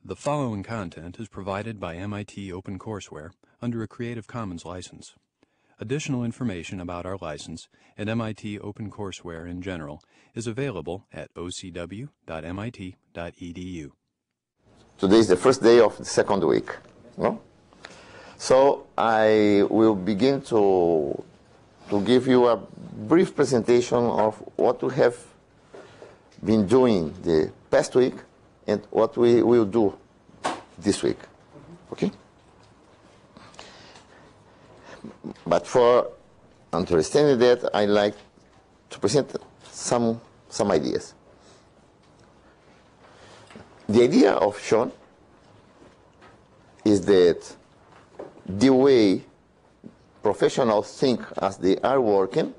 The following content is provided by MIT OpenCourseWare under a Creative Commons license. Additional information about our license and MIT OpenCourseWare in general is available at ocw.mit.edu. Today is the first day of the second week. No? So I will begin to give you a brief presentation of what we have been doing the past week and what we will do this week. Okay? But for understanding that, I like to present some ideas. The idea of Sean is that the way professionals think as they are working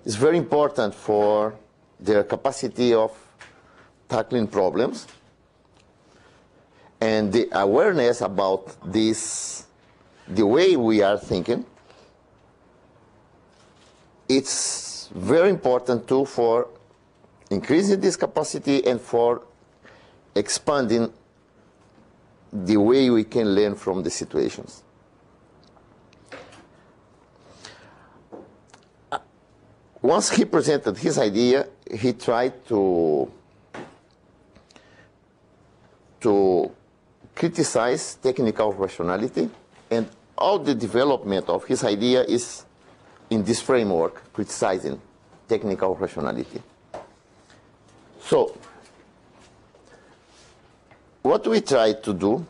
is very important for their capacity of tackling problems, and the awareness about this, the way we are thinking, it's very important too for increasing this capacity and for expanding the way we can learn from the situations. Once he presented his idea, he tried to criticize technical rationality, and all the development of his idea is in this framework, criticizing technical rationality. So, what we tried to do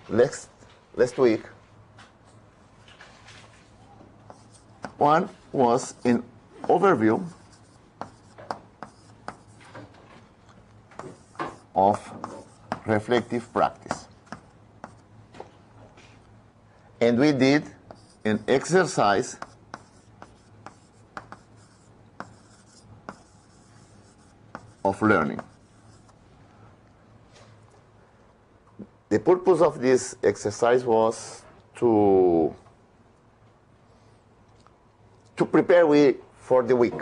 last week, one was an overview of reflective practice. And we did an exercise of learning. The purpose of this exercise was to prepare for the week,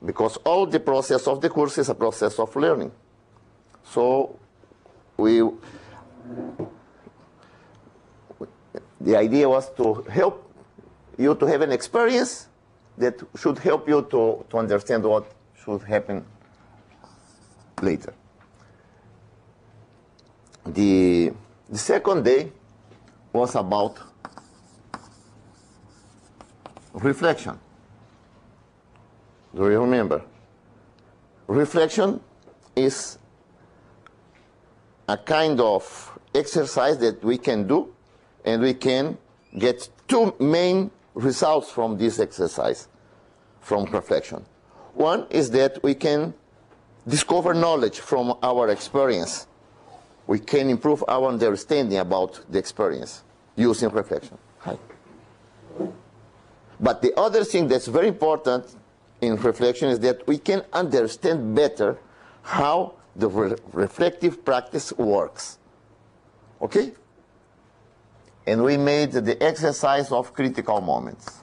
because all the process of the course is a process of learning. So the idea was to help you to have an experience that should help you to understand what should happen later. The second day was about reflection. Do you remember? Reflection is a kind of exercise that we can do, and we can get two main results from this exercise, from reflection. One is that we can discover knowledge from our experience. We can improve our understanding about the experience using reflection. Hi. But the other thing that's very important in reflection is that we can understand better how the reflective practice works. Okay? And we made the exercise of critical moments.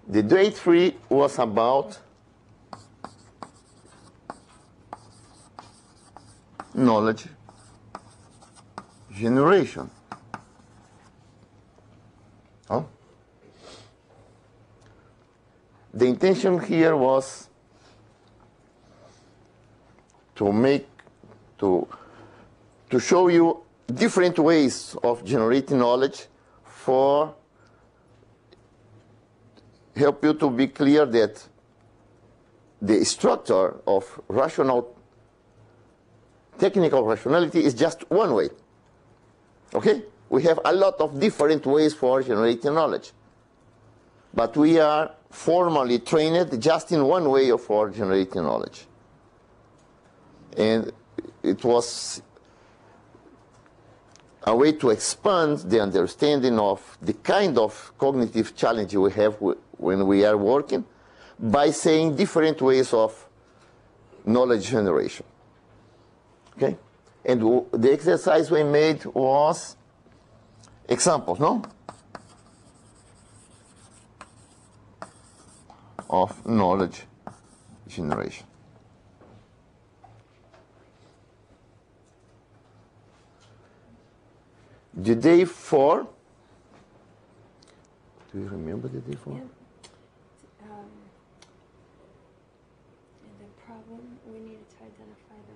The day 3 was about knowledge generation. Oh. The intention here was to show you different ways of generating knowledge, for help you to be clear that the structure of technical rationality is just one way. Okay? We have a lot of different ways for generating knowledge, but we are formally trained just in one way for generating knowledge. And it was a way to expand the understanding of the kind of cognitive challenge we have when we are working, by saying different ways of knowledge generation. Okay? And the exercise we made was examples, no? Of knowledge generation. The day 4. Do you remember the day 4? Yeah. The problem, we needed to identify the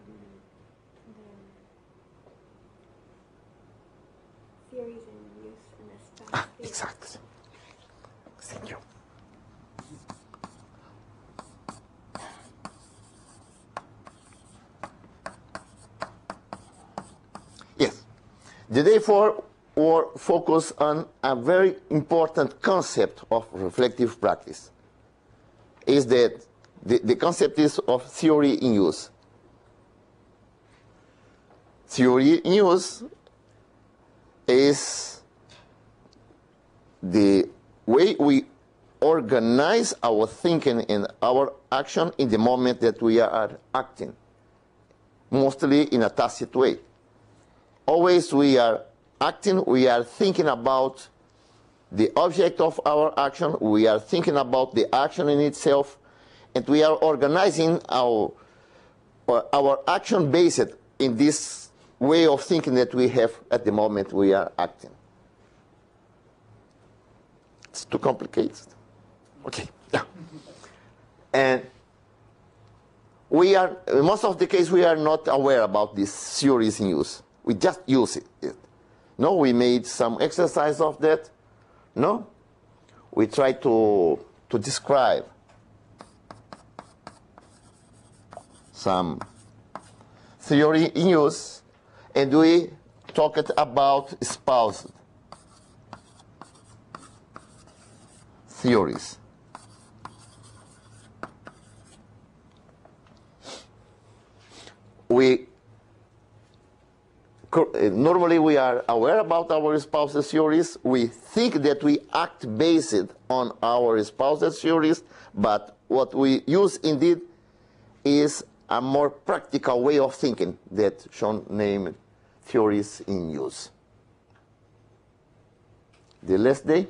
theories in use in this fast theory. Exactly. Thank you. Yes. The day 4 will focus on a very important concept of reflective practice. Is that the concept is of theory in use. Theory in use is the way we organize our thinking and our action in the moment that we are acting, mostly in a tacit way. Always we are acting, we are thinking about the object of our action, we are thinking about the action in itself, and we are organizing our action based in this way of thinking that we have at the moment we are acting. It's too complicated. Okay, yeah. And we are, most of the case, we are not aware about this theories in use. We just use it. No, we made some exercise of that. No, we try to describe some theory in use, and we talked about espoused theories. Normally we are aware about our espoused theories. We think that we act based on our espoused theories, but what we use indeed is a more practical way of thinking that Sean named theories in use. The last day?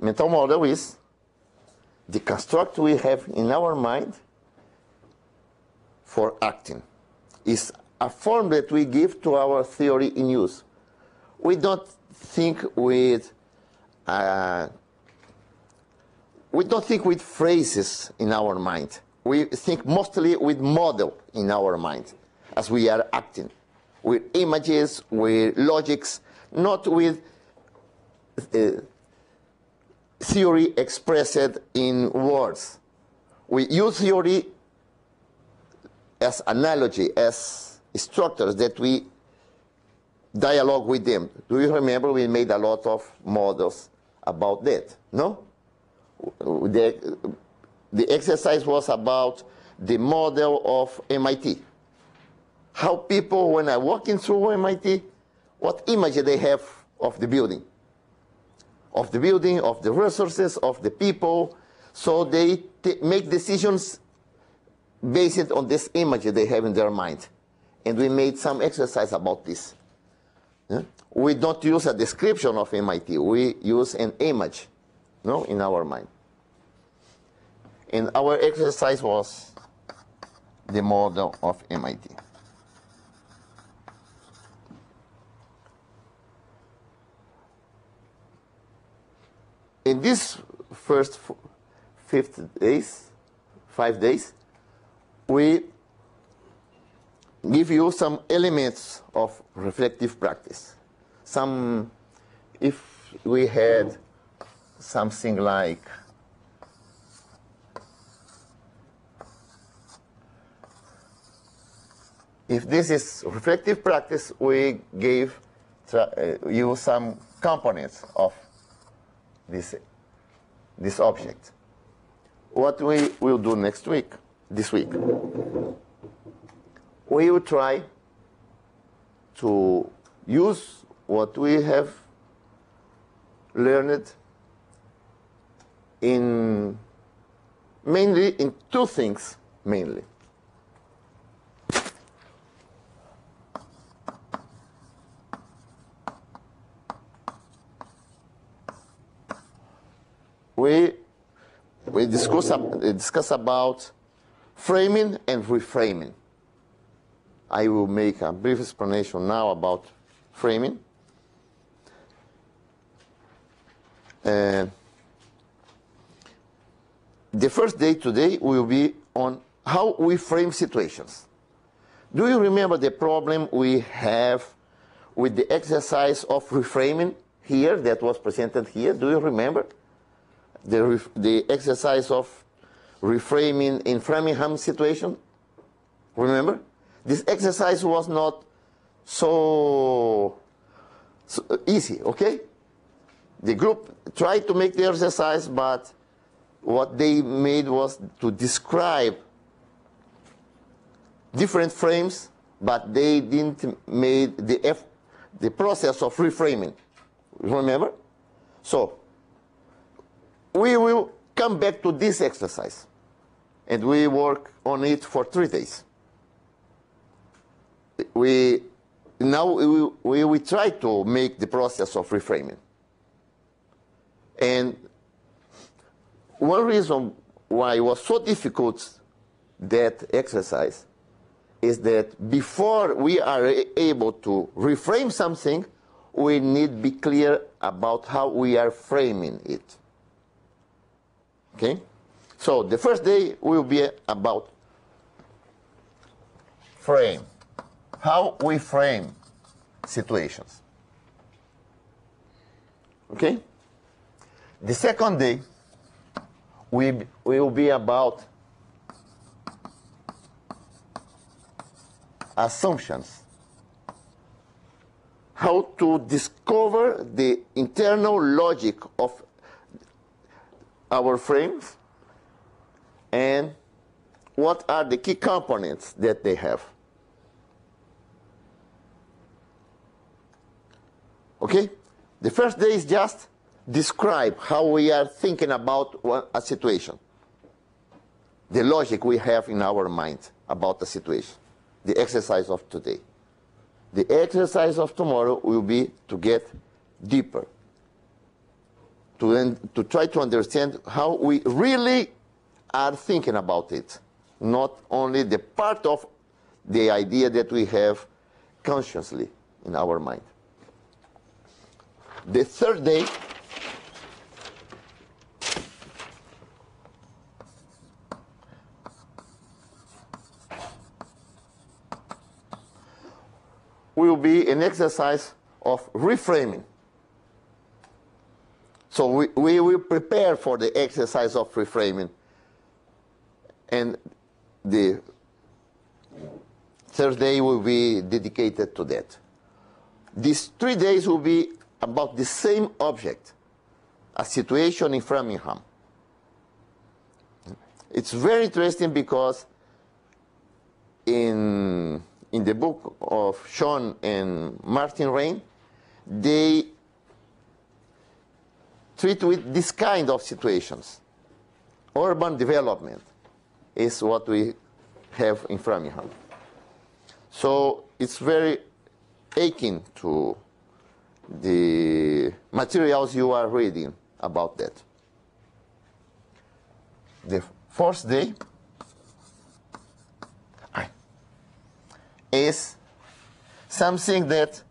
Mental model is the construct we have in our mind for acting. It's a form that we give to our theory in use. We don't think with phrases in our mind. We think mostly with model in our mind as we are acting, with images, with logics, not with theory expressed in words. We use theory as analogy, as structures that we dialogue with them. Do you remember we made a lot of models about that? No? The exercise was about the model of MIT. How people, when are walking through MIT, what image they have of the building. Of the building, of the resources, of the people, so they make decisions based on this image they have in their mind. And we made some exercise about this. Yeah? We don't use a description of MIT, we use an image, no, in our mind. And our exercise was the model of MIT. In these first 5 days, we give you some elements of reflective practice. If we had something like if this is reflective practice, we gave you some components of this object. What we will do this week, we will try to use what we have learned mainly in two things, mainly. We discuss about framing and reframing. I will make a brief explanation now about framing. The first day today will be on how we frame situations. Do you remember the problem we have with the exercise of reframing here that was presented here? Do you remember? The exercise of reframing in Framingham situation? Remember? This exercise was not so easy, okay? The group tried to make the exercise, but what they made was to describe different frames, but they didn't make the process of reframing. Remember? So, we will come back to this exercise, and we work on it for 3 days. We will try to make the process of reframing. And one reason why it was so difficult, that exercise, is that before we are able to reframe something, we need to be clear about how we are framing it. Okay? So the first day will be about frame. How we frame situations. Okay? The second day will be about assumptions. How to discover the internal logic of our frames and what are the key components that they have. Okay? The first day is just describe how we are thinking about a situation. The logic we have in our mind about the situation. The exercise of today. The exercise of tomorrow will be to get deeper. To try to understand how we really are thinking about it. Not only the part of the idea that we have consciously in our mind. The third day will be an exercise of reframing. So we will prepare for the exercise of reframing. And the third day will be dedicated to that. These 3 days will be about the same object, a situation in Framingham. It's very interesting because in the book of Sean and Martin Rain, they treat with this kind of situations. Urban development is what we have in Framingham. So it's very akin to the materials you are reading about that. The fourth day is something that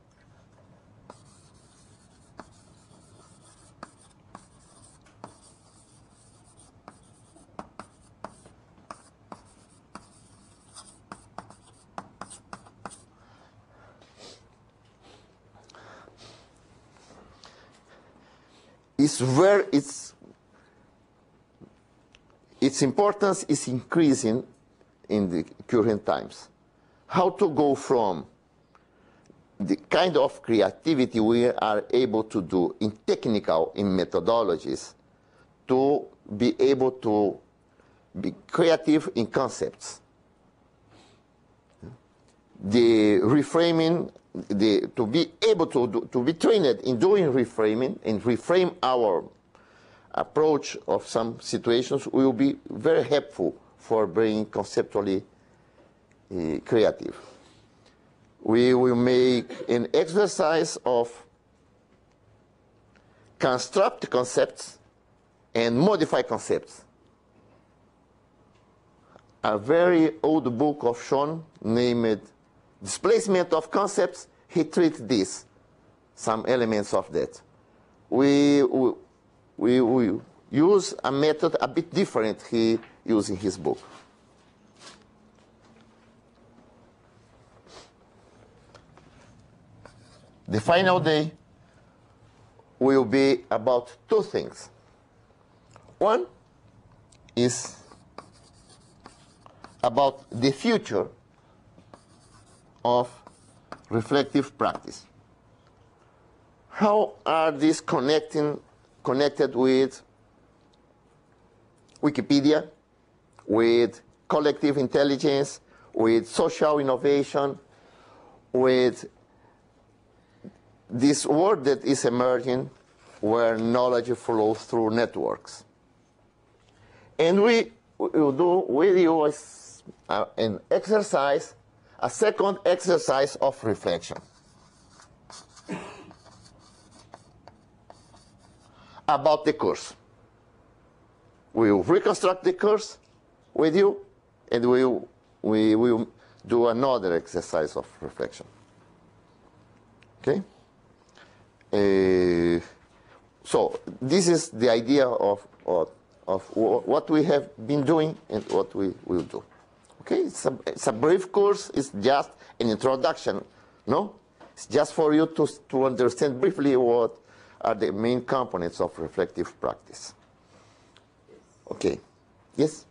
its importance is increasing in the current times. How to go from the kind of creativity we are able to do in methodologies, to be able to be creative in concepts. the reframing, to be able to be trained in doing reframing and reframe our approach of some situations will be very helpful for being conceptually creative. We will make an exercise of construct concepts and modify concepts. A very old book of Sean named Displacement of Concepts, he treats this, some elements of that. We use a method a bit different he used in his book. The final day will be about two things. One is about the future of reflective practice. How are these connected with Wikipedia, with collective intelligence, with social innovation, with this world that is emerging where knowledge flows through networks? And we will do with you an exercise, a second exercise of reflection about the course. We will reconstruct the course with you, and we will do another exercise of reflection. Okay? So this is the idea of what we have been doing and what we will do. Okay, it's a brief course. It's just an introduction. No, it's just for you to understand briefly what are the main components of reflective practice. Okay. Yes.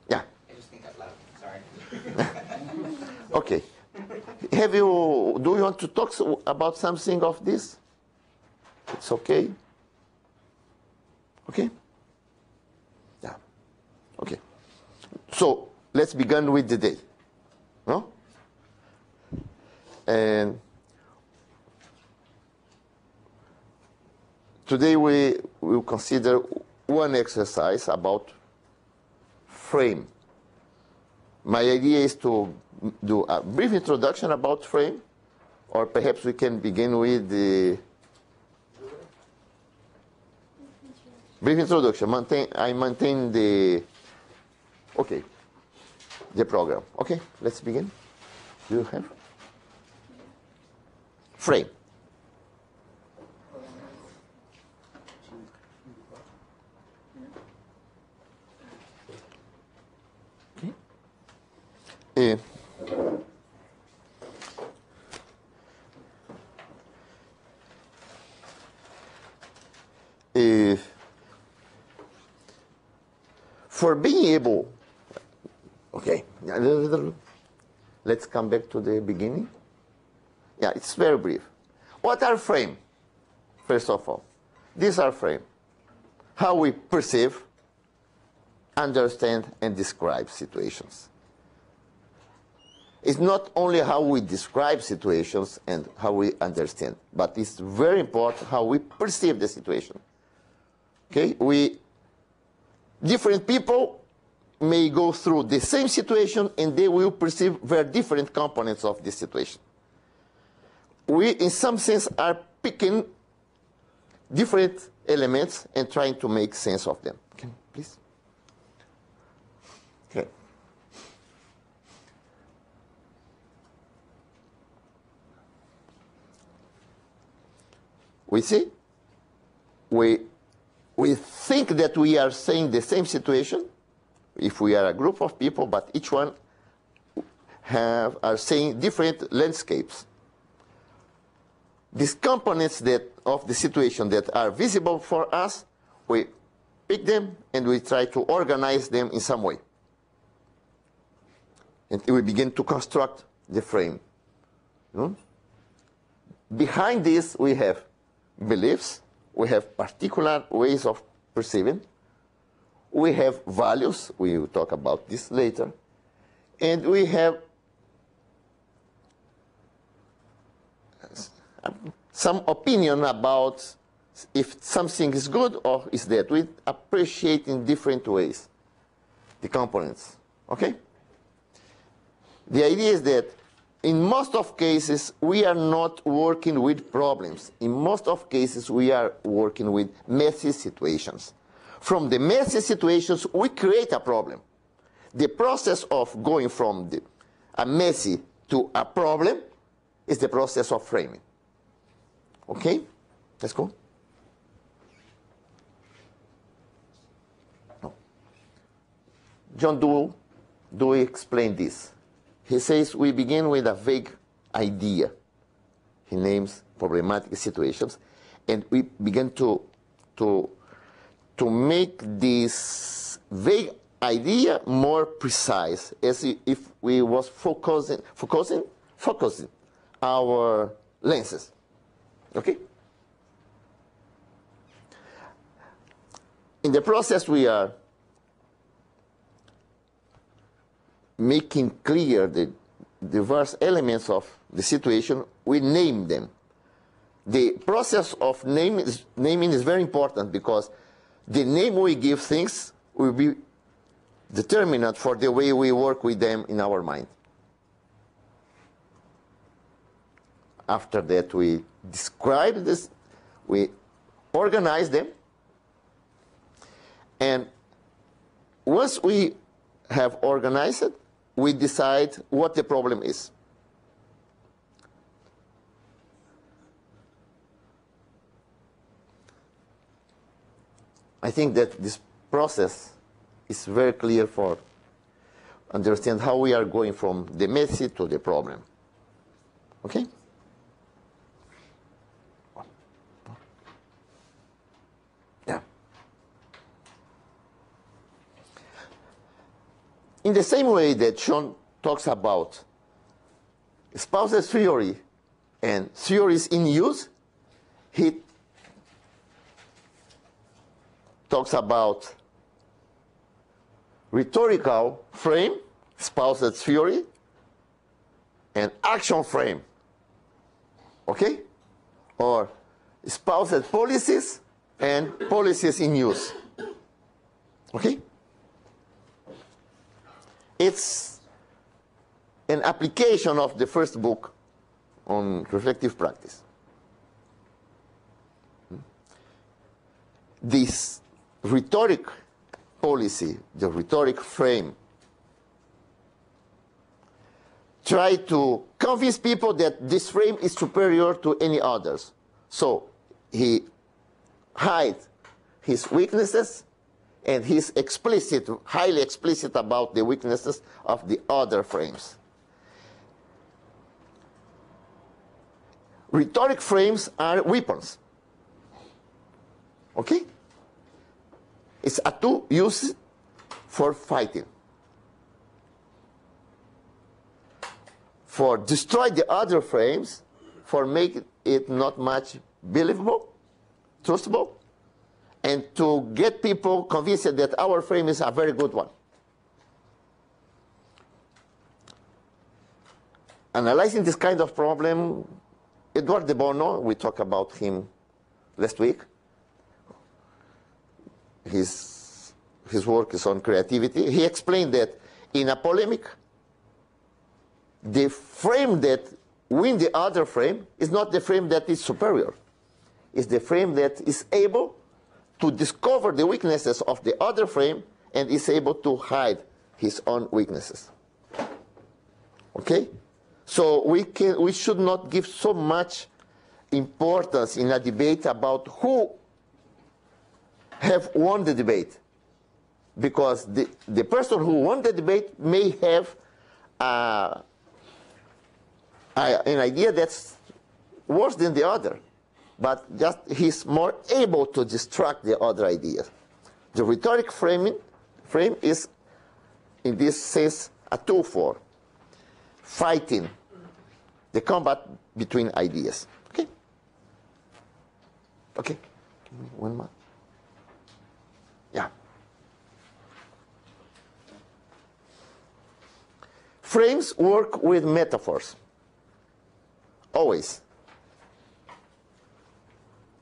Yeah. I just think out loud. Sorry. Okay. Do you want to talk about something of this? It's okay. Okay? Yeah. Okay. So let's begin with the day. No? And today we will consider one exercise about frame. My idea is to do a brief introduction about frame, or perhaps we can begin with the brief introduction. I maintain the program. Okay, let's begin. Do you have frame? Okay. For being able, okay, let's come back to the beginning. Yeah, it's very brief. What are frame? First of all, these are frame. How we perceive, understand, and describe situations. It's not only how we describe situations and how we understand, but it's very important how we perceive the situation. Okay, different people may go through the same situation and they will perceive very different components of this situation. We, in some sense, are picking different elements and trying to make sense of them. Okay, please. Okay. We see? We think that we are saying the same situation if we are a group of people, but each one are saying different landscapes. These components of the situation that are visible for us, we pick them and we try to organize them in some way. And we begin to construct the frame. Behind this, we have beliefs, we have particular ways of perceiving, we have values, we will talk about this later, and we have some opinion about if something is good or is bad. We appreciate in different ways the components. Okay? The idea is that in most of cases, we are not working with problems. In most of cases, we are working with messy situations. From the messy situations, we create a problem. The process of going from a messy to a problem is the process of framing. Okay? Let's go. No. John Dewey explained this. He says we begin with a vague idea. He names problematic situations, and we begin to make this vague idea more precise, as if we was focusing our lenses. Okay? In the process, we are making clear the diverse elements of the situation. We name them. The process of naming is very important, because the name we give things will be determinant for the way we work with them in our mind. After that, we describe this, we organize them, and once we have organized it, we decide what the problem is. I think that this process is very clear for understand how we are going from the messy to the problem. Okay? Yeah. In the same way that Sean talks about spouses theory and theories in use, he talks about rhetorical frame, spouses theory, and action frame. Okay? Or spouses policies and policies in use. Okay? It's an application of the first book on reflective practice. This rhetoric policy, the rhetoric frame, try to convince people that this frame is superior to any others. So he hides his weaknesses, and he's explicit, highly explicit about the weaknesses of the other frames. Rhetoric frames are weapons. Okay? It's a tool used for fighting. For destroy the other frames, for make it not much believable, trustable, and to get people convinced that our frame is a very good one. Analyzing this kind of problem, Edward de Bono, we talked about him last week. His work is on creativity. He explained that in a polemic, the frame that wins the other frame is not the frame that is superior. It's the frame that is able to discover the weaknesses of the other frame and is able to hide his own weaknesses. Okay? So we should not give so much importance in a debate about who have won the debate, because the person who won the debate may have an idea that's worse than the other, but just he's more able to distract the other ideas. The rhetoric frame is, in this sense, a tool for fighting the combat between ideas. Okay? Okay. Give me one more. Yeah. Frames work with metaphors. Always.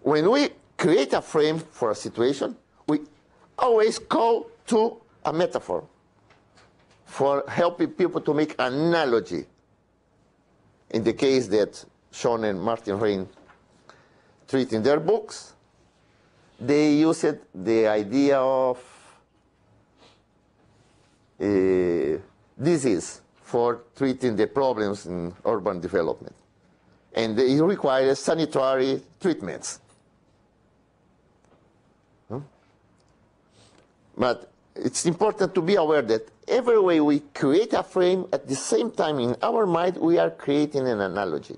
when we create a frame for a situation, we always call to a metaphor for helping people to make an analogy. In the case that Sean and Martin Rain treat in their books, they used the idea of disease for treating the problems in urban development. And it requires sanitary treatments. But it's important to be aware that every way we create a frame, at the same time in our mind we are creating an analogy,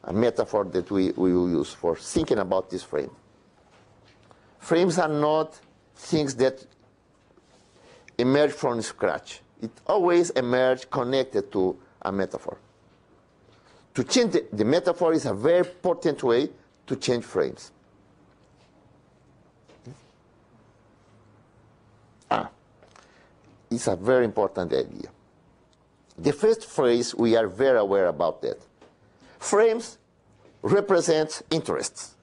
a metaphor that we will use for thinking about this frame. Frames are not things that emerge from scratch. It always emerges connected to a metaphor. To change the metaphor is a very important way to change frames. It's a very important idea. The first phrase, we are very aware about that. Frames represent interests.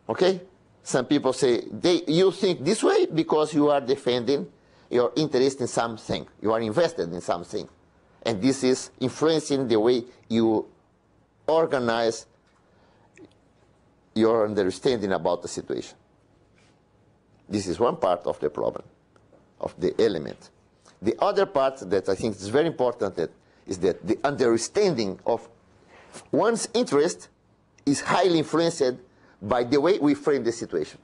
Okay? Some people say, you think this way because you are defending your interest in something. You are invested in something. And this is influencing the way you organize your understanding about the situation. This is one part of the problem, of the element. The other part that I think is very important is that the understanding of one's interest is highly influenced by the way we frame the situation.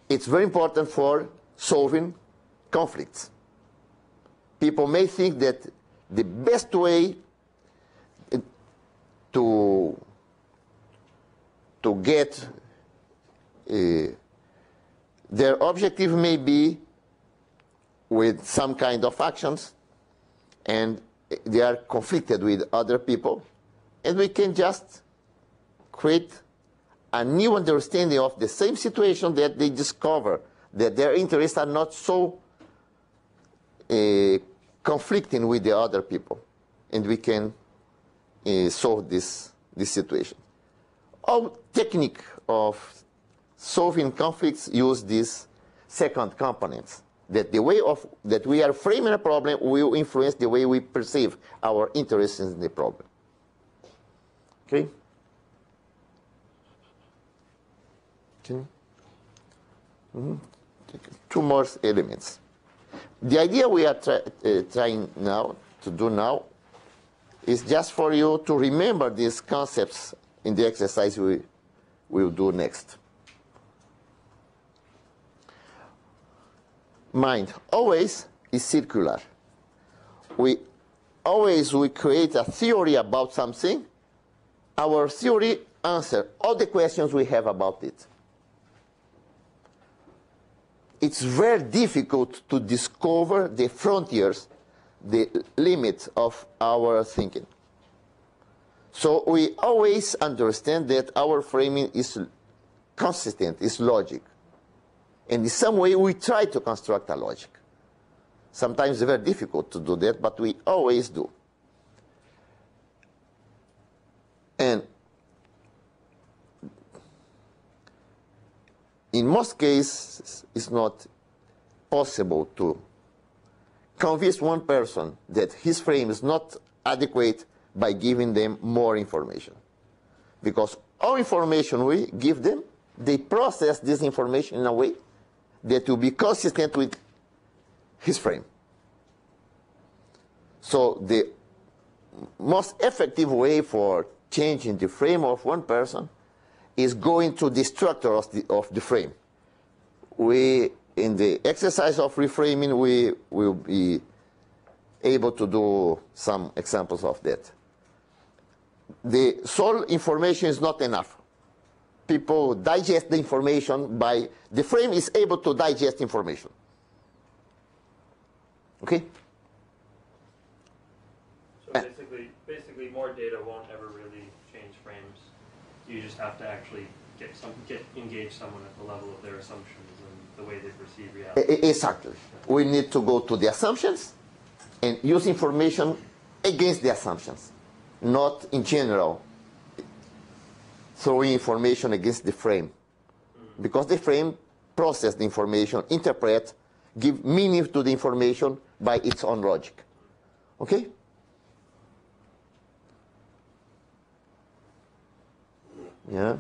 It's very important for solving conflicts. People may think that the best way to get their objective may be with some kind of actions, and they are conflicted with other people, and we can just create a new understanding of the same situation that they discover that their interests are not so conflicting with the other people, and we can solve this situation. All technique of solving conflicts use these second components, that the way that we are framing a problem will influence the way we perceive our interests in the problem. Okay? Two more elements. The idea we are trying now to do now is just for you to remember these concepts in the exercise we will do next. Mind always is circular. We create a theory about something. Our theory answers all the questions we have about it. It's very difficult to discover the frontiers, the limits of our thinking. So we always understand that our framing is consistent, is logic. And in some way we try to construct a logic. Sometimes it's very difficult to do that, but we always do. And in most cases, it's not possible to convince one person that his frame is not adequate by giving them more information. Because all information we give them, they process this information in a way that will be consistent with his frame. So the most effective way for changing the frame of one person is going to the structure of the frame. In the exercise of reframing, we will be able to do some examples of that. The sole information is not enough. People digest the information by, the frame is able to digest information. Okay? So basically more data won't ever really change frames. You just have to actually engage someone at the level of their assumptions and the way they perceive reality. Exactly. We need to go to the assumptions and use information against the assumptions. not in general throwing information against the frame. Because the frame processes the information, interpret, give meaning to the information by its own logic. Okay? Yeah.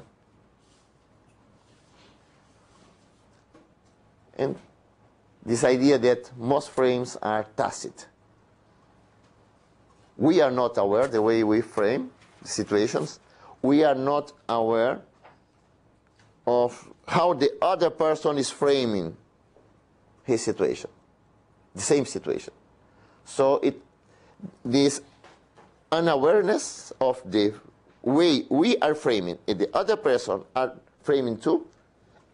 And this idea that most frames are tacit. We are not aware the way we frame situations. We are not aware of how the other person is framing his situation, the same situation. So this unawareness of the way we are framing and the other person are framing too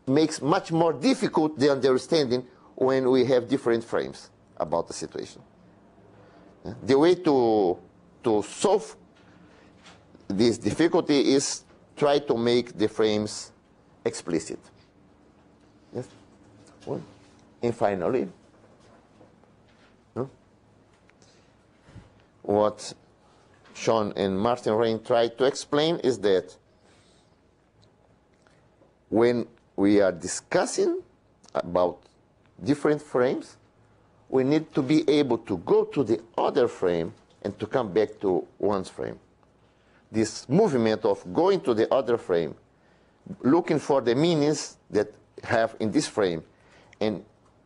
makes much more difficult the understanding when we have different frames about the situation. The way to solve this difficulty is try to make the frames explicit. Yes? Well, and finally, what Sean and Martin Rain tried to explain is that when we are discussing about different frames, we need to be able to go to the other frame and to come back to one's frame. This movement of going to the other frame, looking for the meanings that have in this frame, and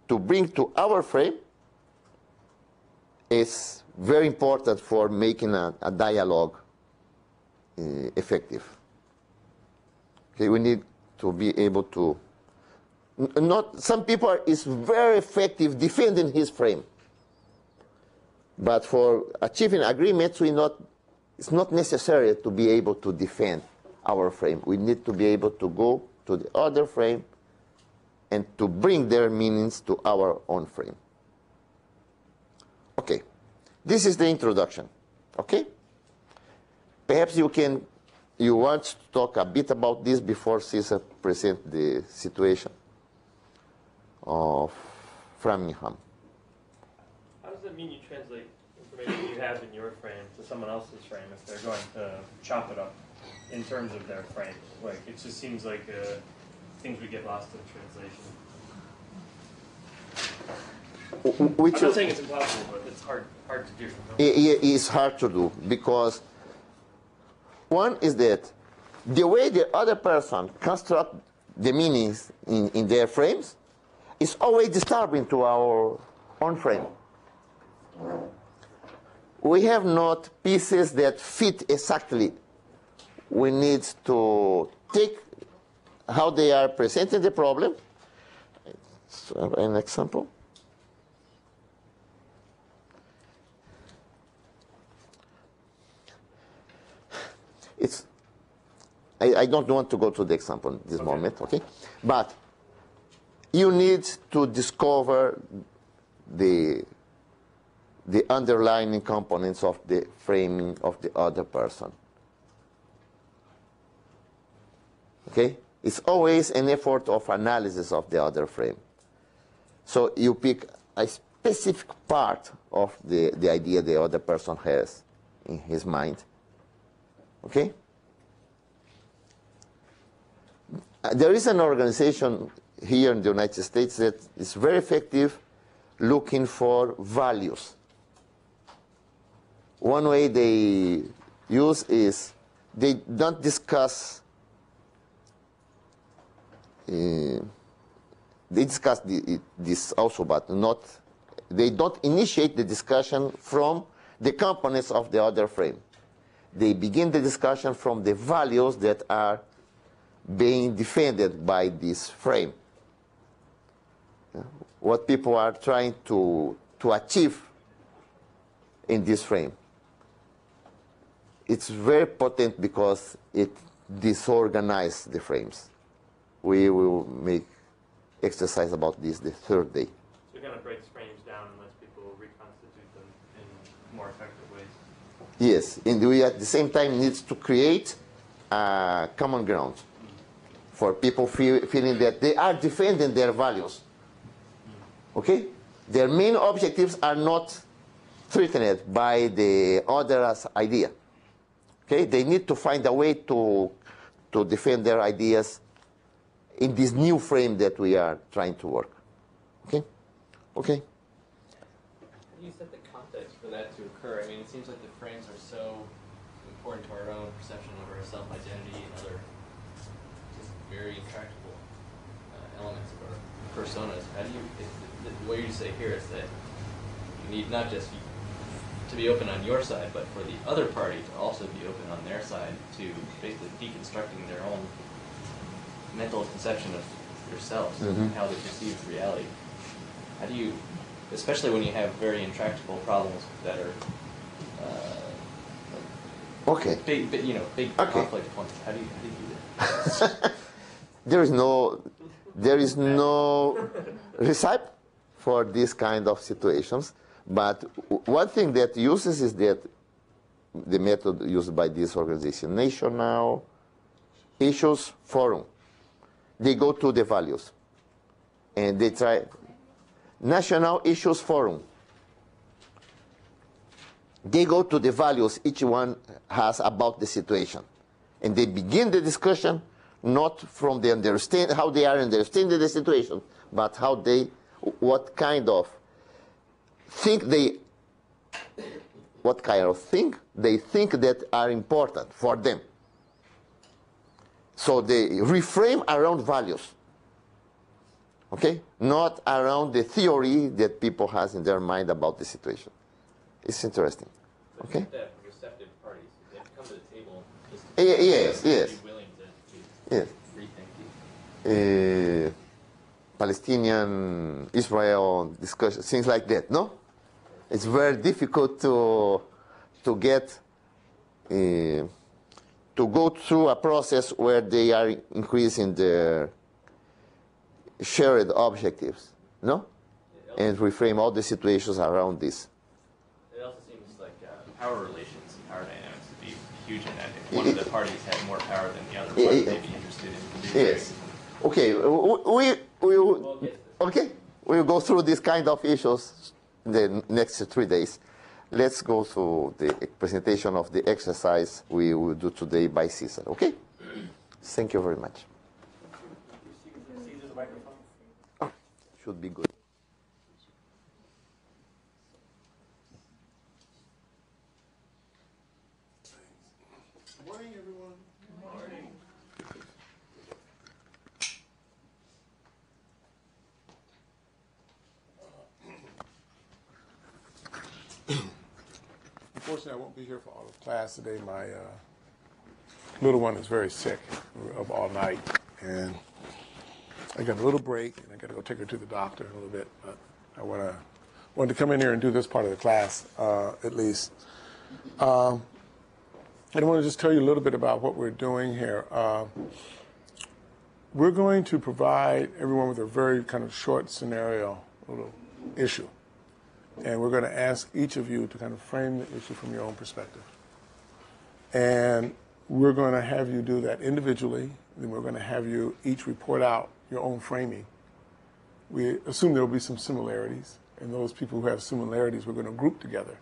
to bring to our frame is very important for making a dialogue effective. Okay, we need to be able to some people is very effective defending his frame, but for achieving agreements it's not necessary to be able to defend our frame. We need to be able to go to the other frame and to bring their meanings to our own frame. Okay, this is the introduction. Okay, perhaps you want to talk a bit about this before Ceasar presents the situation of Framingham. How does that mean you translate information you have in your frame to someone else's frame if they're going to chop it up in terms of their frame? Like, it just seems like things would get lost in translation. I'm not saying it's impossible, but it's hard to do. It is hard to do because one is that the way the other person constructs the meanings in their frames is always disturbing to our own frame. We have not pieces that fit exactly. We need to take how they are presenting the problem. So an example. I don't want to go to the example at this moment, okay? But you need to discover the underlying components of the framing of the other person. Okay? It's always an effort of analysis of the other frame. So you pick a specific part of the idea the other person has in his mind. Okay? There is an organization here in the United States that is very effective looking for values. One way they use is they don't discuss they discuss this also, but they don't initiate the discussion from the components of the other frame. They begin the discussion from the values that are being defended by this frame. What people are trying to achieve in this frame. It's very potent because it disorganizes the frames. We will make exercise about this the third day. So it kind of breaks frames down and lets people reconstitute them in more effective ways. Yes, and we at the same time need to create a common ground for people feeling that they are defending their values. Okay? Their main objectives are not threatened by the other's idea. Okay, they need to find a way to defend their ideas in this new frame that we are trying to work. Okay, okay. How do you set the context for that to occur? I mean, it seems like the frames are so important to our own perception of our self-identity and other just very intractable elements of our personas. How do you, the way you say here is that you need not just to be open on your side, but for the other party to also be open on their side to basically deconstructing their own mental conception of yourselves and how they perceive reality. How do you, especially when you have very intractable problems that are Okay. big conflict points. How do you do that? There is no recipe for this kind of situations. But one thing that uses is that the method used by this organization, National Issues Forum. They go to the values, and they try National Issues Forum. They go to the values each one has about the situation, and they begin the discussion not from the how they are understanding the situation, but what kind of thing they think that are important for them. So they reframe around values, okay? Not around the theory that people has in their mind about the situation. It's interesting, okay? But receptive parties, they come to the table just Yes. be willing to Yes. rethink. Palestinian, Israel discussion, things like that, no? It's very difficult to get to go through a process where they are increasing their shared objectives, no? And reframe all the situations around this. It also seems like power relations and power dynamics would be huge in that. If one of the parties had more power than the other, one may be interested in Yes. Okay, we'll go through this kind of issues in the next 3 days. Let's go through the presentation of the exercise we will do today by Ceasar, okay? Thank you very much. Oh, should be good. Good morning, everyone. Good morning. Unfortunately, I won't be here for all of class today. My little one is very sick. We're up all night, and I got a little break, and I got to go take her to the doctor in a little bit. But I wanted to come in here and do this part of the class at least. I want to just tell you a little bit about what we're doing here. We're going to provide everyone with a very kind of short scenario, little issue. And we're going to ask each of you to kind of frame the issue from your own perspective. And we're going to have you do that individually. Then we're going to have you each report out your own framing. We assume there will be some similarities. And those people who have similarities, we're going to group together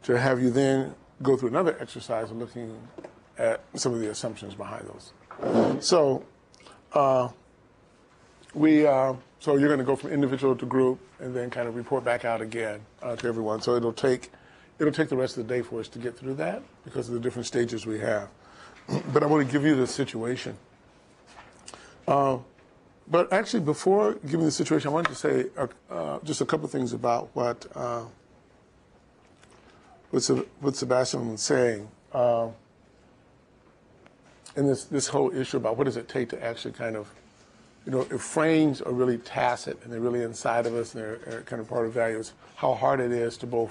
to have you then go through another exercise of looking at some of the assumptions behind those. So so you're going to go from individual to group and then kind of report back out again to everyone. So it'll take the rest of the day for us to get through that because of the different stages we have. But I want to give you the situation. But actually, before giving the situation, I wanted to say just a couple things about what Sebastian was saying. And this whole issue about what does it take to actually kind of, if frames are really tacit and they're really inside of us and they're kind of part of values, how hard it is to both,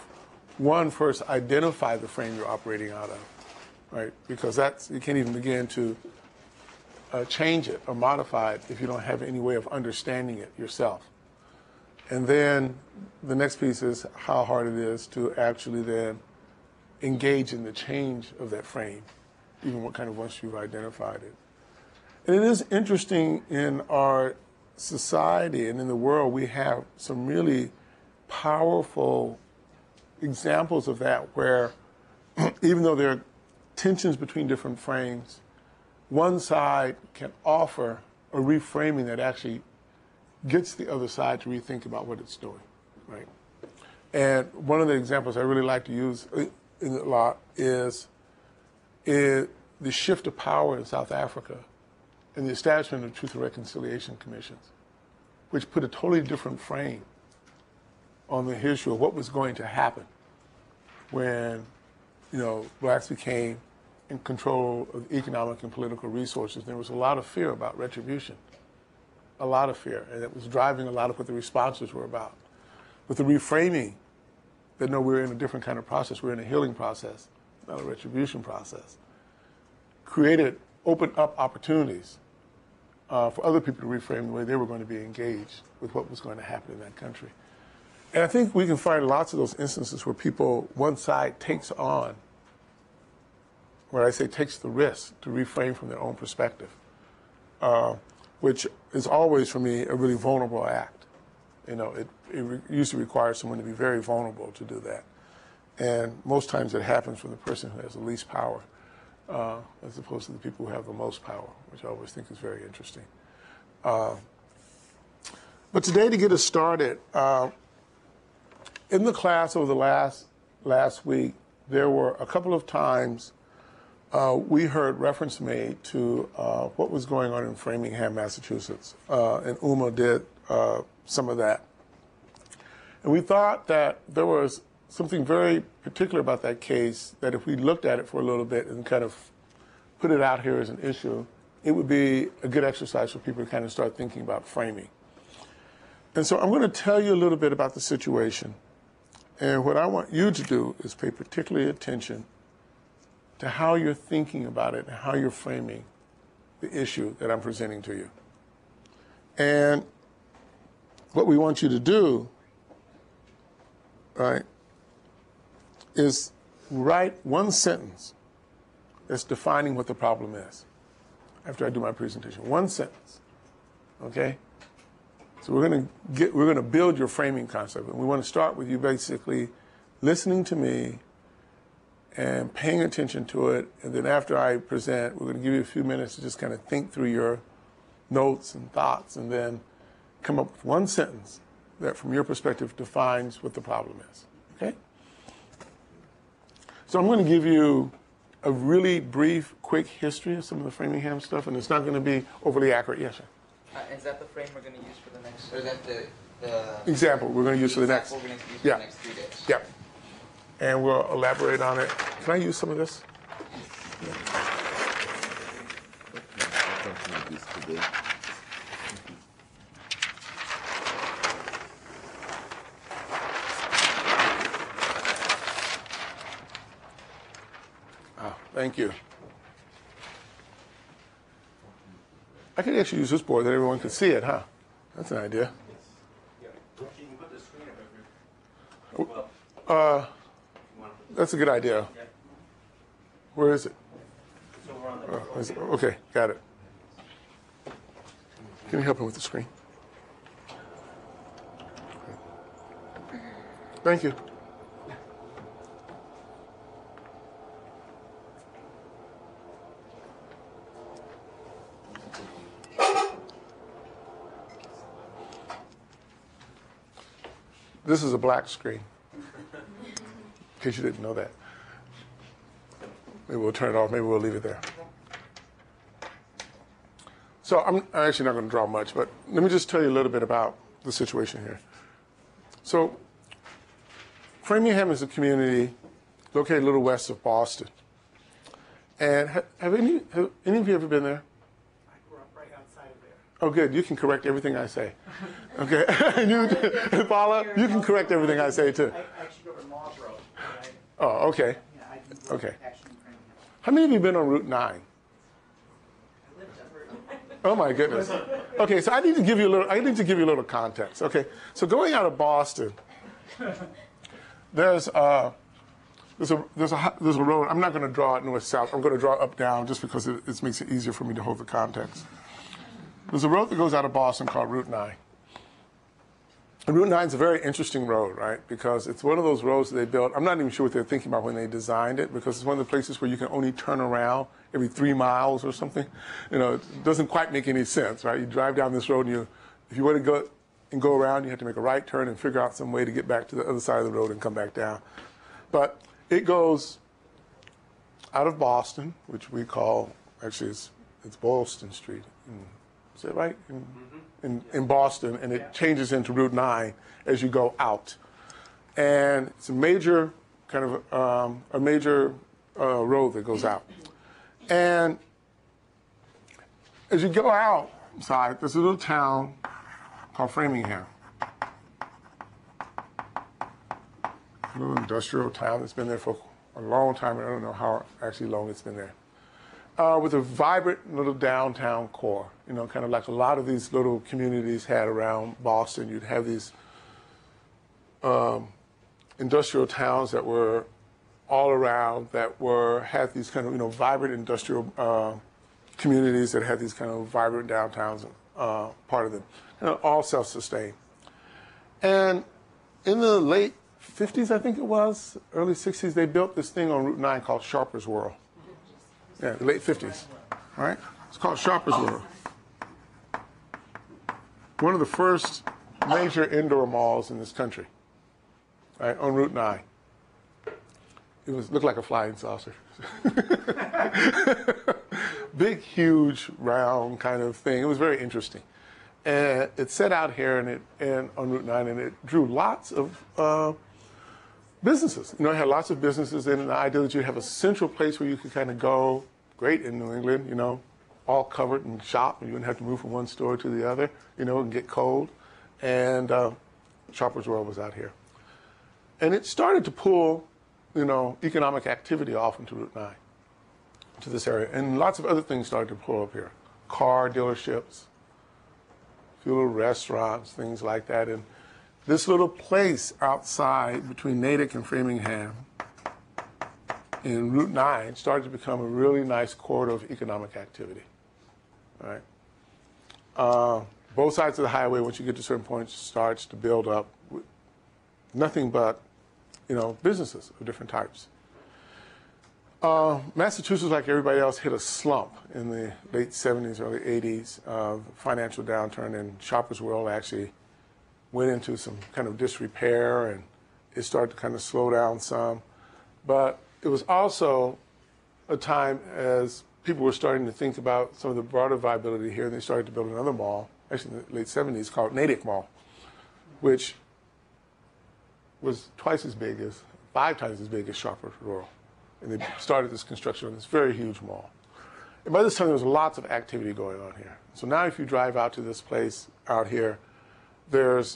one, first identify the frame you're operating out of, right? Because you can't even begin to change it or modify it if you don't have any way of understanding it yourself. And then the next piece is how hard it is to actually then engage in the change of that frame, even once you've identified it. And it is interesting in our society and in the world, we have some really powerful examples of that where even though they're tensions between different frames, one side can offer a reframing that actually gets the other side to rethink about what it's doing, right? And one of the examples I really like to use in a lot is the shift of power in South Africa and the establishment of Truth and Reconciliation Commissions, which put a totally different frame on the issue of what was going to happen when, blacks became in control of economic and political resources. There was a lot of fear about retribution, a lot of fear, and it was driving a lot of what the responses were about. With the reframing that, no, we're in a different kind of process, we're in a healing process, not a retribution process, opened up opportunities for other people to reframe the way they were going to be engaged with what was going to happen in that country. And I think we can find lots of those instances where one side takes on, where I say takes the risk to reframe from their own perspective, which is always, for me, a really vulnerable act. It usually requires someone to be very vulnerable to do that. And most times it happens from the person who has the least power, as opposed to the people who have the most power, which I always think is very interesting. But today, to get us started, in the class over the last week, there were a couple of times we heard reference made to what was going on in Framingham, Massachusetts, and Uma did some of that. And we thought that there was something very particular about that case, that if we looked at it for a little bit and kind of put it out here as an issue, it would be a good exercise for people to kind of start thinking about framing. And so I'm going to tell you a little bit about the situation. And what I want you to do is pay particular attention to how you're thinking about it and how you're framing the issue that I'm presenting to you. And what we want you to do, right, is write one sentence that's defining what the problem is after I do my presentation. One sentence, okay? So we're going to build your framing concept, and we want to start with you basically listening to me and paying attention to it, and then after I present, we're going to give you a few minutes to just kind of think through your notes and thoughts, and then come up with one sentence that, from your perspective, defines what the problem is, okay? So I'm going to give you a really brief, quick history of some of the Framingham stuff, and it's not going to be overly accurate. Yes, sir? Is that the frame we're going to use for the next, or is that the example we're going to use for the next? We're going to use Yeah. for the next 3 days. Yeah. And we'll elaborate on it. Can I use some of this? Oh, thank you. I could actually use this board that everyone could see it, huh? That's an idea. That's a good idea. Where is it? Okay, got it. Can you help him with the screen? Thank you. This is a black screen, in case you didn't know that. Maybe we'll turn it off, maybe we'll leave it there. So I'm actually not going to draw much, but let me just tell you a little bit about the situation here. So Framingham is a community located a little west of Boston. And have any of you ever been there? I grew up right outside of there. Oh, good. You can correct everything I say. Okay. You, Paula, you can correct everything I say, too. I actually go to Marlboro. Oh, okay. Yeah, I do work Okay. actually in Framingham. How many of you been on Route 9? I lived over Oh, my goodness. Okay, so I need to give you a little context. Okay, so going out of Boston, there's a road. I'm not going to draw it north-south. I'm going to draw it up-down just because it makes it easier for me to hold the context. There's a road that goes out of Boston called Route 9. Route 9 is a very interesting road, right? Because it's one of those roads that they built. I'm not even sure what they're thinking about when they designed it, because it's one of the places where you can only turn around every 3 miles or something. You know, it doesn't quite make any sense, right? You drive down this road, and if you want to go around, you have to make a right turn and figure out some way to get back to the other side of the road and come back down. But it goes out of Boston, which we call, actually it's Boylston Street. Is that right? In Boston, and it changes into Route 9 as you go out. And it's a major kind of road that goes out. And as you go outside, there's a little town called Framingham. A little industrial town that's been there for a long time. I don't know how actually long it's been there. With a vibrant little downtown core, you know, kind of like a lot of these little communities had around Boston. You'd have these industrial towns that were all around, that had these kind of, you know, vibrant industrial communities that had these kind of vibrant downtowns part of them, you know, all self-sustained. And in the late 50s, I think it was, early 60s, they built this thing on Route 9 called Sharper's World. Yeah, the late 50s, right? It's called Sharper's World. One of the first major indoor malls in this country, right, on Route 9. It looked like a flying saucer. Big, huge, round kind of thing. It was very interesting. And it set out here and on Route 9, and it drew lots of businesses. You know, it had lots of businesses in it, and the idea that you have a central place where you could kind of go, great in New England, you know, all covered and shop, and you wouldn't have to move from one store to the other, you know, and get cold. And Sharper's World was out here. And it started to pull, you know, economic activity off into Route 9, to this area. And lots of other things started to pull up here. Car dealerships, a few little restaurants, things like that. And this little place outside between Natick and Framingham in Route 9 started to become a really nice corridor of economic activity. Right? Both sides of the highway, once you get to certain points, starts to build up with nothing but, you know, businesses of different types. Massachusetts, like everybody else, hit a slump in the late 70s, early 80s, financial downturn, and Sharper's World actually went into some kind of disrepair, and it started to kind of slow down some. But it was also a time as people were starting to think about some of the broader viability here, and they started to build another mall, actually in the late 70s, called Natick Mall, which was 5 times as big as Sharper's World. And they started this construction on this very huge mall. And by this time, there was lots of activity going on here. So now if you drive out to this place out here, I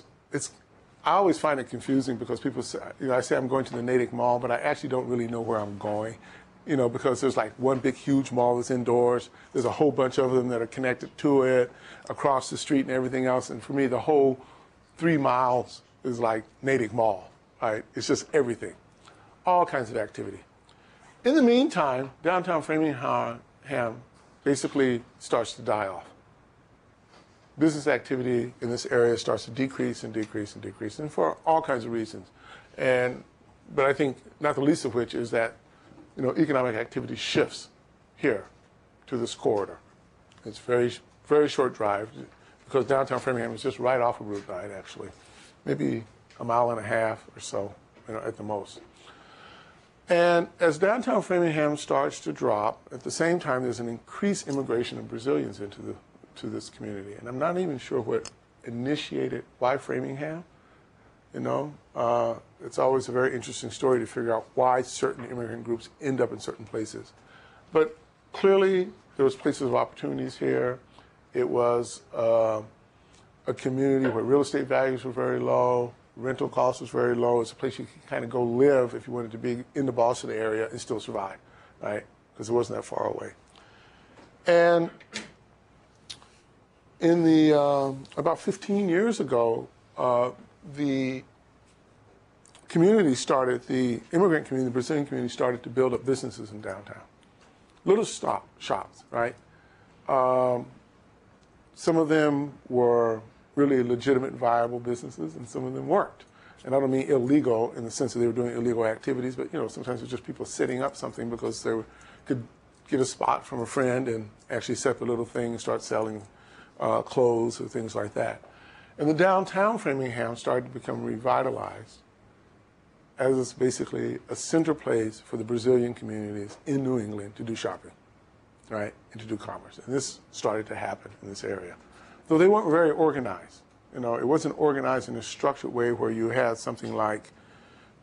always find it confusing because people say, you know, I say I'm going to the Natick Mall, but I actually don't really know where I'm going, you know, because there's like one big, huge mall that's indoors. There's a whole bunch of them that are connected to it, across the street and everything else. And for me, the whole 3 miles is like Natick Mall, right? It's just everything, all kinds of activity. In the meantime, downtown Framingham basically starts to die off. Business activity in this area starts to decrease and decrease and decrease, and for all kinds of reasons. But I think not the least of which is that, you know, economic activity shifts here to this corridor. It's very, very short drive because downtown Framingham is just right off of Route 9, actually, maybe a mile and a half or so, you know, at the most. And as downtown Framingham starts to drop, at the same time, there's an increased immigration of Brazilians into this community. And I'm not even sure what initiated why Framingham. You know, it's always a very interesting story to figure out why certain immigrant groups end up in certain places. But clearly, there was places of opportunities here. It was a community where real estate values were very low. Rental cost was very low. It's a place you could kind of go live if you wanted to be in the Boston area and still survive, right? Because it wasn't that far away. And in the about 15 years ago, the community started, the immigrant community, the Brazilian community started to build up businesses in downtown. Little shops, right? Some of them were really legitimate, viable businesses, and some of them weren't. And I don't mean illegal in the sense that they were doing illegal activities, but sometimes it's just people setting up something because they could get a spot from a friend and actually set up a little thing and start selling clothes or things like that. And the downtown Framingham started to become revitalized as basically a center place for the Brazilian communities in New England to do shopping, right, and to do commerce. And this started to happen in this area. Though they weren't very organized. It wasn't organized in a structured way where you had something like,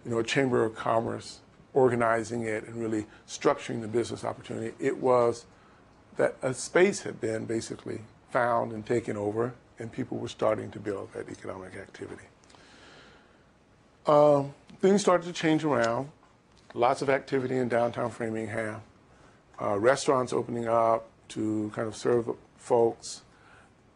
a Chamber of Commerce organizing it and really structuring the business opportunity. It was that a space had been basically found and taken over, and people were starting to build that economic activity. Things started to change around. Lots of activity in downtown Framingham. Restaurants opening up to kind of serve folks.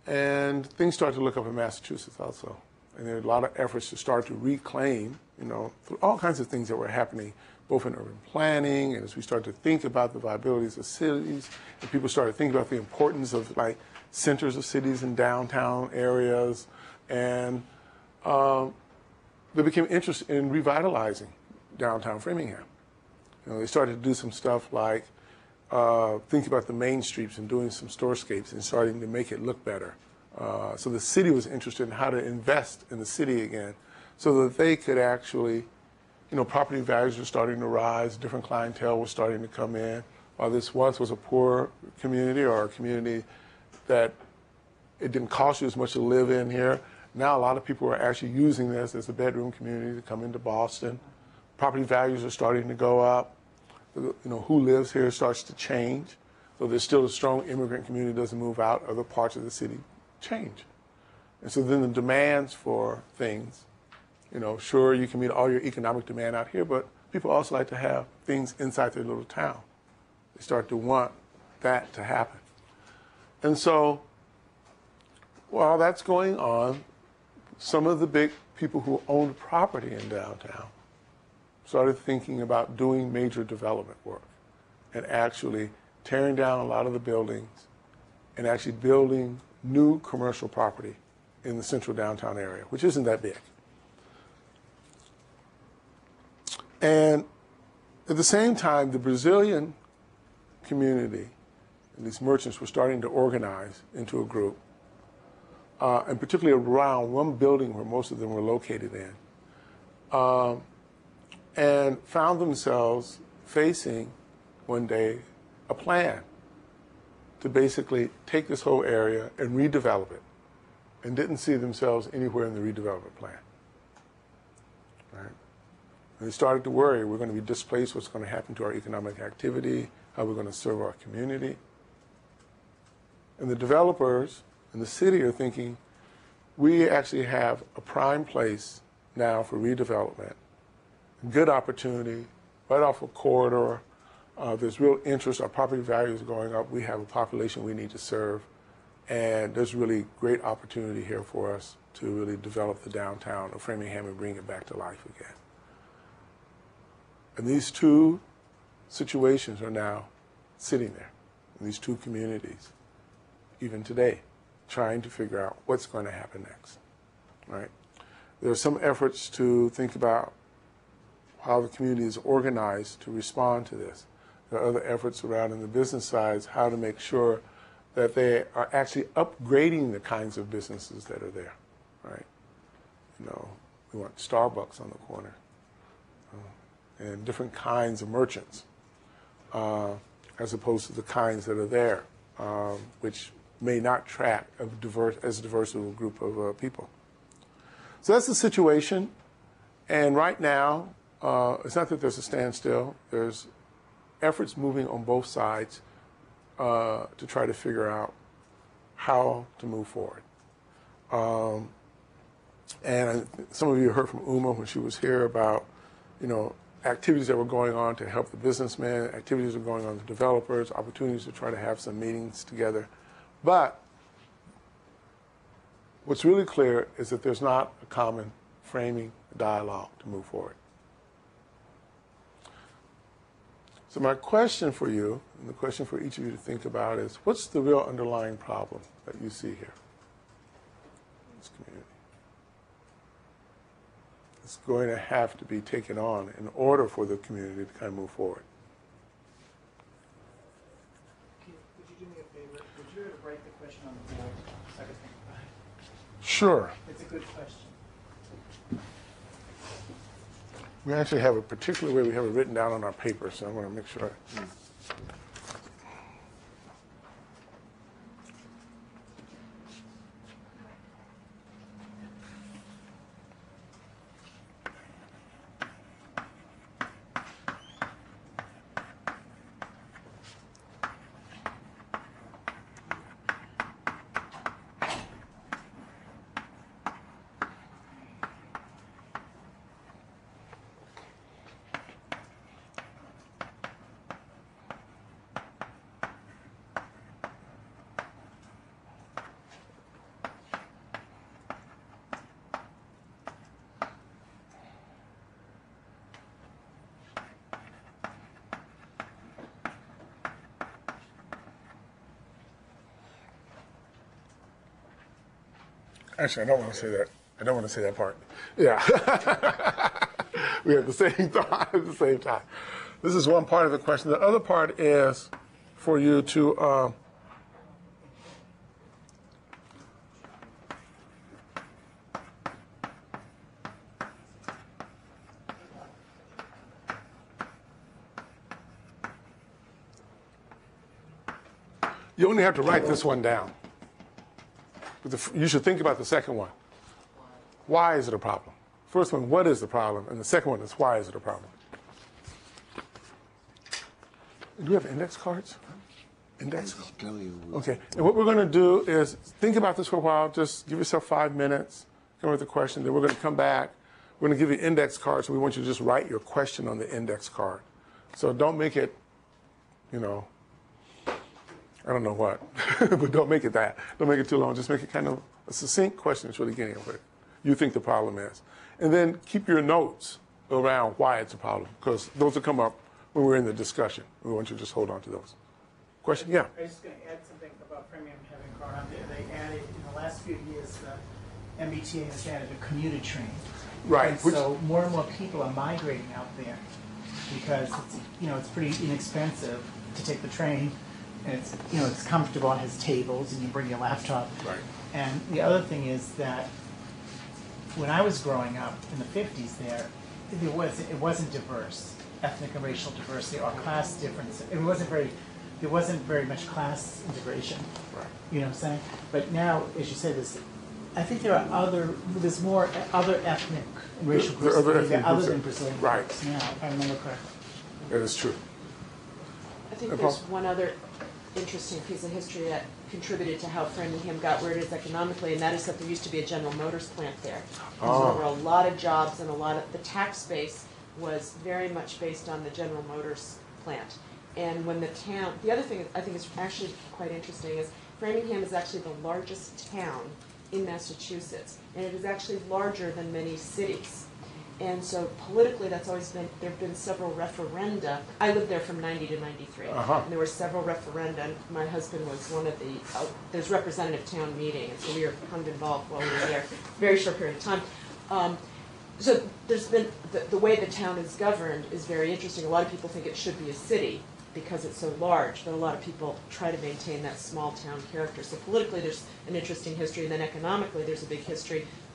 And things started to look up in Massachusetts also. And there were a lot of efforts to start to reclaim, through all kinds of things that were happening, both in urban planning, and as we started to think about the viabilities of cities, and people started thinking about the importance of like centers of cities and downtown areas, and they became interested in revitalizing downtown Framingham. They started to do some stuff like think about the main streets and doing some storescapes and starting to make it look better. So the city was interested in how to invest in the city again so that they could actually, property values were starting to rise, different clientele was starting to come in. While this once was a poor community or a community that it didn't cost you as much to live in here, now a lot of people are actually using this as a bedroom community to come into Boston. Property values are starting to go up. Who lives here starts to change. So there's still a strong immigrant community that doesn't move out. Other parts of the city change. And so then the demands for things, sure, you can meet all your economic demand out here, but people also like to have things inside their little town. They start to want that to happen. And so while that's going on, some of the big people who owned property in downtown started thinking about doing major development work and actually tearing down a lot of the buildings and actually building new commercial property in the central downtown area, which isn't that big. And at the same time, the Brazilian community, and these merchants, were starting to organize into a group, and particularly around one building where most of them were located in, and found themselves facing one day a plan to basically take this whole area and redevelop it, and didn't see themselves anywhere in the redevelopment plan. Right? And they started to worry, we're going to be displaced, what's going to happen to our economic activity, how we're going to serve our community. And the developers in the city are thinking, we actually have a prime place now for redevelopment, good opportunity, right off a corridor. There's real interest. Our property values are going up. We have a population we need to serve. And there's really great opportunity here for us to really develop the downtown of Framingham and bring it back to life again. And these two situations are now sitting there in these two communities, even today, trying to figure out what's going to happen next, right? There are some efforts to think about how the community is organized to respond to this. There are other efforts around in the business sides, how to make sure that they are actually upgrading the kinds of businesses that are there, right? We want Starbucks on the corner and different kinds of merchants as opposed to the kinds that are there, which may not track as diverse of a group of people. So that's the situation. And right now, it's not that there's a standstill. There's efforts moving on both sides to try to figure out how to move forward. And some of you heard from Uma when she was here about, activities that were going on to help the businessmen, activities that were going on with developers, opportunities to try to have some meetings together. But what's really clear is that there's not a common framing dialogue to move forward. So my question for you, and the question for each of you to think about is, what's the real underlying problem that you see here? It's going to have to be taken on in order for the community to kind of move forward. Would you do me a favor? Would you write the question on the board so I can think about it? Sure. It's a good question. We actually have a particular way we have it written down on our paper, so I want to make sure. Actually, I don't want to say that. I don't want to say that part. Yeah. We have the same thought at the same time. This is one part of the question. The other part is for you to you only have to write this one down. You should think about the second one. Why is it a problem? First one, what is the problem? And the second one is, why is it a problem? Do we have index cards? Index? Okay. And what we're going to do is think about this for a while. Just give yourself 5 minutes. Come up with a question. Then we're going to come back. We're going to give you index cards, and we want you to just write your question on the index card. So don't make it, I don't know what, but don't make it that. Don't make it too long. Just make it kind of a succinct question that's really getting at what you think the problem is. And then keep your notes around why it's a problem, because those will come up when we're in the discussion. We want you to just hold on to those. Question? Yeah? I was just going to add something about Framingham having gone on there. They added, in the last few years, the MBTA has added a commuter train. Right. And so more and more people are migrating out there because it's pretty inexpensive to take the train. And it's comfortable, it has tables, and you bring your laptop. Right. And the other thing is that when I was growing up in the 50s it wasn't diverse, ethnic and racial diversity or class difference. There wasn't very much class integration. Right. You know what I'm saying? But now, as you say, I think there's more other ethnic and racial groups other than Brazilian groups now, if I remember correctly. That is true. I think there's one other interesting piece of history that contributed to how Framingham got where it is economically, and that is that there used to be a General Motors plant there. So there were a lot of jobs, and the tax base was very much based on the General Motors plant. And when the other thing I think is actually quite interesting is Framingham is actually the largest town in Massachusetts, and it is actually larger than many cities. And so politically, there have been several referenda. I lived there from 90 to 93. And there were several referenda. And my husband was one of there's representative town meeting, and so we were kind of involved while we were there, very short period of time. So there's been, the way the town is governed is very interesting. A lot of people think it should be a city because it's so large, but a lot of people try to maintain that small town character. So politically, there's an interesting history, and then economically, there's a big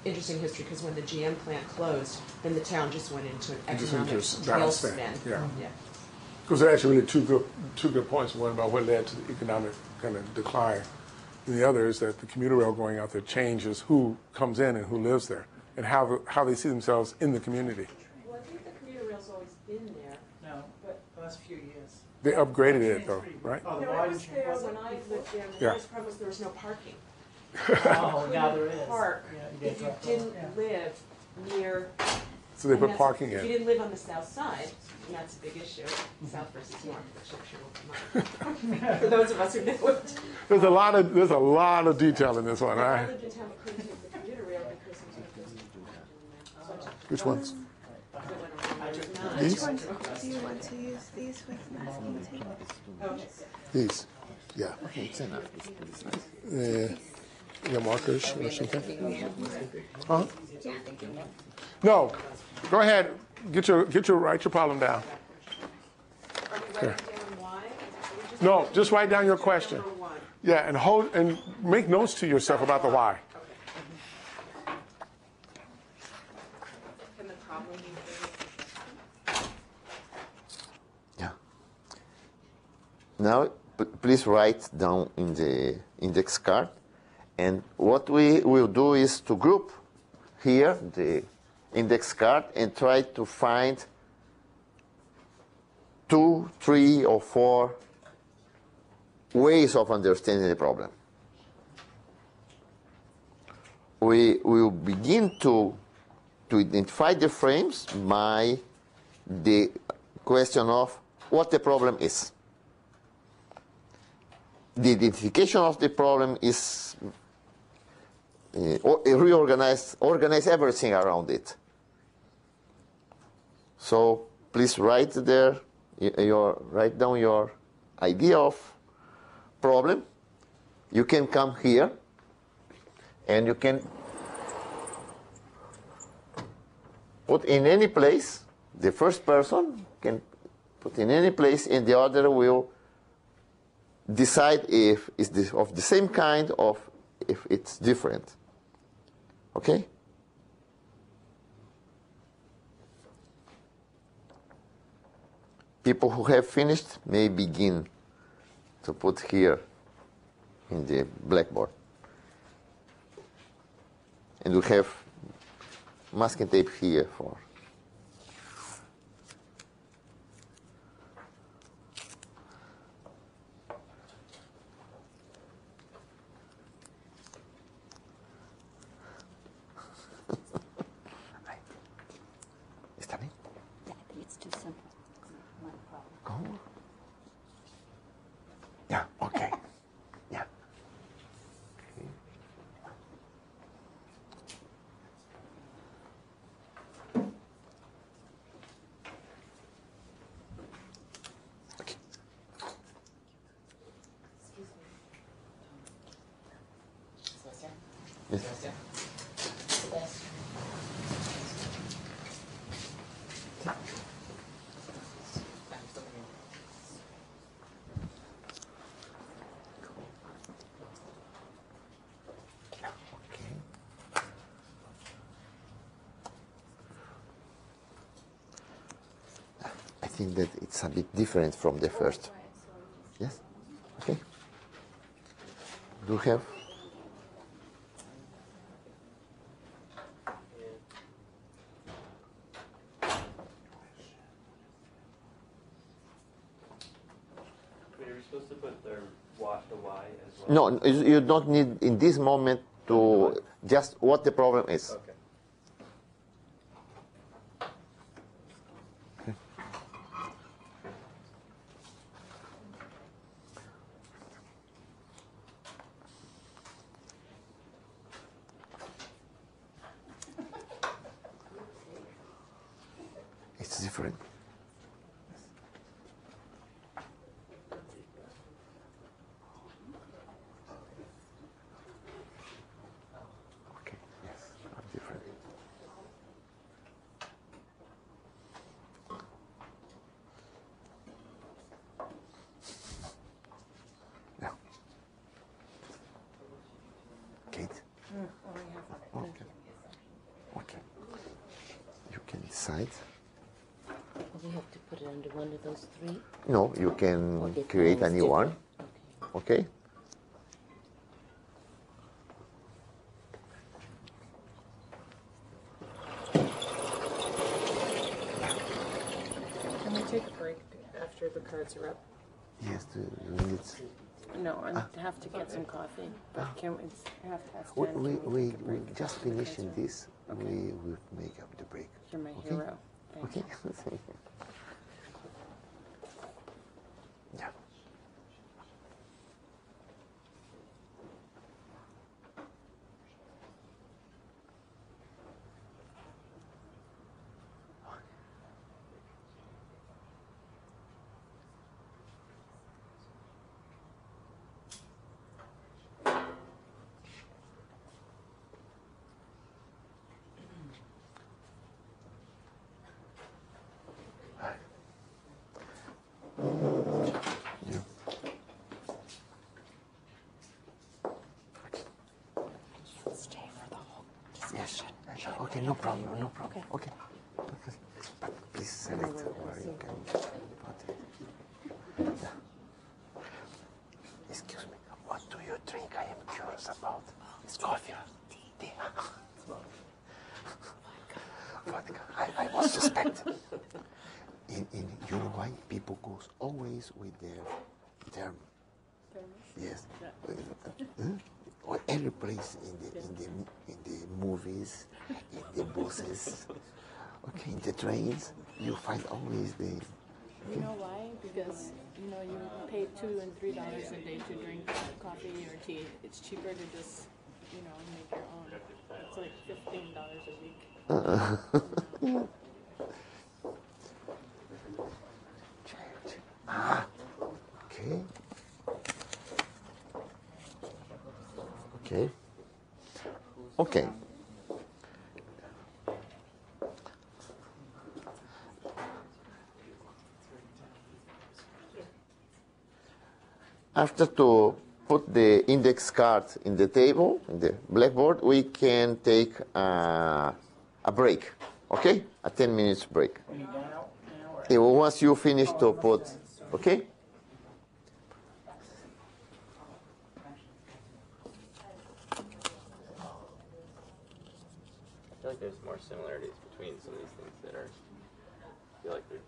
interesting history, because when the GM plant closed, then the town just went into an economic tailspin. Yeah. Because there are actually really two good points. One about what led to the economic kind of decline, and the other is that the commuter rail going out there changes who comes in and who lives there, and how they see themselves in the community. Well, I think the commuter rail's always been there. No, but the last few years. They upgraded it though, right? Oh, No, I was there when I lived there, and the biggest problem was there was no parking. Oh, now there is. Park Yeah, if you didn't live near. So they and put that's- parking If you in. didn't live on the south side, and that's a big issue, south versus north, which I'm sure will come up. For those of us who know it. There's a lot of detail in this one. I lived in town, but couldn't take the commuter rail because it was Which ones? Which ones do you want to use? These with masking tape? These. Yeah. Okay, it's enough. Yeah. Your markers or something? Yeah. Huh? No. Go ahead. Write your problem down. Are we writing down why? No, just write down your question. Number one. Yeah, and make notes to yourself about the why. Can the problem be Yeah. Now, please write down in the index card. And what we will do is to group here the index card and try to find 2, 3, or 4 ways of understanding the problem. We will begin to identify the frames by the question of what the problem is. The identification of the problem is organize everything around it. So please write down your idea of problem. You can come here and you can put in any place. The first person can put in any place, and the other will decide if it's of the same kind or if it's different. Okay? People who have finished may begin to put here in the blackboard. And we have masking tape here for. ¿Está bien? It's too simple. Not a problem. ¿Cómo? Yeah, okay. Yeah. Okay. Excuse me. Sebastiao? Yes. Sebastiao? I think that it's a bit different from the first. Yes? Okay. Do you have? Wait, are we supposed to put the Y as well? No, you don't need in this moment to just what the problem is. Okay. It's different. Okay, yes, different. Yeah. Kate? Okay. Okay. You can decide. We have to put it under one of those three. No, you can Okay, create a mine's new one. different. Okay? Can we take a break after the cards are up? Yes, you need. No, I have to get some coffee. But can we have to ask We, Dan, we, can we, take a break we after just the cards finishing are up? this. Okay. We will make up the break. You're my Okay? hero. Thank Okay? you. Yeah. Okay, no problem, no problem. Okay. But please select where you can put it. Yeah. Excuse me, what do you drink? I am curious about. It's coffee. Tea. Vodka. I was suspecting. In Uruguay, people go always with their yes. Every place in the movies, in the buses, okay, in the trains, you find always the. Okay. You know why? Because you pay $2 and $3 a day to drink coffee or tea. It's cheaper to just make your own. It's like $15 a week. Okay. Okay. Okay. After to put the index card in the table, in the blackboard, we can take a break, okay? A 10 minutes break. Once you finish to put, okay? I feel like there's more similarities between some of these things that are, I feel like they're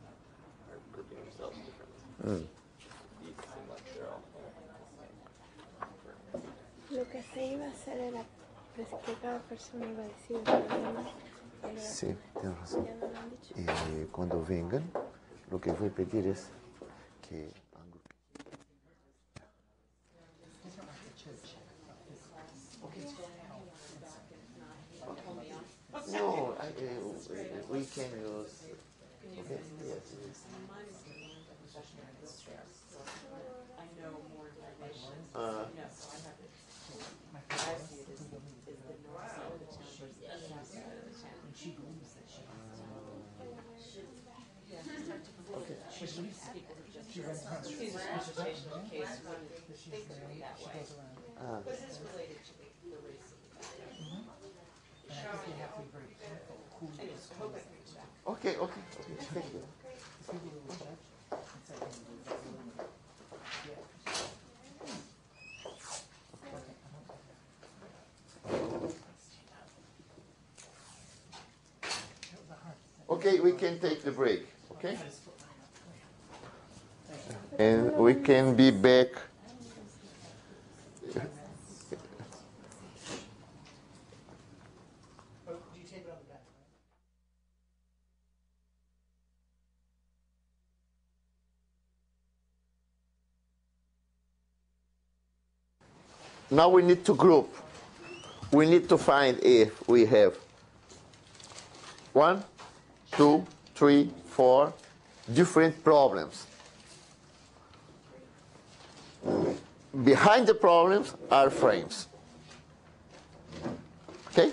grouping themselves differently. These seem like they're all. Lo que se iba a hacer era que cada persona iba a decir el problema. Sí, tienes razón. Cuando vengan, lo que voy a pedir es que... No, we can use... Okay, yes. I know more information. She believes that she Okay. She runs dissertation case when things are that way. Because it's related to the race of the family. And I think you have to be very careful who you Okay. Thank you. Okay, we can take the break, okay? And we can be back. Now we need to group. We need to find if we have 1, 2, 3, 4 different problems. Behind the problems are frames. Okay?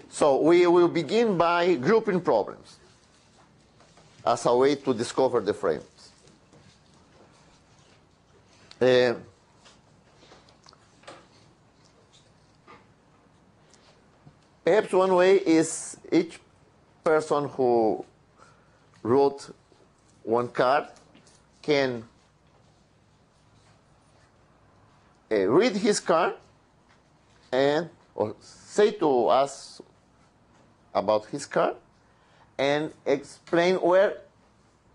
So we will begin by grouping problems as a way to discover the frames. Perhaps one way is each person who wrote one card can read his card and or say to us about his card and explain where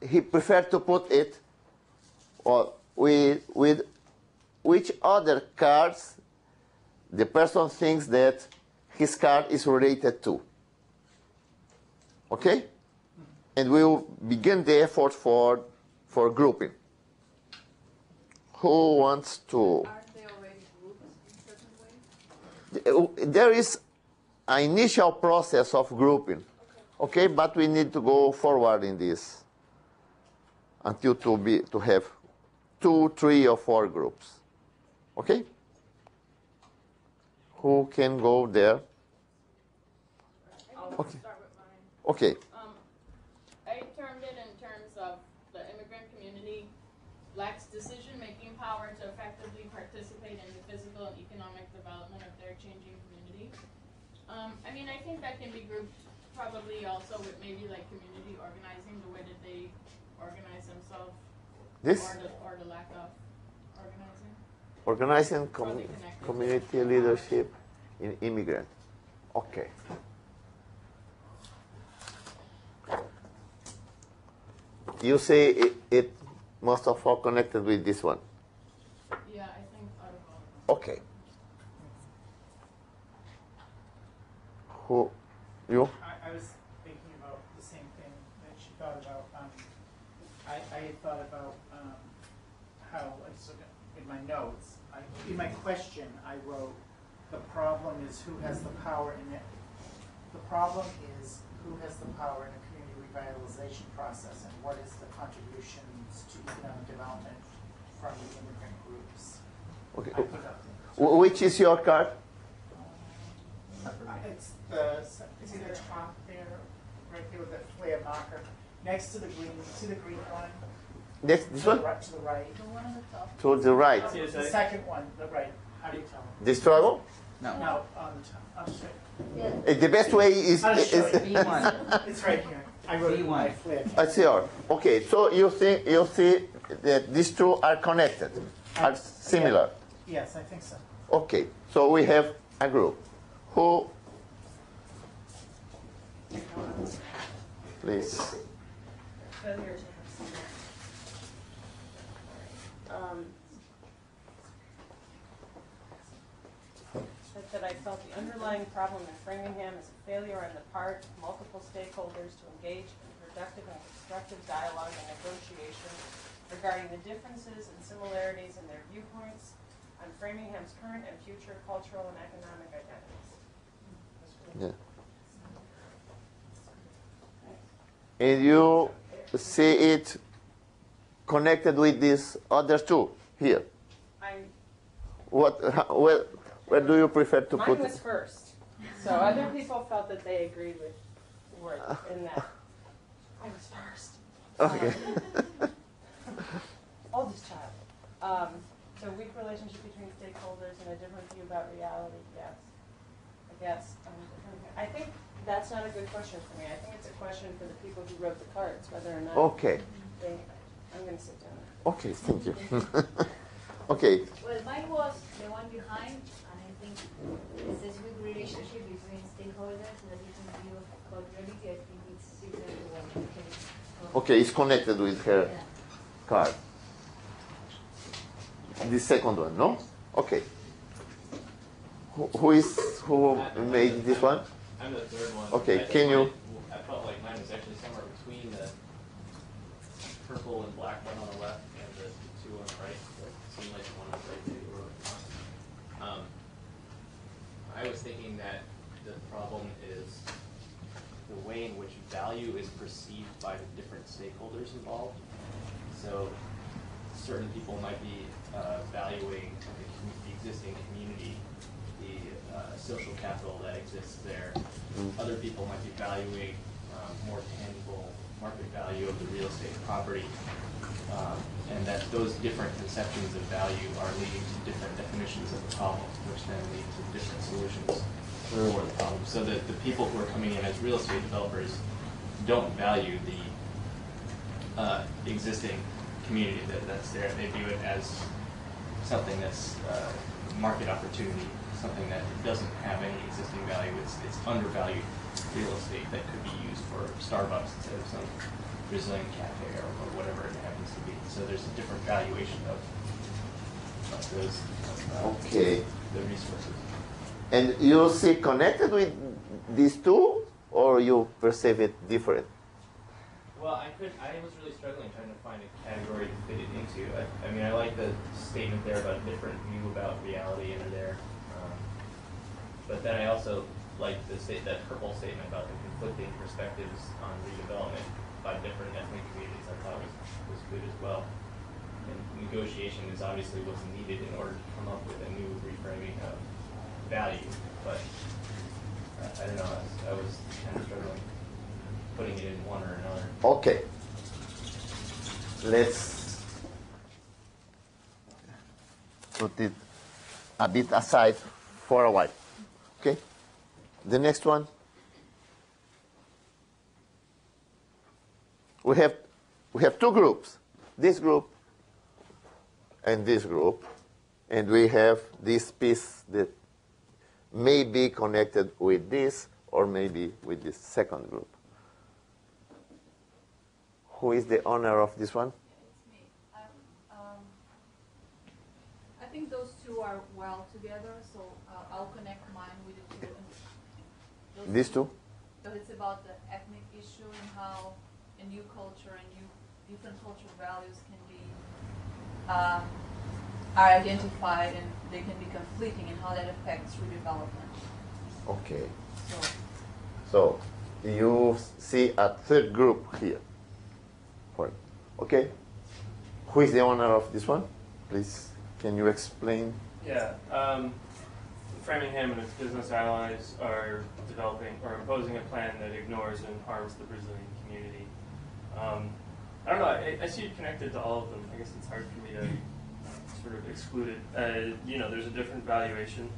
he preferred to put it or with which other cards the person thinks that his card is related to. Okay? And we will begin the effort for grouping. Who wants to? Aren't they already grouped in certain ways? There is an initial process of grouping. Okay, but we need to go forward in this until to have 2, 3, or 4 groups. Okay? Who can go there? Okay. Start with mine. Okay. I termed it in terms of the immigrant community lacks decision-making power to effectively participate in the physical and economic development of their changing community. I mean, I think that can be grouped probably also with maybe like community organizing, the way that they organize themselves, or the lack of organizing. Organizing community leadership in immigrant. Okay. You say it must have all connected with this one. Yeah, I think out of all of them. Okay. Who? You? I was thinking about the same thing that she thought about. I had thought about how, in my notes, in my question, I wrote, the problem is who has the power in it. The problem is who has the power in a community revitalization process, and what is the contributions to economic development from the immigrant groups. Okay. I put up Which is your card? It's either top there, right there with the flare marker, next to the green. See the green one? This one? Right to the right. The one on the top. To the right. The second one, the right. How do you tell? The struggle? No, on the top. I'll show you. The best way is. I'll show you. B1. It's right here. I wrote it in my flare. I see. Okay, so you see that these two are connected, are similar. Yes, I think so. Okay, so we have a group. Who? Please. That I felt the underlying problem in Framingham is a failure on the part of multiple stakeholders to engage in productive and constructive dialogue and negotiation regarding the differences and similarities in their viewpoints on Framingham's current and future cultural and economic identities. Yeah. And you see it connected with these other two here. Where do you prefer to put it? Mine was first. So other people felt that they agreed with word in that. I was first. Okay. Oldest child. So weak relationship between stakeholders and a different view about reality, yes. I guess. I think that's not a good question for me. I think it's a question for the people who wrote the cards, whether or not Okay. I'm going to sit down. Okay, thank you. Okay. Well, mine was the one behind, and I think it says weak relationship between stakeholders and a different view of culturality. I think it's similar to what you can. Okay, it's connected with her card. The second one, no? Okay. Who made this one? I'm the third one. Okay, can you? I felt like mine was actually somewhere between the purple and black one on the left and the two on the right. It seemed like the one on the right that you were on. I was thinking that the problem is the way in which value is perceived by the different stakeholders involved. So certain people might be valuing the existing community, the social capital that exists there. Other people might be valuing more tangible market value of the real estate property, and that those different conceptions of value are leading to different definitions of the problem, which then lead to different solutions for the problem. So that the people who are coming in as real estate developers don't value the existing community that's there. They view it as something that's market opportunity, something that doesn't have any existing value. It's undervalued real estate that could be used for Starbucks instead of some Brazilian cafe or whatever it happens to be. So there's a different valuation of those the resources. And you see connected with these two, or you perceive it different? Well, I was really struggling trying to find a category to fit it into. I mean, I like the statement there about a different view about reality in there. But then I also like that purple statement about the conflicting perspectives on redevelopment by different ethnic communities. I thought was good as well. And negotiation is obviously what's needed in order to come up with a new reframing of value. But I don't know. I was kind of struggling putting it in one or another. Okay. Let's put it a bit aside for a while. Okay? The next one. We have two groups, this group and this group, and we have this piece that may be connected with this or maybe with this second group. Who is the owner of this one? It's me. I think those two are well together, so I'll connect mine with the two. These two? So it's about the ethnic issue and how a new culture and different cultural values can be are identified and they can be conflicting and how that affects redevelopment. Okay. So you see a third group here. Okay. Who is the owner of this one? Please, can you explain? Yeah. Framingham and its business allies are developing or imposing a plan that ignores and harms the Brazilian community. I don't know, I see it connected to all of them. I guess it's hard for me to sort of exclude it. There's a different valuation.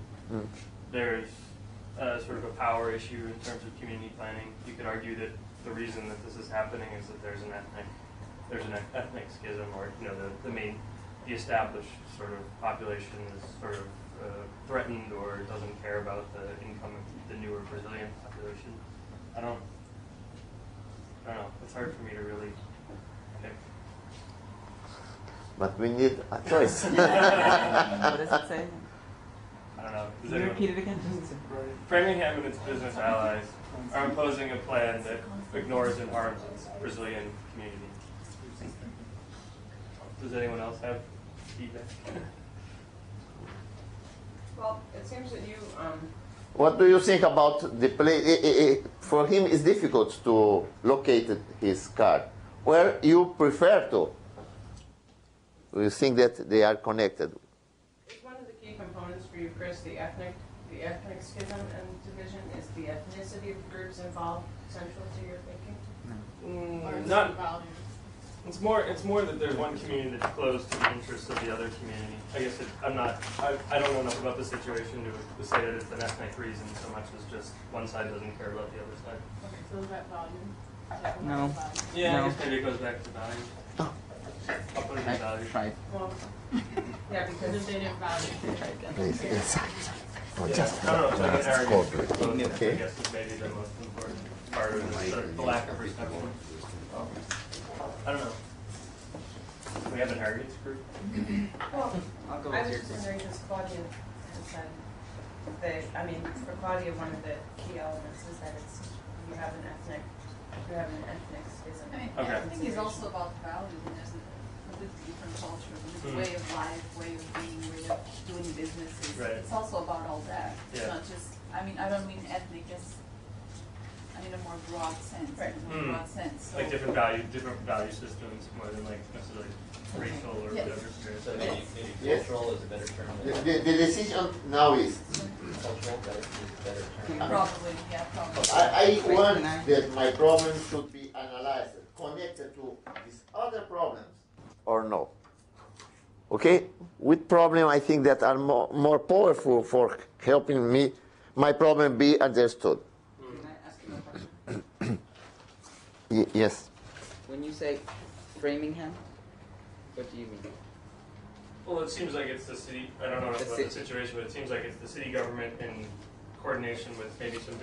There's sort of a power issue in terms of community planning. You could argue that the reason that this is happening is that there's an ethnic schism, or the established sort of population is sort of threatened or doesn't care about the income of the newer Brazilian population. I don't know. It's hard for me to really pick. But we need a choice. What does it say? I don't know. Can you repeat it again? Framingham and its business allies are imposing a plan that ignores and harms its Brazilian community. Does anyone else have feedback? Well, it seems that you. What do you think about the place? For him, it's difficult to locate his card. Where you prefer to? Do you think that they are connected? Is one of the key components for you, Chris, the ethnic schism and division? Is the ethnicity of groups involved central to your thinking? Not. It's more that there's one community that's close to the interests of the other community. I guess I don't know enough about the situation to say that it's an ethnic reason so much as just one side doesn't care about the other side. Okay, so is that value? No. Yeah, No. I guess maybe it goes back to value. I'll put it in value. Tried. Well, yeah, because if they didn't value. Please, inside. I don't know. I guess is maybe the most important part of the lack of perception. I don't know. We have an heritage group. Well, I'll go I with was your just wondering because Claudia has said that, for Claudia, one of the key elements is that you have an ethnic schism. I think it's also about values, and there's a completely different culture, the way of life, way of being, way of doing businesses. Right. It's also about all that. It's Yeah. not just, I don't mean ethnic as, in a more broad sense. Right. So Like different value systems more than like necessarily racial or whatever. So maybe cultural is a better term. The decision now is, Cultural is a better term. Probably, yeah, probably. I want that my problem should be analyzed, connected to these other problems, or no. Okay? With problem, I think that are more powerful for helping me, my problem be understood. Yes. When you say Framingham, what do you mean? Well, it seems like it's the city. I don't know enough about the situation, but it seems like it's the city government in coordination with maybe some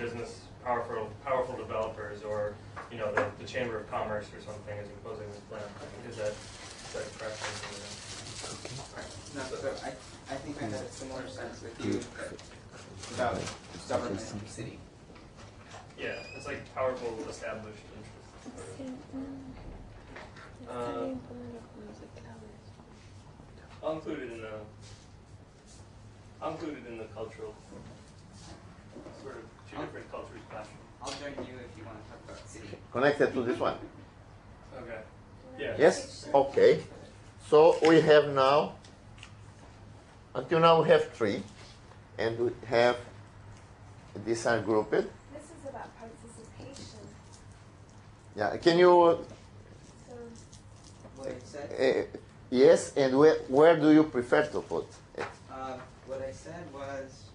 powerful developers, or the Chamber of Commerce or something is imposing this plan. Is that correct? No, but I think I had a similar sense with you about government and city. Yeah, it's like powerful established interests. I'll include it in the cultural sort of two different cultures clashing. I'll join you if you want to talk about city. Connected to this one. Okay. Yeah. Yes? Okay. So we have now, until now we have 3, and we have, these are grouped. This is about participation. Yeah, can you, What I said? yes, and where do you prefer to put it? What I said was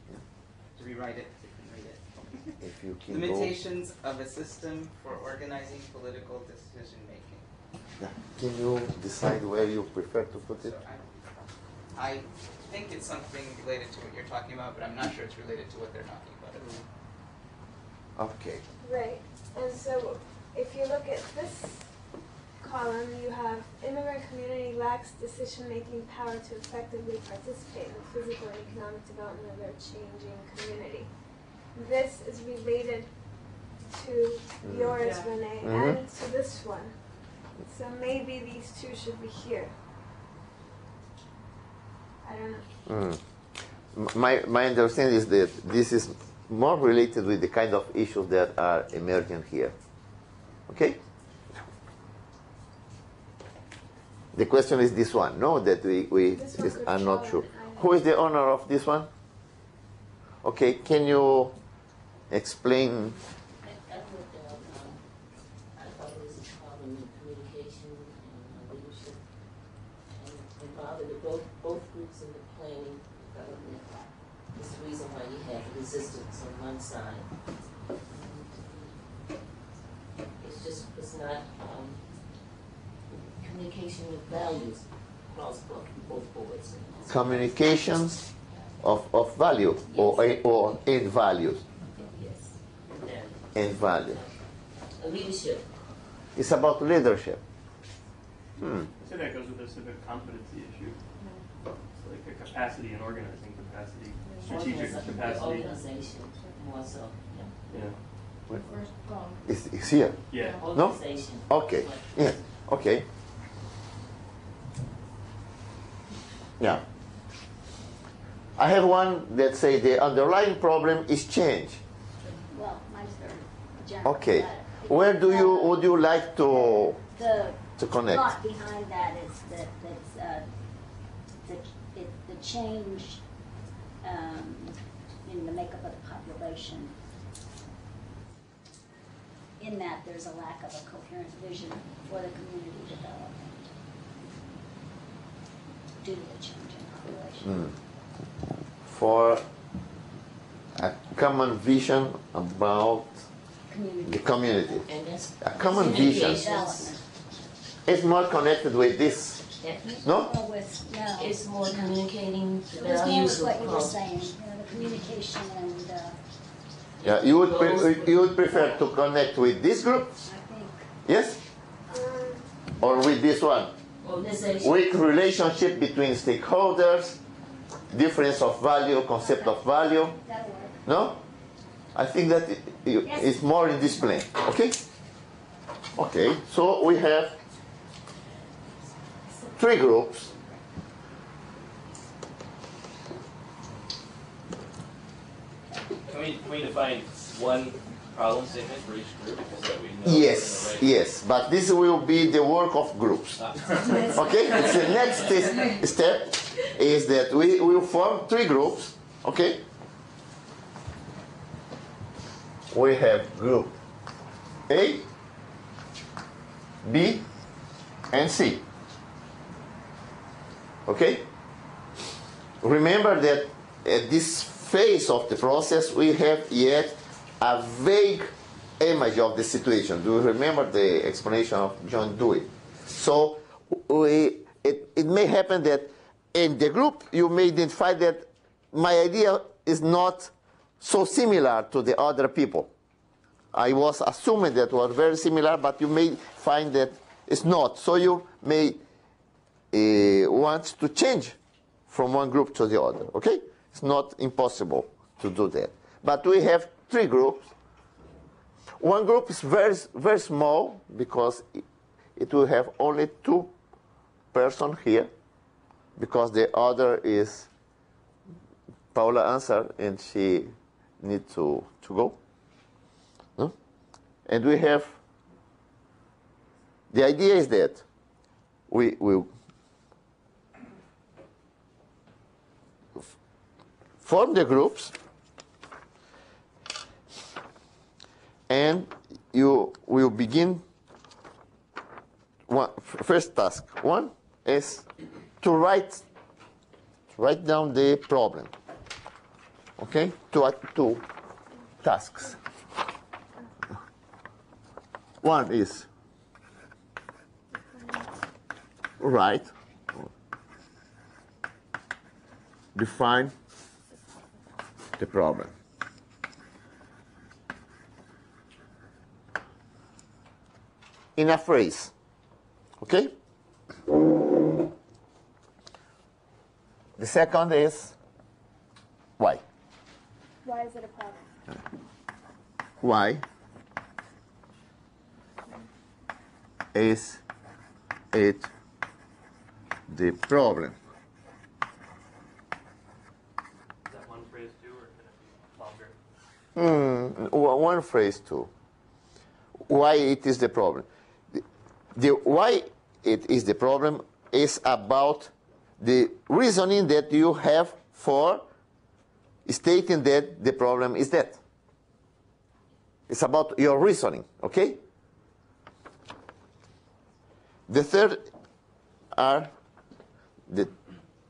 to rewrite it. You can read it. you can go. Limitations of a system for organizing political decision making. Yeah. Can you decide where you prefer to put it? So I think it's something related to what you're talking about, but I'm not sure it's related to what they're talking about. Okay. Right. And so if you look at this column, you have immigrant community lacks decision-making power to effectively participate in the physical and economic development of their changing community. This is related to yours, Renee, and to this one. So maybe these two should be here. I don't know. My understanding is that this is more related with the kind of issues that are emerging here. Okay? The question is this one, no? That we are not sure. Who is the owner of this one? Okay, can you explain? I thought it was a problem in communication and leadership and involving both groups in the planning development. It's the reason why you have resistance on one side. It's not communication with values across both boards. Communications of value, yes. or in values. Yes. In value. Leadership. It's about leadership. I say that goes with the civic competency issue. It's like a capacity and organizing capacity, strategic capacity. Organization, more so. Yeah. It's here? Yeah. No? Okay. Yeah. Okay. Yeah. I have one that say the underlying problem is change. Well, mine's very general. Okay. Where would you like to connect? The thought behind that is that the change in the makeup of the population, in that there's a lack of a coherent vision for the community development due to the change in population. For a common vision about the community. A common vision. It's more connected with this. No? It's more communicating the It's values more of what you were saying, the communication and Yeah, you would prefer to connect with this group? Yes? Or with this one? With relationship between stakeholders, difference of value, concept of value. No? I think that it's more in this plane. Okay? Okay, so we have 3 groups. Can we define one problem statement for each group so that we know? Yes, yes, but this will be the work of groups. Okay, it's the next step is that we will form 3 groups. Okay, we have group A, B, and C. Okay, remember that at this phase of the process we have yet a vague image of the situation. Do you remember the explanation of John Dewey? So it may happen that in the group you may identify that my idea is not so similar to the other people. I was assuming that was very similar, but you may find that it's not. So you may want to change from one group to the other. Okay? It's not impossible to do that. But we have 3 groups. One group is very, very small because it will have only 2 persons here, because the other is Paula answered and she needs to go. No? And we have, the idea is that we will form the groups, and you will begin. First task 1 is to write down the problem. Okay, 2 tasks. One is right. Define the problem. In a phrase. Okay? The second is why. Why is it a problem? Why is it the problem? Is that one phrase too, or can it be longer? One phrase too. Why it is the problem? The why it is the problem is about the reasoning that you have for stating that the problem is that. It's about your reasoning, okay? The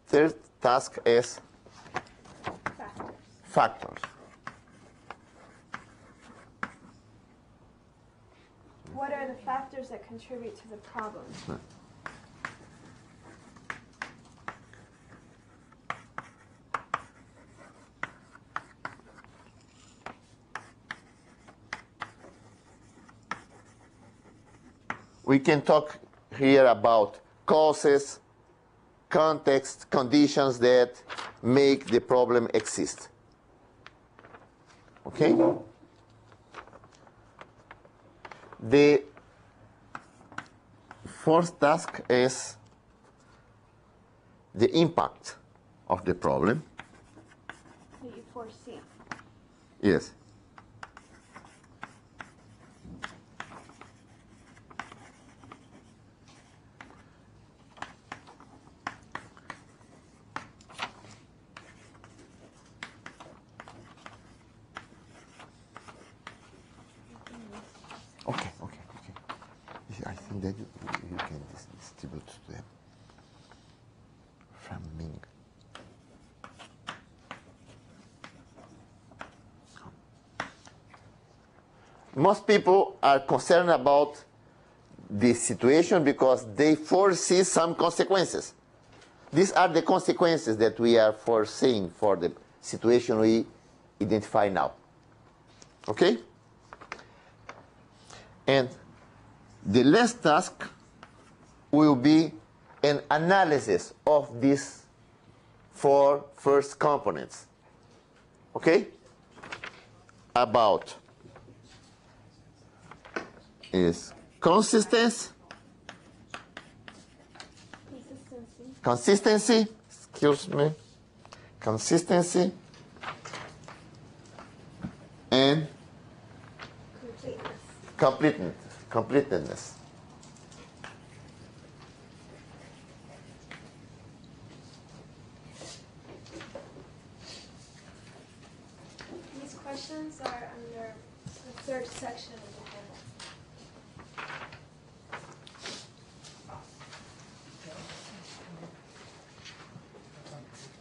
third task is factors. What are the factors that contribute to the problem? We can talk here about causes, context, conditions that make the problem exist. Okay? The fourth task is the impact of the problem. That you foresee. Yes. Okay. I think that you can distribute to them from Ming. Most people are concerned about the situation because they foresee some consequences. These are the consequences that we are foreseeing for the situation we identify now. Okay? And the last task will be an analysis of these four first components. Okay? About is consistency, and completeness. These questions are under the third section of the handbook.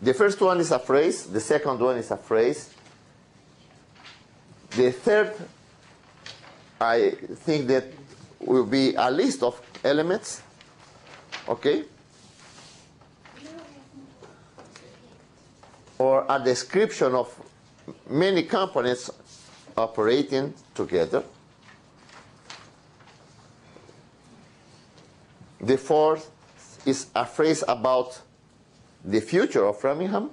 The first one is a phrase, the second one is a phrase. The third, I think that will be a list of elements, okay? Or a description of many components operating together. The fourth is a phrase about the future of Framingham,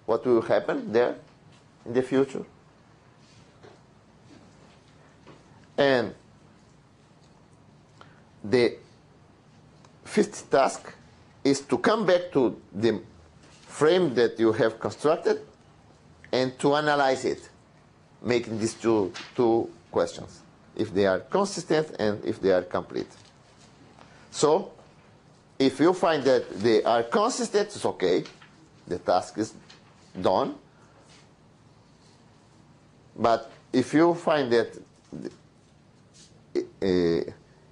what will happen there in the future. And the fifth task is to come back to the frame that you have constructed and to analyze it, making these two questions, if they are consistent and if they are complete. So, if you find that they are consistent, it's okay. The task is done. But if you find that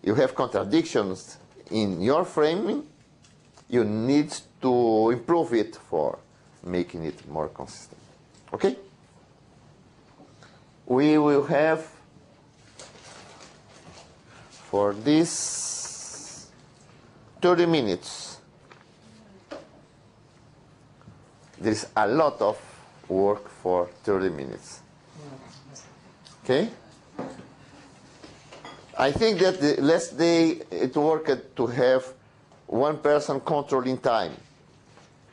you have contradictions in your framing, you need to improve it for making it more consistent. Okay? We will have for this 30 minutes. There is a lot of work for 30 minutes. Okay? I think that the last day it worked to have one person controlling time.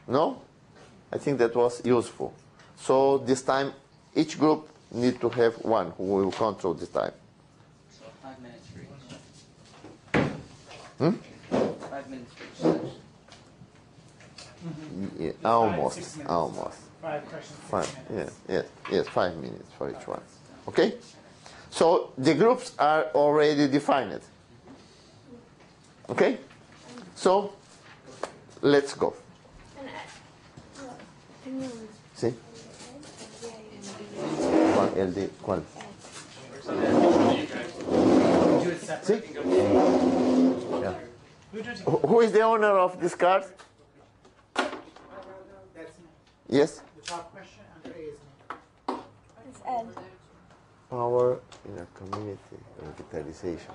No? I think that was useful. So this time each group need to have one who will control the time. So 5 minutes for each. 5 minutes for each section. Yeah, almost. 5 questions. 5, yes, 5 minutes for each one. Okay? So the groups are already defined. Okay? So let's go. ¿Sí? ¿Cuál? ¿Sí? Yeah. Who is the owner of this card? Yes? The top question under A is me. It's Ed. Power in a community revitalization.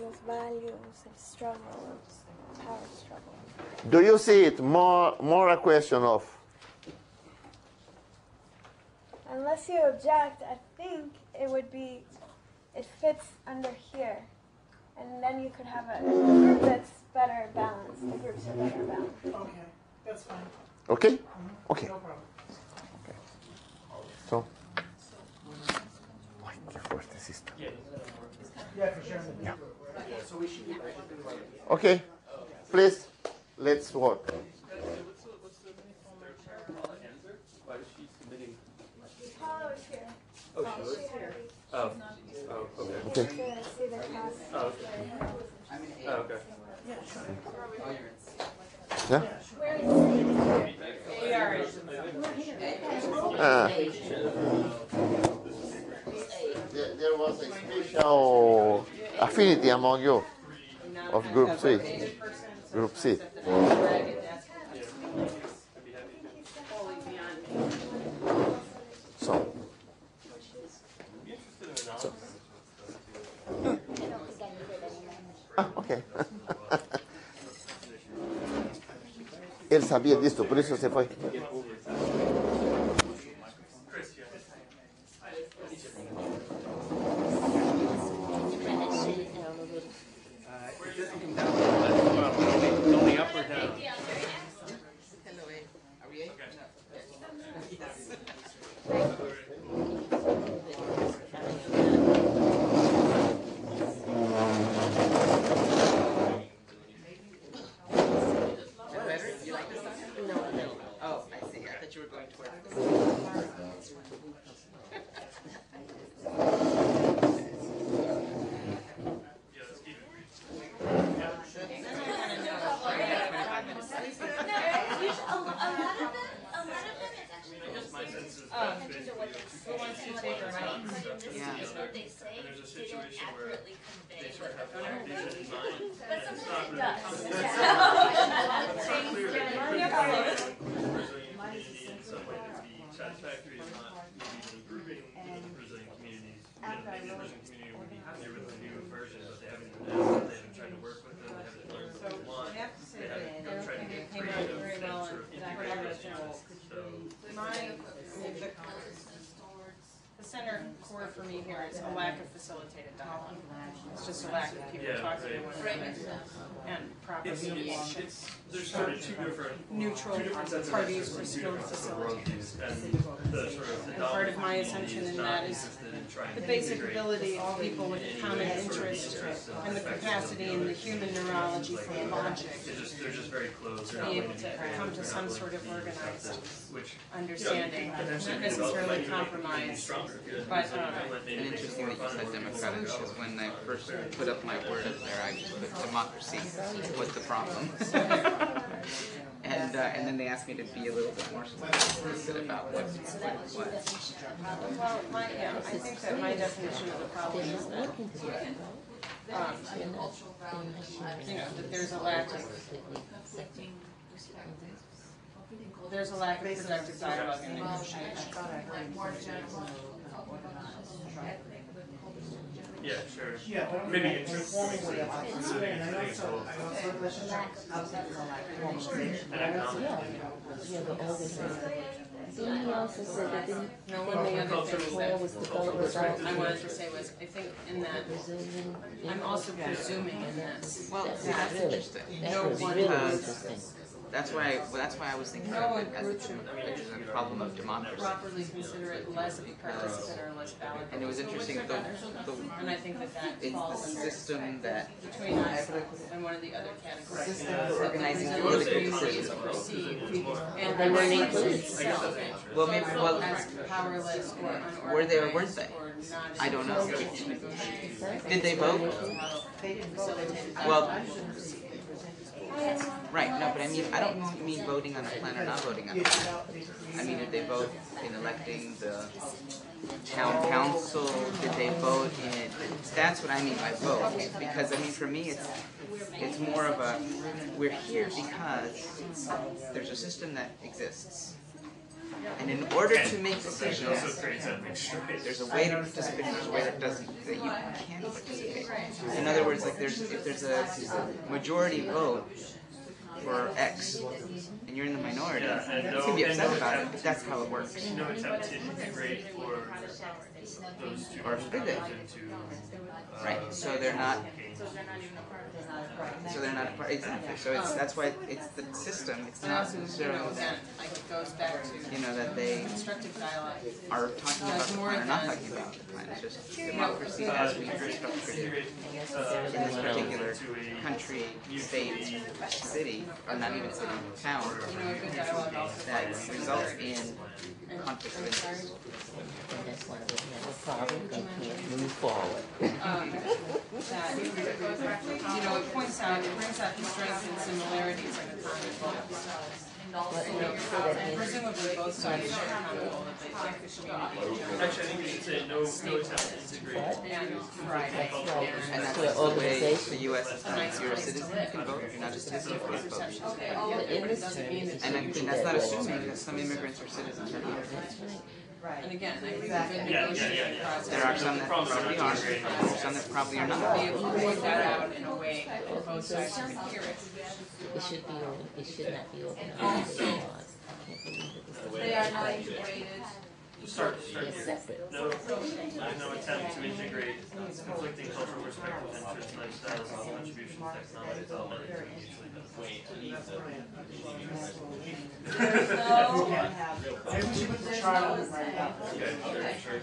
Los values, el struggle, power struggle. Do you see it more a question of? Unless you object, I think it would be, it fits under here. And then you could have a group that's better balanced. The groups are better balanced. Okay, that's fine. Okay? Okay. No problem. Okay. So. Ay, qué fuerte es esto. Yeah, for sure. Yeah. So we should be Okay. Please, let's work. Why is she submitting? Paula was here. Oh, she was? She had to leave. Oh. Oh, okay. Okay. To see the class. Oh, okay. I'm in A. Oh, okay. Yeah, sure. Oh, you're in C. Yeah? Where is There was a special affinity among you of Group C. Group C. So. Ah, okay. Él sabía de esto, por eso se fue. It doesn't come down. Only up or down? Hello, A. Are we A? Better? You like this one? No. Oh, I see. I thought you were going toward what they say, they don't accurately convey what their vision is. But sometimes it does. Satisfactory is not even improving the Brazilian communities. Maybe the Brazilian community would be happy with a new version, but they haven't even asked them, they haven't tried to work with them, they haven't learned what they want. They haven't tried to get creative and sort of integrate those tools. So The center core for me here is a lack of facilitated dialogue. It's just a lack of people talking to one another and proper mediation. There's sort of two different Neutral sets of parties experts were in two still different facilitators. worldviews, and the sort of the And part of my dominant assumption community is in not that is interested in trying the to basic integrate ability of people with a common interest and the capacity in the human neurology for logic they're just very close. to be able to come to some sort of organized understanding, not necessarily compromise, but And interesting that you said democratic, because when I first put up my word up there, I just put democracy. What's the problem? And then they asked me to be a little bit more specific about what. well, I think that my definition of the problem is that that there's a lack of productive dialogue and negotiation. Yeah, sure. Yeah, but Maybe it's interest. and I also Yeah, the organization. Then he also said that then the plan was developed without. I wanted to say was, I think in that, I'm also presuming in this. Well, That's that's really, interesting. that's No really one interesting. That's why I was thinking of it as a problem of democracy. properly consider it less of a participant or less valid. And it was interesting, And I think that that it's falls the under system that between us and one of the other categories. organizing The political community is decisions. perceived, and They weren't included included. Well, maybe, well, as powerless or unorganized. were they or weren't they? Or not I don't know. negotiating. Did they vote? Facilitated that. Well, right, no, but I mean, I don't mean voting on a plan or not voting on a plan. I mean, did they vote in electing the town council? Did they vote in, that's what I mean by vote. Because, I mean, for me, it's more of a, we're here because there's a system that exists. And in order to make decisions, there's a way to participate and there's a way that you can't participate. In other words, like if there's a majority vote for X and you're in the minority, you can be upset about it, but that's how it works. No attempt to integrate or those two Or did they? Right, so they're not. So they're not a part, exactly. So that's why it's the system. It's not necessarily Like it goes back to that they constructive dialogue. are talking about the plan or not talking about the plan. It's just democracy as we structured it in this particular country, state, city, or not even city, town, that results in conflict of interest. And that's why we have a problem, they can't move forward. That, it points out, it brings out the strengths and similarities in the conduct. And presumably both sides share a common goal that they think the community. Actually, I think we should say no attempt to integrate. And that's the way the U.S. is done. If you're a citizen, you can vote. If you're not a citizen, you can't vote. And that's not assuming that some immigrants are citizens or not. And again, I think we've been negotiating process. There are some that probably are, some that probably are not. Be able to point that out in a way that both sides can hear it. It should not be organized. They are not integrated. Start They're here. separate. No attempt to integrate conflicting cultural perspectives, interests, lifestyles, and contributions to economic development into a mutually beneficial. Maybe we should put the chart on it right now. Okay, sure.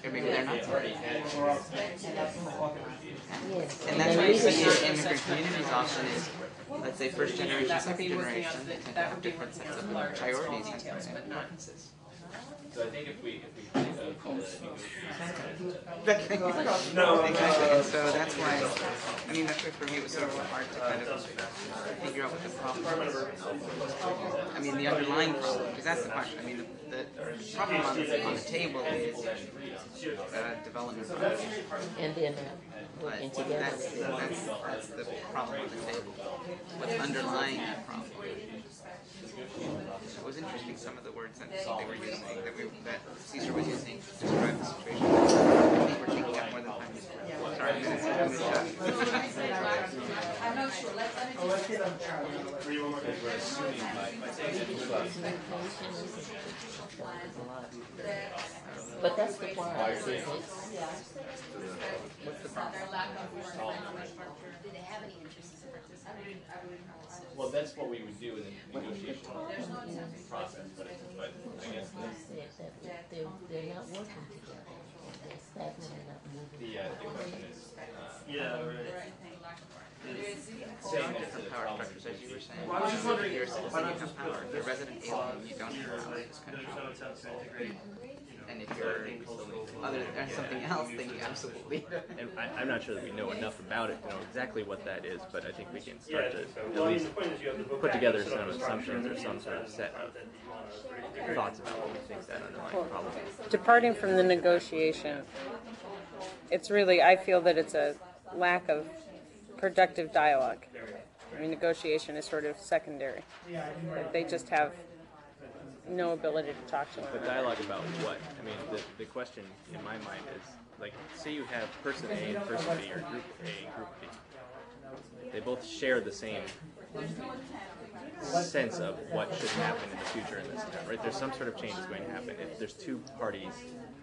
Maybe they're not. Yes. And that's why you see immigrant communities often is, let's say, first generation, second generation, they tend to have different sets of priorities and preferences. So I think if we think of No, exactly. And so that's why, I mean, that's why for me it was sort of hard to kind of figure out what the problem was. I mean, the underlying problem, because that's the question. I mean, the problem on the table is development. And they're not working together. That's the problem on the table. What's underlying that problem? It was interesting, some of the words that they were using, that Ceasar was using to describe the situation. I think we're taking up more than 5 minutes. Sorry, I'm going to shut. I'm not sure, Let's get on the chart. But that's the point. What's the problem? Do they have any interest in participating? well, that's what we would do in the negotiation process, but I guess They're not working together. They're stagnant and not moving. the question is, Yeah, right. Saying different power structures, as you were saying. Well, I was just wondering, If you're a citizen, you have power. If you're a resident alien, you don't have power in this country. There's no attempt to integrate. And if you're other than something else, then you absolutely. And I'm not sure that we know enough about it to know exactly what that is, but I think we can start to at least put together some assumptions or some sort of set of thoughts about what we think that underlying problem is. Departing from the negotiation, it's really, I feel that it's a lack of productive dialogue. I mean, negotiation is sort of secondary. They just have no ability to talk to them. But dialogue about what? I mean, the question in my mind is, like, say you have person A and person B, or group A and group B. They both share the same sense of what should happen in the future in this town, right? There's some sort of change that's going to happen. If there's 2 parties,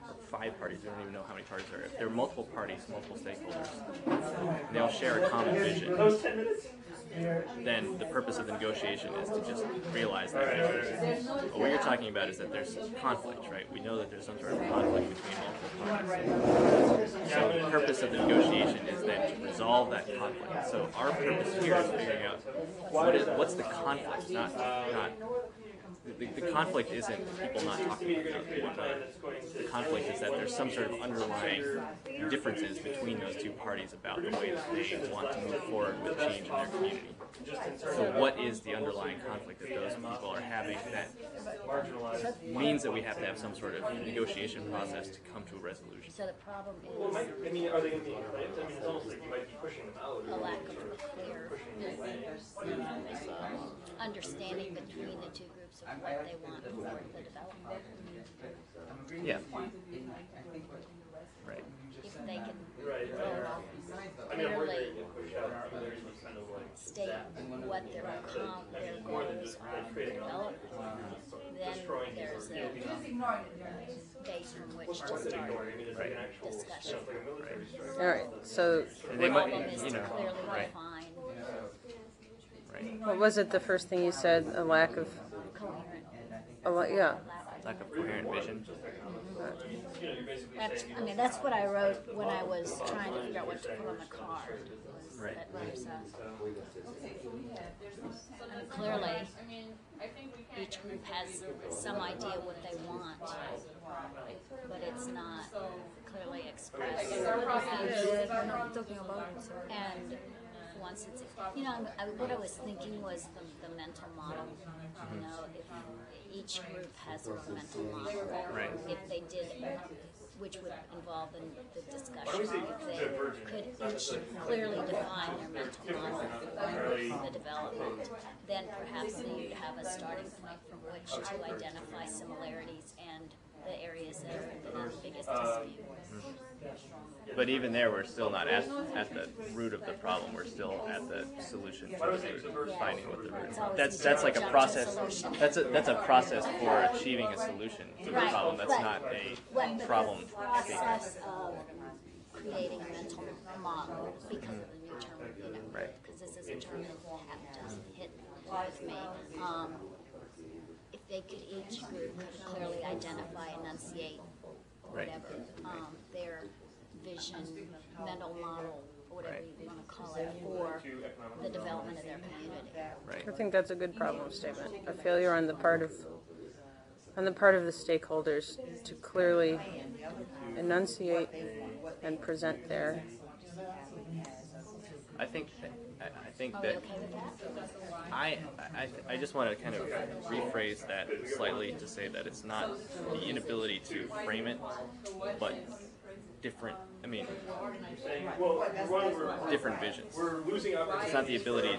or 5 parties, we don't even know how many parties there are. If there are multiple parties, multiple stakeholders, and they all share a common vision, then the purpose of the negotiation is to just realize that what you're talking about is that there's conflict, right? We know that there's some sort of conflict between multiple parties. So the purpose of the negotiation is then to resolve that conflict. So our purpose here is figuring out what's the conflict, not the conflict isn't people not talking about one another. The conflict is that there's some sort of underlying differences between those 2 parties about the way that they want to move forward with change in their community. So what is the underlying conflict that those people are having that means that we have to have some sort of negotiation process to come to a resolution? So the problem is Well, I mean, are they going to be linked? I mean, it's almost like you might be pushing them out. a lack of clear understanding between the 2 groups of what they want for the development. Yeah. Right. If they can Right. clearly state what their goals are for development, then there's a base from which to start discussion. All right, so They might, Problem is to clearly right. define what was it? The first thing you said? A lack of. Yeah. Lack of coherent vision. That's what I wrote when I was trying to figure out what to put on the card. Right. That there's clearly, each group has some idea what they want, but it's not clearly expressed. And once it's, what I was thinking was the mental model. If each group has a mental model, Right. if they did, which would involve the discussion, if they could each clearly define their mental model for the development, then perhaps they would have a starting point from which to identify similarities and the areas that are the biggest dispute. But even there, we're still not at the root of the problem. We're still at the solution to the root, finding what the root is. That's like a process. That's a process for achieving a solution to the problem. That's not a problem. The process of creating a mental model because of the new term, Right. because this is a term that doesn't hit with me. If they could, each group could clearly identify, enunciate, whatever, their vision, mental model, or whatever you want to call it, for the development of their community. Right. I think that's a good problem statement. A failure on the part of the stakeholders to clearly enunciate and present their. I think that I just want to kind of rephrase that slightly to say that it's not the inability to frame it, but different. I mean, different visions. It's not the inability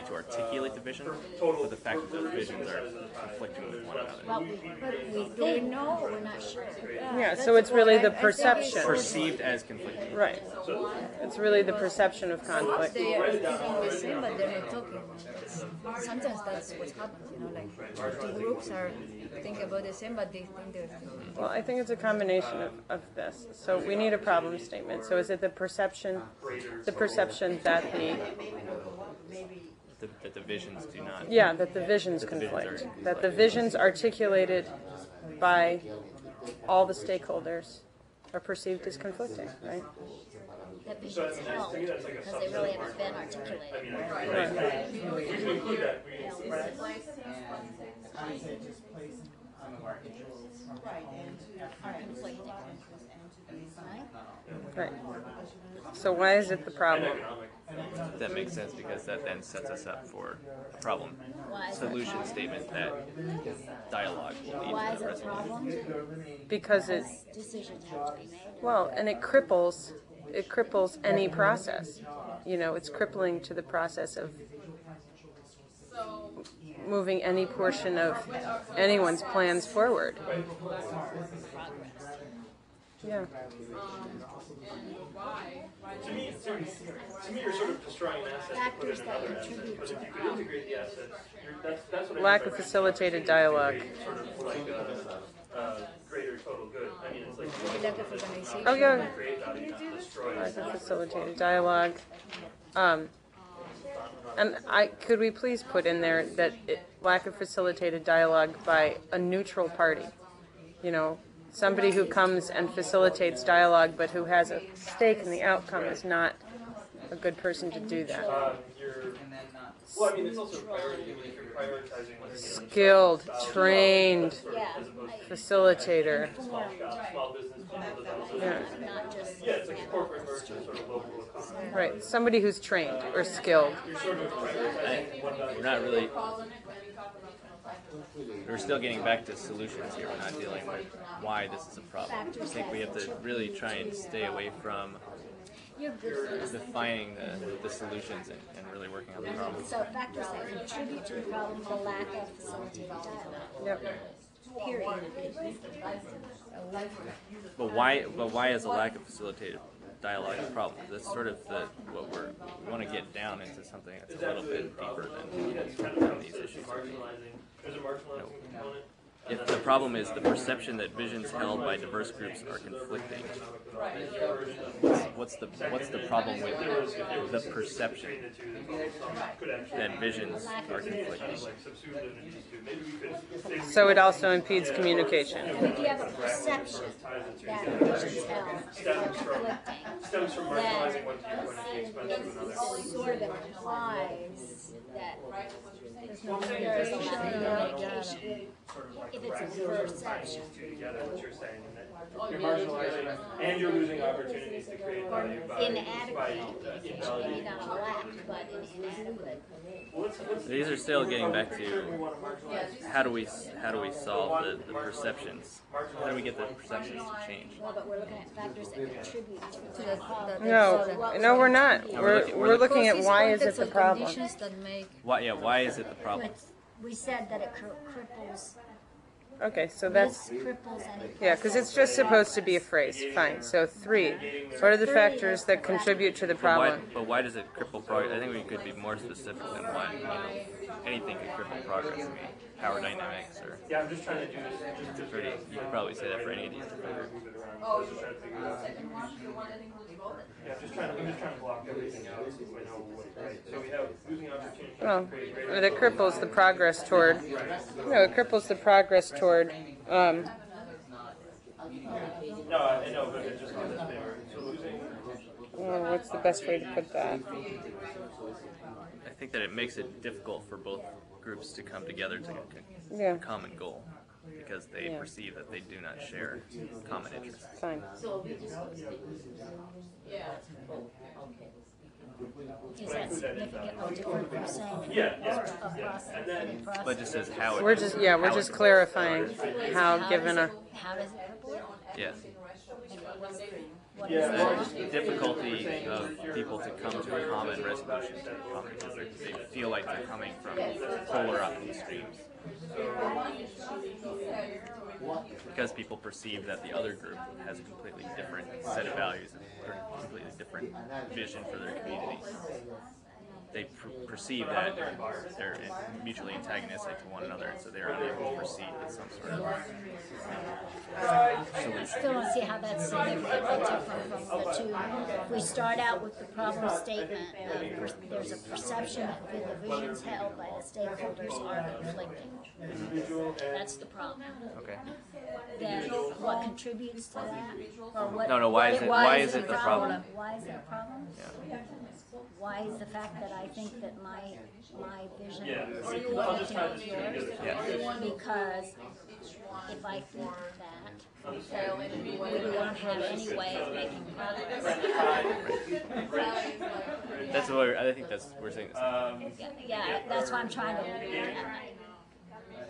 to articulate the vision, but the fact that those visions are conflicting with one another. Well, we know, we're not sure. Yeah, so it's really the perception. Perceived as conflicting. Right. It's really the perception of conflict. They are thinking the same, but they're not talking. Sometimes that's what happens, like 2 groups are thinking about the same, but they think they're thinking. Well, I think it's a combination of this. So we need a problem statement. So is it the perception that That the visions do not. Yeah, that the visions conflict. That the visions articulated by all the stakeholders are perceived as conflicting, right? That vision's held, because they really haven't been articulated. Conflicting. Right. So why is it the problem? That makes sense because that then sets us up for a problem solution statement that dialogue will lead Why to is the it a resolution. problem? Because Decisions have to be made. well, and it cripples any process. It's crippling to the process of moving any portion of anyone's plans forward. Yeah. To me, you're sort of destroying an asset to put in another asset. But if you could integrate the assets, that's what I Lack of facilitated dialogue. sort of like a greater total good. I mean, it's like Oh yeah. create value, not destroy. Lack of facilitated dialogue. And could we please put in there that lack of facilitated dialogue by a neutral party? You know, somebody who comes and facilitates dialogue but who has a stake in the outcome is not a good person to do that. Well, I mean, it's also priority. I mean, if you're prioritizing like Skilled, trained facilitator. Small business, Yeah. yeah, it's like a corporate versus sort of local economy. Right, somebody who's trained or skilled. You're sort of prioritizing one value. We're not really. We're still getting back to solutions here. We're not dealing with why this is a problem. I think we have to really try and stay away from defining the solutions and really working on the problem. So factors that contribute to the problem, the lack of facilitated dialogue. Yep. Period. But why is a lack of facilitated dialogue a problem? That's sort of what we want to get down into something that's a little bit deeper than these issues. There's a marginalizing component. If the problem is the perception that visions held by diverse groups are conflicting, what's the problem with the perception that visions are conflicting? So it also impedes communication. If you have a perception that visions held Stems from marginalizing one viewpoint at the expense of another. it sort of implies that there's no communication. If it's a perception. Together, what you're saying, that you're marginalizing and you're losing opportunities to create value by Inadequate. Maybe not a lack, but an inadequate. These are still getting back to how do we solve the perceptions? How do we get the perceptions to change? Well, but we're looking at factors that contribute to the problem. No, we're not. We're looking at why is it the problem. Why is it the problem? We said that it cripples. Okay, so that's Cripples any yeah, because it's just supposed to be a phrase. Fine. So 3. What are the factors that contribute to the problem? But why does it cripple progress? I think we could be more specific than why. You know, anything could cripple progress. I mean, power dynamics or. Yeah, I'm just trying to do this. It's pretty. You could probably say that for any of these different groups. Oh, you said the second one, the one that includes both? Yeah, I'm just trying to block everything out so I know what's right. So we have losing opportunities. Well, it cripples the progress toward. No, it cripples the progress toward. No, I know, but it just on this paper. So losing. Well, what's the best way to put that? I think that it makes it difficult for both groups to come together to a common goal because they perceive that they do not share common interests. Fine. Is that significantly different from saying But just as how it we're just clarifying how given a how does it cripple it? yeah. What is that? The difficulty of people to come to a common resolution to a common because they feel like they're coming from polar opposite streams. Because people perceive that the other group has a completely different set of values or a completely different vision for their community. They perceive that they're mutually antagonistic to one another, and so they're unable to proceed with some sort of I still don't see how that's significantly different from the two. If we start out with the problem statement, there's a perception that the visions held by the stakeholders are conflicting. That's the problem. Okay. Then what contributes to that? Or what, No, why is it the problem? Why is it a problem? Yeah. Why is the fact that I think that my vision is conflicting with yours? Yeah. Because if I think that, we won't have any way of making progress. That's what I think we're saying. Yeah, that's why I'm trying to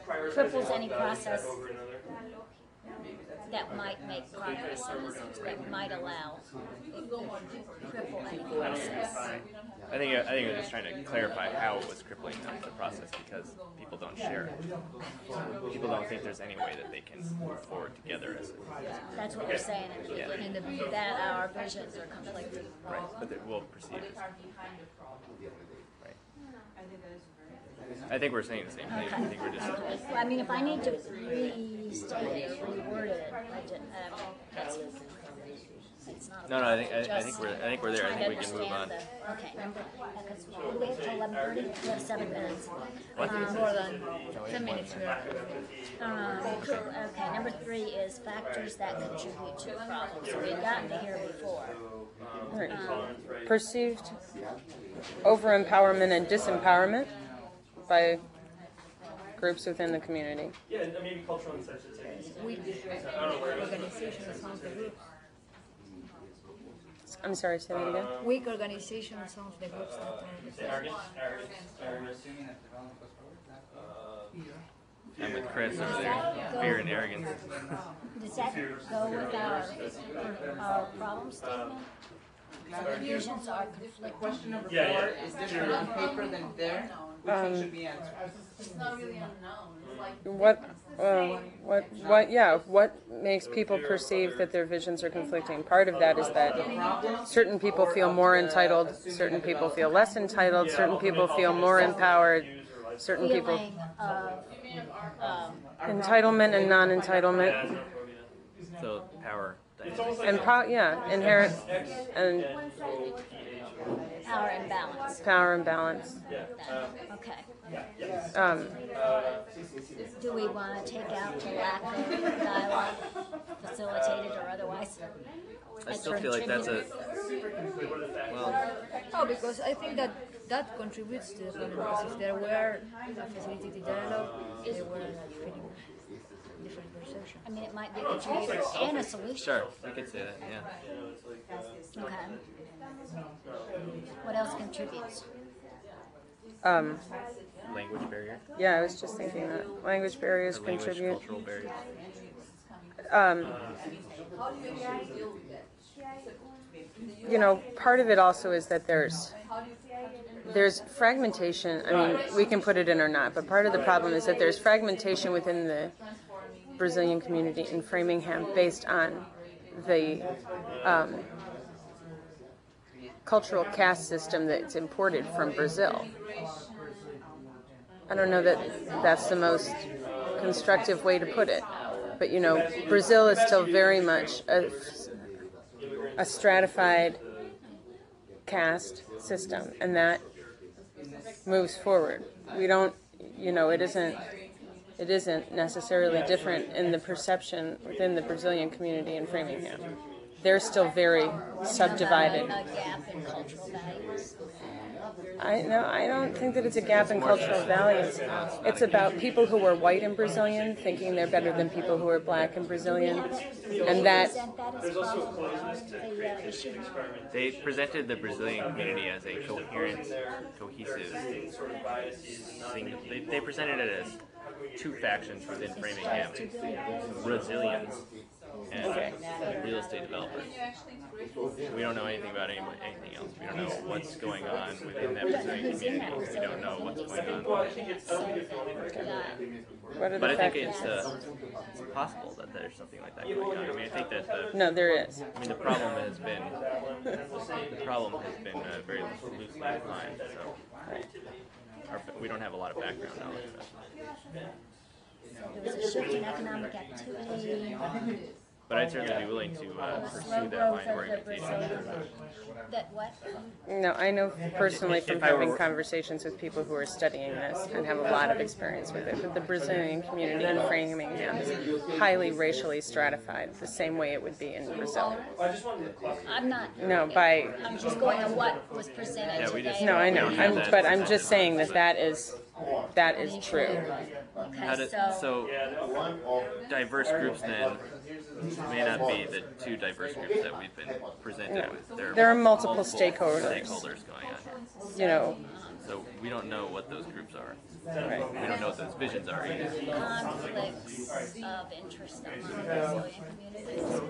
cripples any process. that might make progress in this, that might allow, cripple any process. I think we're just trying to clarify how it was crippling the process, because people don't share it. People don't think there's any way that they can move forward together as a That's what we're saying in the beginning, that our visions are conflicting. Right, but it will perceive it. Right. I think we're saying the same thing. I think we're just. Well, I mean, if I need to restate it or reword it, it's not. No, I think we're there. I think we can move on. Okay, number. Because we wait till 11:30. We have 7 minutes. What? More than 10 minutes. Okay, number 3 is factors that contribute to the problem. So we've gotten to here before. Right. Perceived over-empowerment and disempowerment by groups within the community. Yeah, maybe cultural insensitivity. Organization of some of the groups. I'm sorry, say that again. Weak organization of some of the groups that are. I'm with Chris over there. Fear and arrogance. Does that go with our problem statement? So the visions are conflicting. Question number 4 is different on paper than there. Which one should be answered? It's not really unknown. What makes people perceive that their visions are conflicting? Part of that is that certain people feel more entitled, certain people feel less entitled, certain people feel more empowered, certain people entitlement and non-entitlement. So power dynamics. And inherent and Power imbalance. Power imbalance. Okay. Do we want to take out the lack of dialogue, facilitated or otherwise? I still feel like that's a Oh, because I think that contributes to the problem. Because if there were a facilitated dialogue, there were different perceptions. I mean, it might be a contributor and a solution. Sure, we could say that. Yeah. Okay. What else contributes? Language barrier. Yeah, I was just thinking that language barriers contribute. Cultural barriers. Part of it also is that there's fragmentation. I mean, we can put it in or not, but part of the problem is that there's fragmentation within the Brazilian community in Framingham based on the cultural caste system that's imported from Brazil. I don't know that that's the most constructive way to put it, but Brazil is still very much a stratified caste system, and that moves forward. We don't, it isn't necessarily different in the perception within the Brazilian community in Framingham. They're still very subdivided. A gap in cultural values. I don't think that it's a gap in cultural values. It's about people who are white and Brazilian thinking they're better than people who are black and Brazilian, and that. They presented the Brazilian community as a coherent, cohesive thing. They presented it as two factions within Framingham: Brazilians and real estate developers. We don't know anything about anything else. We don't know what's going on within that Brazilian community. We don't know what's going on. But I think it's possible that there's something like that going on. I mean, I think that no, there is. I mean, the problem has been very loosely defined. So we don't have a lot of background knowledge about it. There was a shift in economic activity. But I'd certainly be willing to pursue that line of orientation. That what? No, I know personally from having conversations with people who are studying this and have a lot of experience with it, that the Brazilian community in Framingham is highly racially stratified, the same way it would be in Brazil. I'm not. No, I'm just going on what was presented today. No, I know. But I'm just saying that is true. Okay, so diverse groups then may not be the two diverse groups that we've been presented with. There are multiple stakeholders going on here. So we don't know what those groups are. Right. We don't know what those visions are either. Conflicts of interest among resilient communities as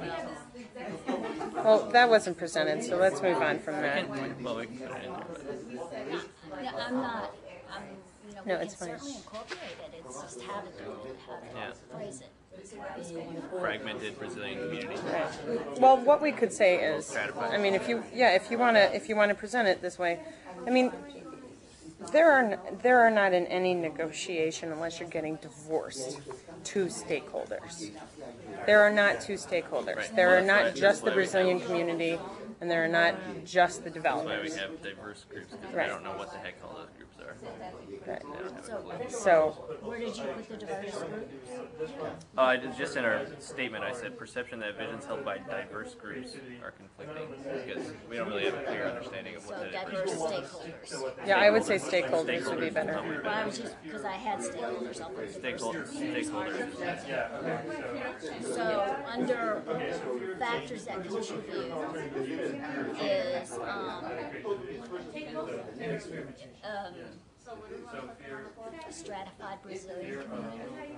well. Well, that wasn't presented, so let's move on from that. Well, we can put it in there, Yeah, I'm not. No, we it's can fine. certainly incorporate it. It's just how to do it, how to phrase it. but fragmented Brazilian community. Right. Well, what we could say is, I mean, if you want to present it this way, I mean, there are not in any negotiation unless you're getting divorced two stakeholders. There are not two stakeholders. Right. There Well, are not that's just the why we Brazilian have- community, and there are not just the That's why we developers. have diverse groups, because Right. I don't know what the heck all those groups are. Right. They don't have a clue. So, Where did you put the diverse groups? I did, just in our statement, I said perception that visions held by diverse groups are conflicting, because we don't really have a clear understanding of what So that diverse diverse stakeholders. yeah, I would say stakeholders would be better. Well, I was just, because I had stakeholders, I'll put Stakeholders. So, under factors that contribute is stratified Brazilian community.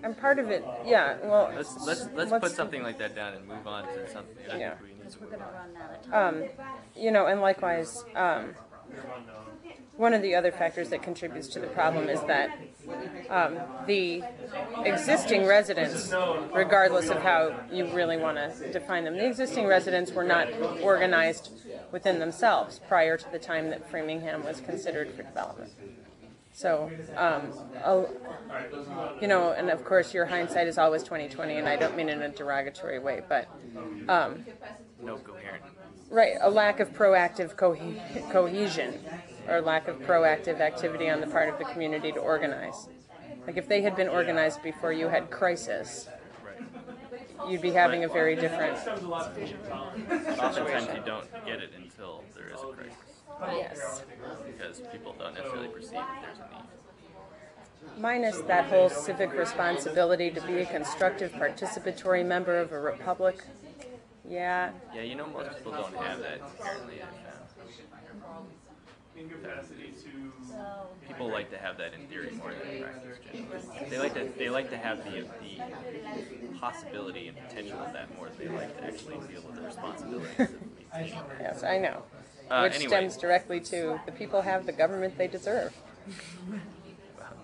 And part of it, yeah. Well, Let's put something like that down and move on to something. I Yeah. think we need Because to we're move going to on. run out of time. You know, and likewise, one of the other factors that contributes to the problem is that the existing residents, regardless of how you really want to define them, the existing residents were not organized within themselves prior to the time that Framingham was considered for development. So, you know, and of course your hindsight is always 20/20, and I don't mean in a derogatory way, but No coherent. right, a lack of proactive cohesion or lack of proactive activity on the part of the community to organize. Like if they had been organized before you had crisis, you'd be having a very different. Oftentimes you don't get it until there is a crisis. Yes. Because people don't necessarily perceive that there's a need. Minus that whole civic responsibility to be a constructive participatory member of a republic. Yeah. Yeah, you know, most people don't have that inherently. People like to have that in theory more than in practice. Generally. They like to have the possibility and potential of that more than they like to actually deal with the responsibilities of maintaining. Yes, I know. Which Anyway. stems directly to the people have the government they deserve.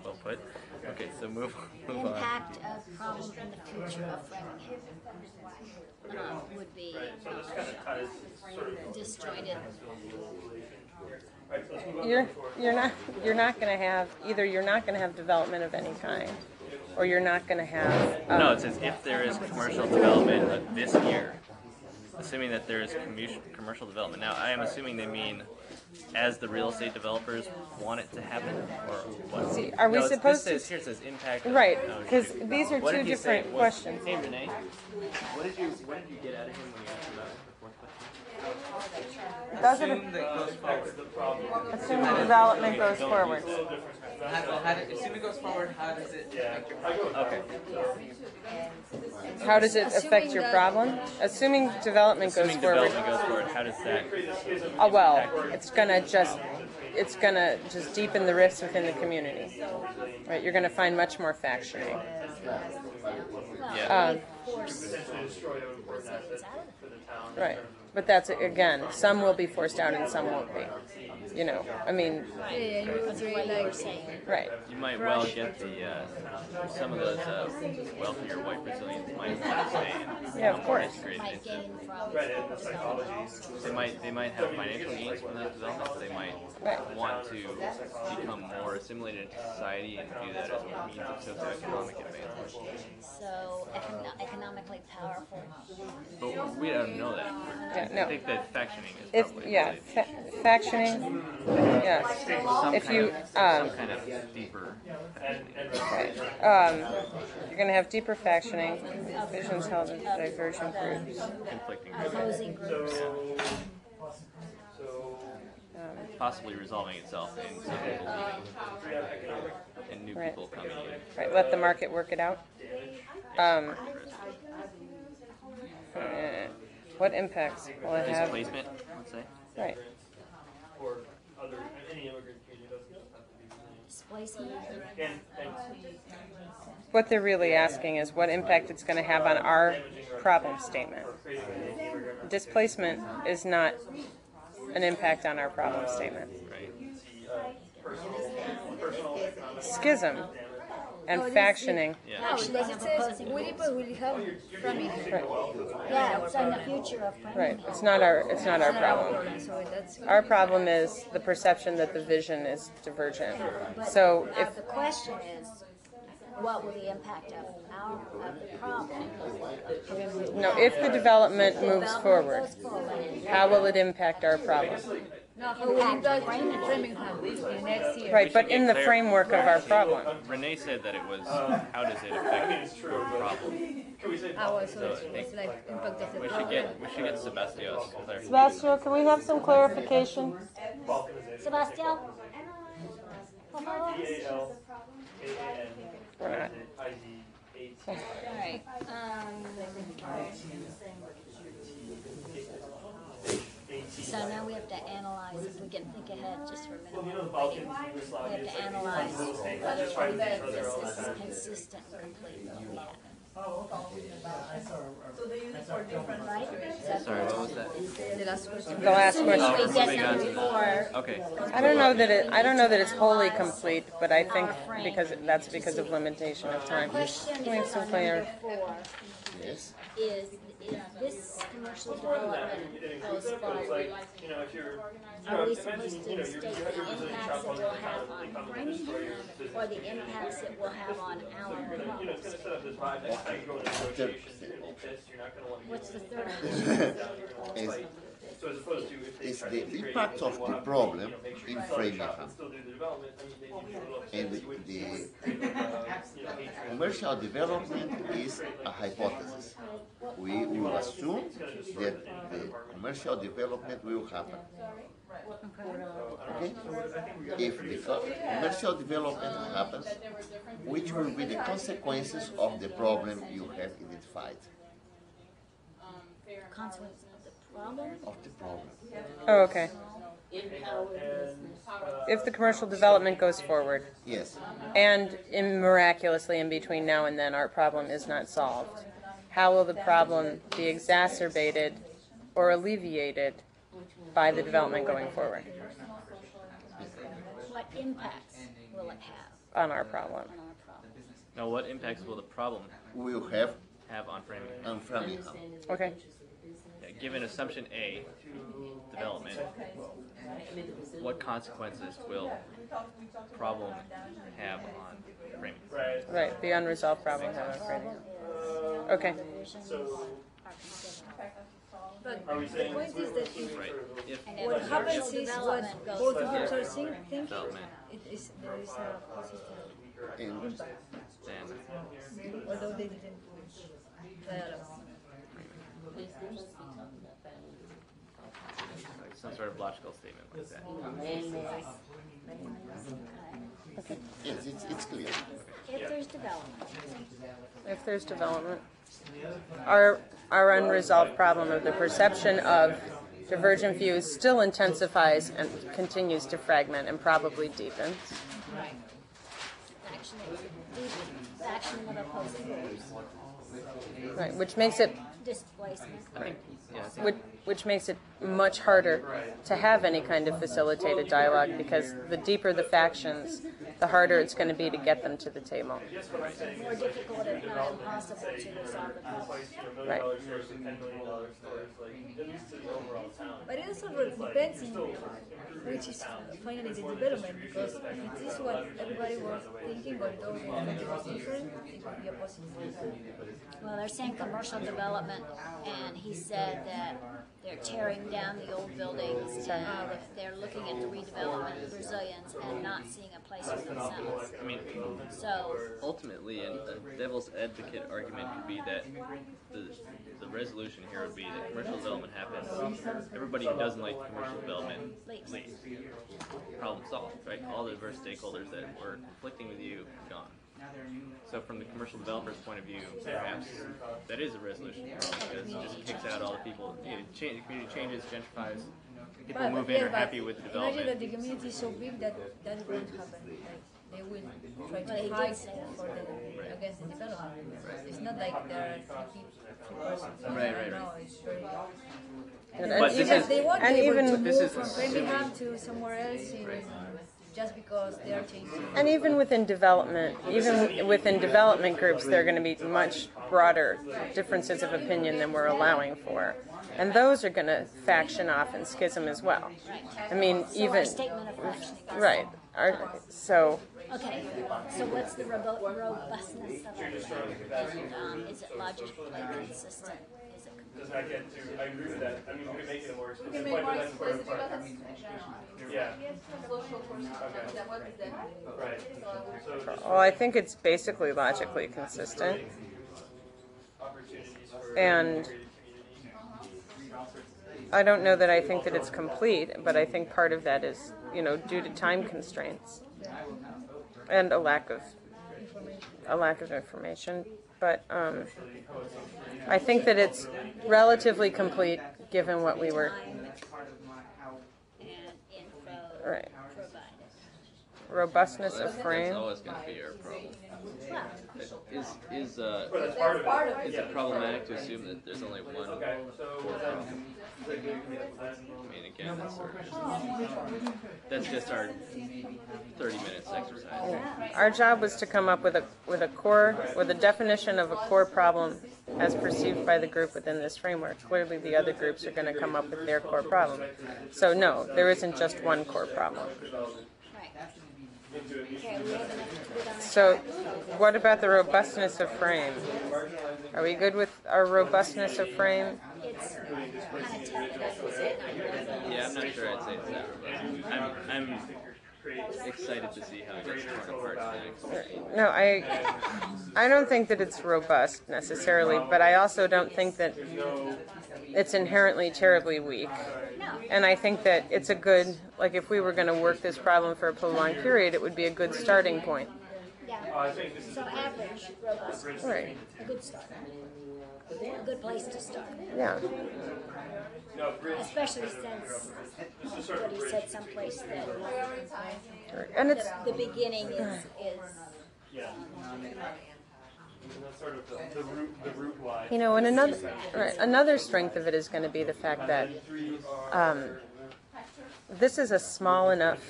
Well put. Okay, so move on. Impact of problem in the future of Framingham would be disjointed. You're not going to have either. You're not going to have development of any kind, or you're not going to have. No, it says if there is commercial development this year, assuming that there is commercial development. Now, I am assuming they mean as the real estate developers want it to happen, or what? See, are we no, supposed this to? says, here it says impact. Of, Right, oh, because shoot. these are What two did he say? different What- questions. Hey, Renee, what did you get out of him when you asked about the fourth question? Does it Assume that goes forward. assume the development goes forward? Assume it goes forward, how does it affect your problem? Okay. How does it affect your problem? Assuming development goes Assuming forward. development goes forward, how does that? Oh well, it's gonna just deepen the rifts within the community. Right, you're gonna find much more factioning. Yeah. Right, but that's again, some will be forced out and some won't be. You know, I mean, Yeah, you would say like right. You might well get the some of those wealthier white Brazilians might want to stay and Yeah, of become more course. integrated into. They might have financial gains from those developments. They might want to become more assimilated into society and view that as a means of socioeconomic advancement. So economically powerful. But we don't know that. Yeah, no. I think that factioning is If probably yeah, factioning. Yes. some If kind you of, some kind of deeper factioning. right, you're gonna have deeper factioning, visions held in divergent groups. Conflicting Opposing groups. possibly resolving itself in some people leaving and new Right. people coming in. Right, let the market work it out. What impacts will it have? Displacement, let's say. Right. other, any immigrant community doesn't just have to be Brazilian. Displacement. What they're really asking is what impact it's going to have on our problem statement. Displacement is not an impact on our problem statement. Schism and factioning. No, because it says we people will have Framingham. Yeah, it's on the future of Framingham. Right. It's not our problem. So that's Our problem is the perception that the vision is divergent. But So now if the question is, what will the impact of the problem? if the development moves forward, how will it impact our problem? no, how will it impact Framingham in next year? Right, but in the framework of our problem. Renee said that it was, how does it affect the problem? So it's like impact of the We problem. should get Sebastiao's clarification. Sebastiao, can we have some clarification? Sebastiao? We're not. Alright, so now we have to analyze, if we can think ahead just for a minute. We have to analyze whether this is consistent and complete with what we have. So they use it for different Sorry, what was that? The last question. The last question. We get number 4. Okay. I don't know that it's wholly complete, but I think that's because of limitation of time. Question Can we have is some on clear? number 4. Yes. Is if this commercial development goes forward, are we supposed to state the impacts it will have on Framingham or the impacts it will have on our problem statement? What's the third? Is the impact of the problem in Framingham and the commercial development is a hypothesis. We will assume that the commercial development will happen. Okay? If the commercial development happens, which will be the consequences of the problem you have identified? Consequences of the problem? Of the problem. Oh, okay. If the commercial development goes forward, Yes. and miraculously in between now and then our problem is not solved, how will the problem be exacerbated or alleviated by the development going forward What impacts will it have on our problem? on our problem? Now, what impacts will the problem Will have on Framingham? on Framingham. Okay. Yeah, given assumption A, development, what consequences will problem have on Framingham? Right, the unresolved problem have on Framingham. Okay. But the point is that If what happens is what both groups are thinking, development, there is a positive impact, then although they didn't dialogue. some sort of logical statement like that. Yes, it's clear. If there's development. If there's development, our unresolved problem of the perception of divergent views still intensifies and continues to fragment and probably deepens. Right. Factioning of opposing groups. Right, which makes it Displacement. which makes it much harder to have any kind of facilitated dialogue, because the deeper the factions, the harder it's going to be to get them to the table. More difficult, if not impossible, to resolve the problem. Right. But it also depends in which is finally the development, because if it is what everybody was thinking, although it was different, it would be a positive. Well, they're saying commercial development, and he said that they're tearing down the old buildings, and they're looking at the redevelopment of Brazilians and not seeing a place for themselves. I mean, So, ultimately, a devil's advocate argument could be that the resolution here would be that commercial development happens. Everybody who doesn't like commercial development leaves. Problem solved, right? All the diverse stakeholders that were conflicting with you, gone. So from the commercial developer's point of view, perhaps that is a resolution because it just kicks out all the people. The community changes, gentrifies, people move in, are happy with the development. Imagine that the community is so big that that won't happen. Like, they will try to fight for the, against the development. It's not like there are three persons. Right. No, it's very. But Because they won't be able to this move is from Framingham to somewhere else just because they are changing. And even within development groups, there are going to be much broader differences of opinion than we're allowing for. And those are going to faction off and schism as well. I mean, So even... our statement of faction. Right. So... Okay, so what's the robustness of our frame? Is it logically consistent? Is it Doesn't that get to, I agree with that. I mean, we can make it a more explicit We can make point, more but that's part of explicit part. because it's general. Yeah. Social course, that what is that? Right. Well, I think it's basically logically consistent. And I don't know that I think that it's complete, but I think part of that is, due to time constraints and a lack of information. But I think that it's relatively complete given what we were. Right. Robustness of frame. That's always going to be our problem. Is it problematic to assume that there's only one core problem? I mean, again, that's just our 30 minutes exercise. Our job was to come up with a definition of a core problem as perceived by the group within this framework. Clearly, the other groups are going to come up with their core problem. So no, there isn't just one core problem. So, what about the robustness of frame? Are we good with our robustness of frame? Yeah, I'm not sure I'd say it's that robust. I'm excited to see how it gets torn apart next. No, I don't think that it's robust necessarily, but I also don't think that it's inherently terribly weak. And I think that it's a good, like if we were going to work this problem for a prolonged period, it would be a good starting point. Yeah. So average, robust. Right. A good start. A good place to start. Yeah. Especially since what he said someplace that and it's the beginning is and another strength of it is going to be the fact that this is a small enough,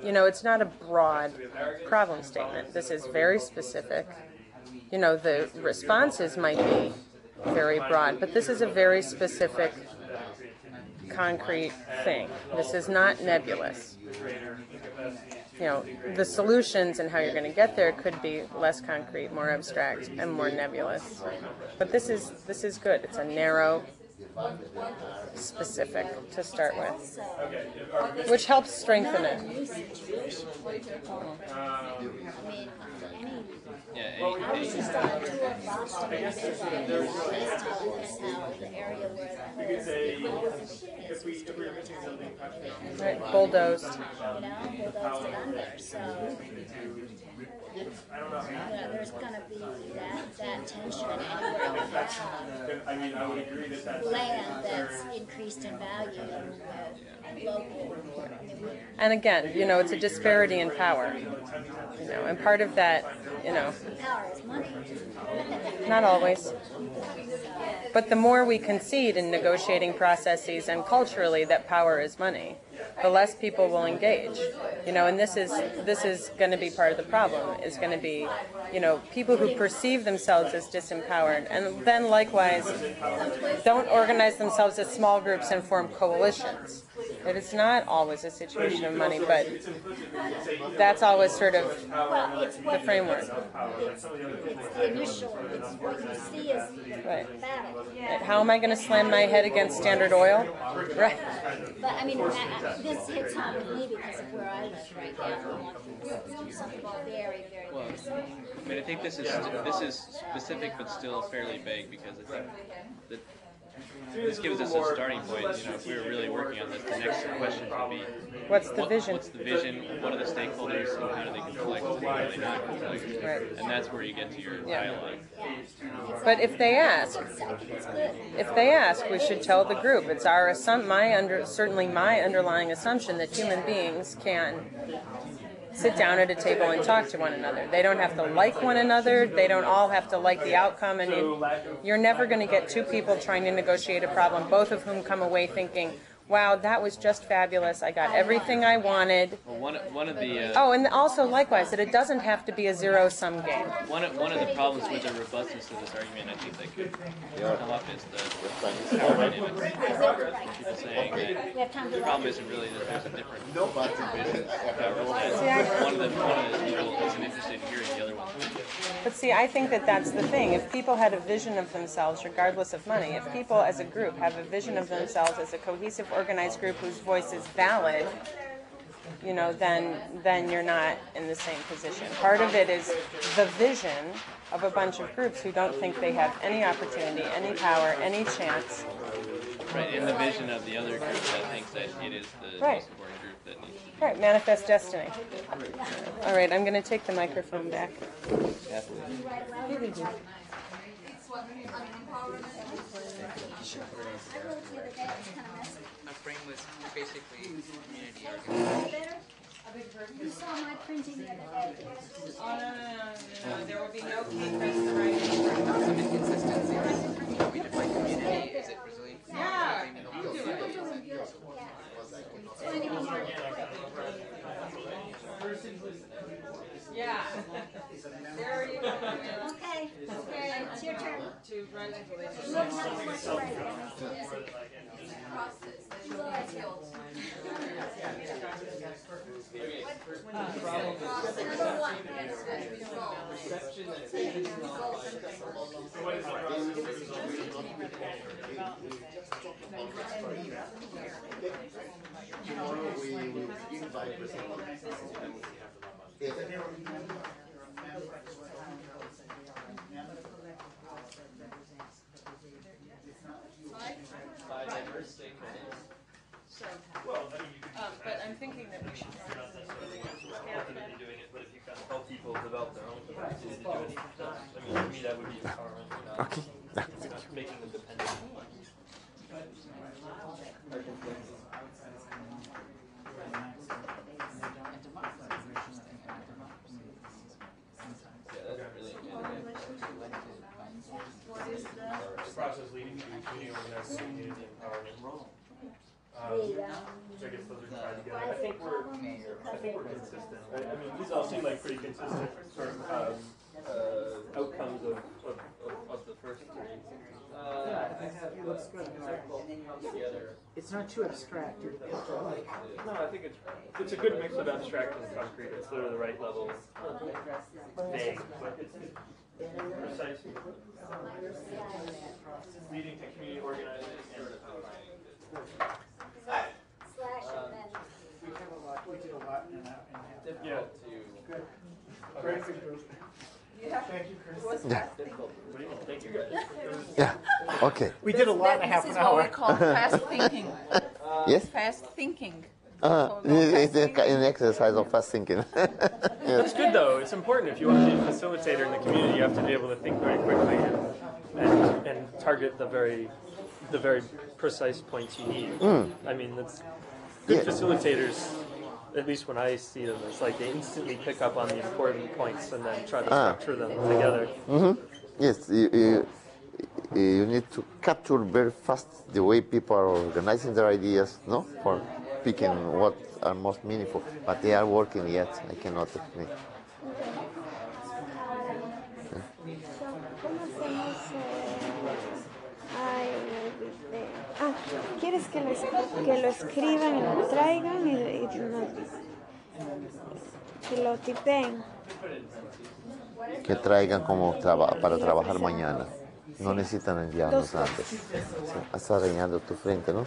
it's not a broad problem statement. This is very specific. The responses might be very broad, but this is a very specific, concrete thing. This is not nebulous. The solutions and how you're going to get there could be less concrete, more abstract, and more nebulous. But this is good. It's a narrow, specific to start with, which helps strengthen it. Right, bulldozed. Bulldozed it under. So there's going to be that tension anywhere we have land that's increased in value with local. And again, it's a disparity in power. And part of that, Power is money. not always. But the more we concede in negotiating processes and culturally that power is money, the less people will engage. And this is going to be part of the problem, is going to be, people who perceive themselves as disempowered and then likewise don't organize themselves as small groups and form coalitions. That it's not always a situation of money, but that's always sort of the framework. It's the initial, it's what you see as Right. battle. Right. How am I going to slam my head against Standard Oil? Right. But I mean, this hits home with me because of where I live right now. Something very, very, Well, very small. I mean, I think this is specific, but still fairly vague because I think that this gives us a starting point. If we were really working on this, the next question would be, what's the vision? What's the vision? What are the stakeholders, and how do they conflict? And how do they not conflict? Right. And that's where you get to your dialogue. But if they ask, we should tell the group. It's our certainly my underlying assumption that human beings can sit down at a table and talk to one another. They don't have to like one another. They don't all have to like the outcome. And you're never going to get two people trying to negotiate a problem, both of whom come away thinking, wow, that was just fabulous. I got everything I wanted. Well, one of the and also likewise that it doesn't have to be a zero-sum game. One of the problems with the robustness of this argument, I think that could come up is the power dynamics. People saying that the problem isn't really that there's a different vision. One of the people isn't interested in hearing the other one. But see, I think that that's the thing. If people had a vision of themselves, regardless of money, if people as a group have a vision of themselves as a cohesive, organized group whose voice is valid, then you're not in the same position. Part of it is the vision of a bunch of groups who don't think they have any opportunity, any power, any chance. Right, in the vision of the other group that thinks that it is the most important group that needs to be. Right, manifest destiny. All right, I'm going to take the microphone back. My frame was basically community argument. You saw my printing the other day. Oh, no. There will be no key press to write. Some inconsistency. We define community. Is it Brazilian? Yeah. Yeah. There you go. Okay, it's your turn. To run into it. Look how much right. But I'm thinking that we should ultimately doing it, but if you kind of help people develop their own capacity to do it themselves, I mean, to me that would be empowerment. Okay. Not making them dependent. Process leading to community organizing and community empowerment. Which I guess those are tied together. I think we're consistent. Right? I mean, these all seem like pretty consistent sort of outcomes of the first three. It's not too abstract. No, I think it's a good mix of abstract and concrete. It's literally the right level vague, but it's precise. Leading to community organizing and We did a lot in that. yeah. Good. Great. Thank you, Chris. Thank you guys. Yeah. Okay. We did a lot in a half an hour. This is what we call fast thinking. Yes. Fast thinking. It's an exercise of fast thinking. That's good though. It's important if you want to be a facilitator in the community. You have to be able to think very quickly and target the very precise points you need. I mean, that's good facilitators. At least when I see them, it's like they instantly pick up on the important points and then try to structure them together. Yes, you need to capture very fast the way people are organizing their ideas, no, for picking what are most meaningful. But they are working yet. I cannot explain. ¿Quieres que lo escriban y lo traigan y que lo tipeen? Que traigan como para trabajar mañana. No necesitan enviarnos antes. Sí, estás rellenando tu frente, ¿no?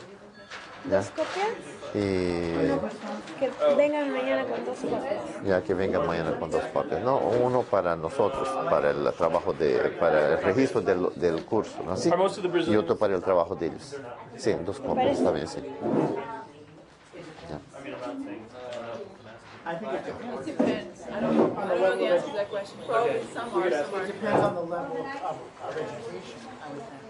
¿Dos copias? Que vengan mañana con 2 copias. Ya, que vengan mañana con 2 copias. No, uno para nosotros, para el trabajo para el registro del curso, ¿no? Sí. Y otro para el trabajo de ellos. Sí, 2 copias, está bien, sí. Ya. I think it depends. I don't know the answer to that question. Probably some are, some aren't. It depends on the level of education, I would think.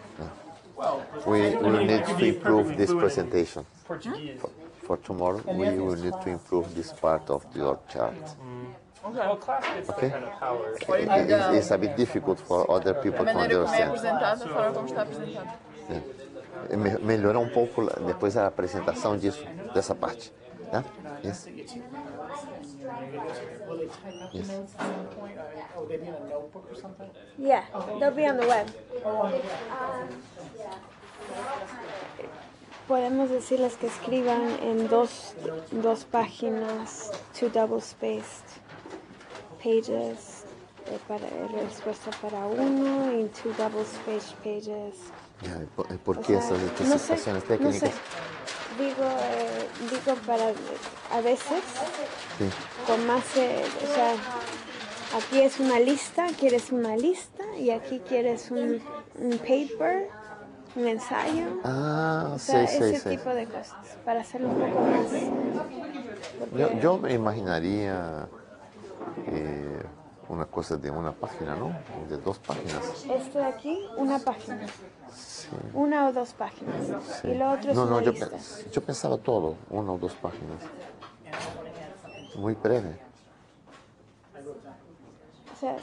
We will need to improve this presentation. Portuguese. For tomorrow, we will need to improve this part of your chart. Well, class gets Okay? kind of power. It's a bit difficult for other people to understand. Melhorar um pouco depois a apresentação dessa parte. Tá? Yes. Will they type up the notes at some point? Or they be in a notebook or something? Yeah, they'll be on the web. Podemos decirles que escriban en dos páginas, 2 double-spaced pages, respuesta para uno, y 2 double-spaced pages. ¿Por qué esas especificaciones técnicas? No sé. Digo para a veces Sí. con más, o sea, aquí es una lista, quieres una lista, y aquí quieres un paper, un ensayo. Ah, o sea, sí, ese sí. tipo de cosas, para hacerlo un poco más. Yo me imaginaría una cosa de una página, ¿no? De 2 páginas. Esto de aquí, una página. Sí. 1 o 2 páginas. Sí. Y lo otro es una lista. Yo pensaba todo, 1 o 2 páginas. Muy breve. O sea,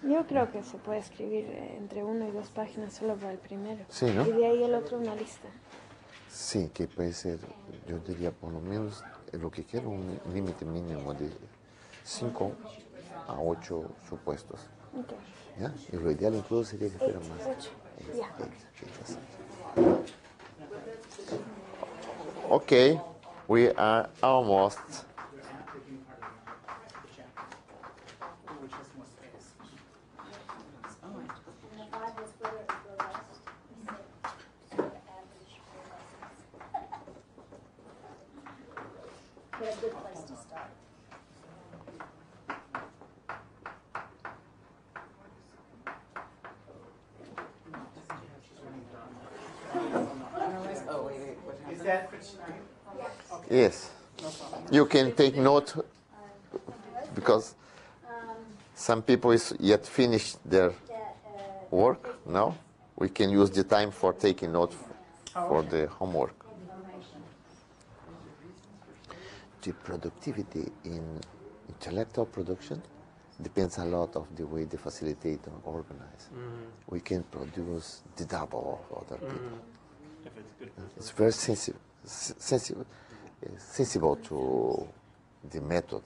yo creo que se puede escribir entre 1 y 2 páginas solo para el primero. Sí, ¿no? Y de ahí el otro una lista. Sí, que puede ser, yo diría por lo menos lo que quiero, un límite mínimo de 5 a 8 supuestos. Okay. ¿Ya? Y lo ideal incluso sería que fuera más. 8. Ya. Okay, we are almost. But a good place to start. Is that? Yes. You can take note because some people is yet finished their work now. We can use the time for taking note for the homework. The productivity in intellectual production depends a lot of the way the facilitator organize. We can produce the double of other people. If it's good. It's very sensible to the method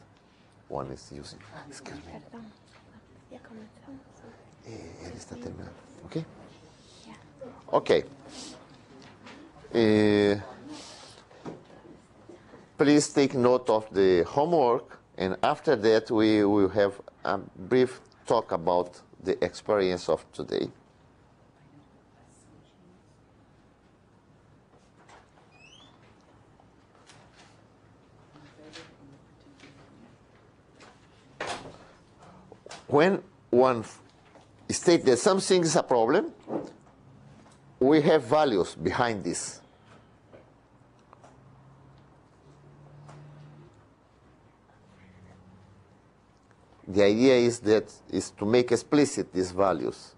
one is using. Excuse me. Perdón. Ya comenzamos. Él está terminando. Okay? Okay. Please take note of the homework, and after that we will have a brief talk about the experience of today. When one states that something is a problem, we have values behind this. The idea is to make explicit these values.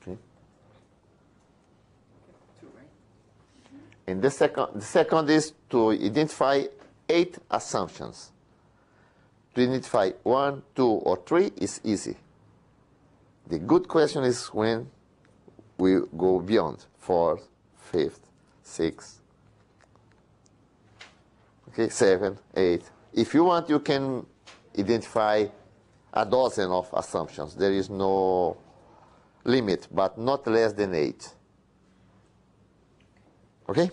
Okay. And the second is to identify 8 assumptions. To identify 1, 2, or 3 is easy. The good question is when we go beyond 4th, 5th, 6th, okay, 7, 8. If you want, you can identify a dozen of assumptions. There is no limit, but not less than 8. Okay?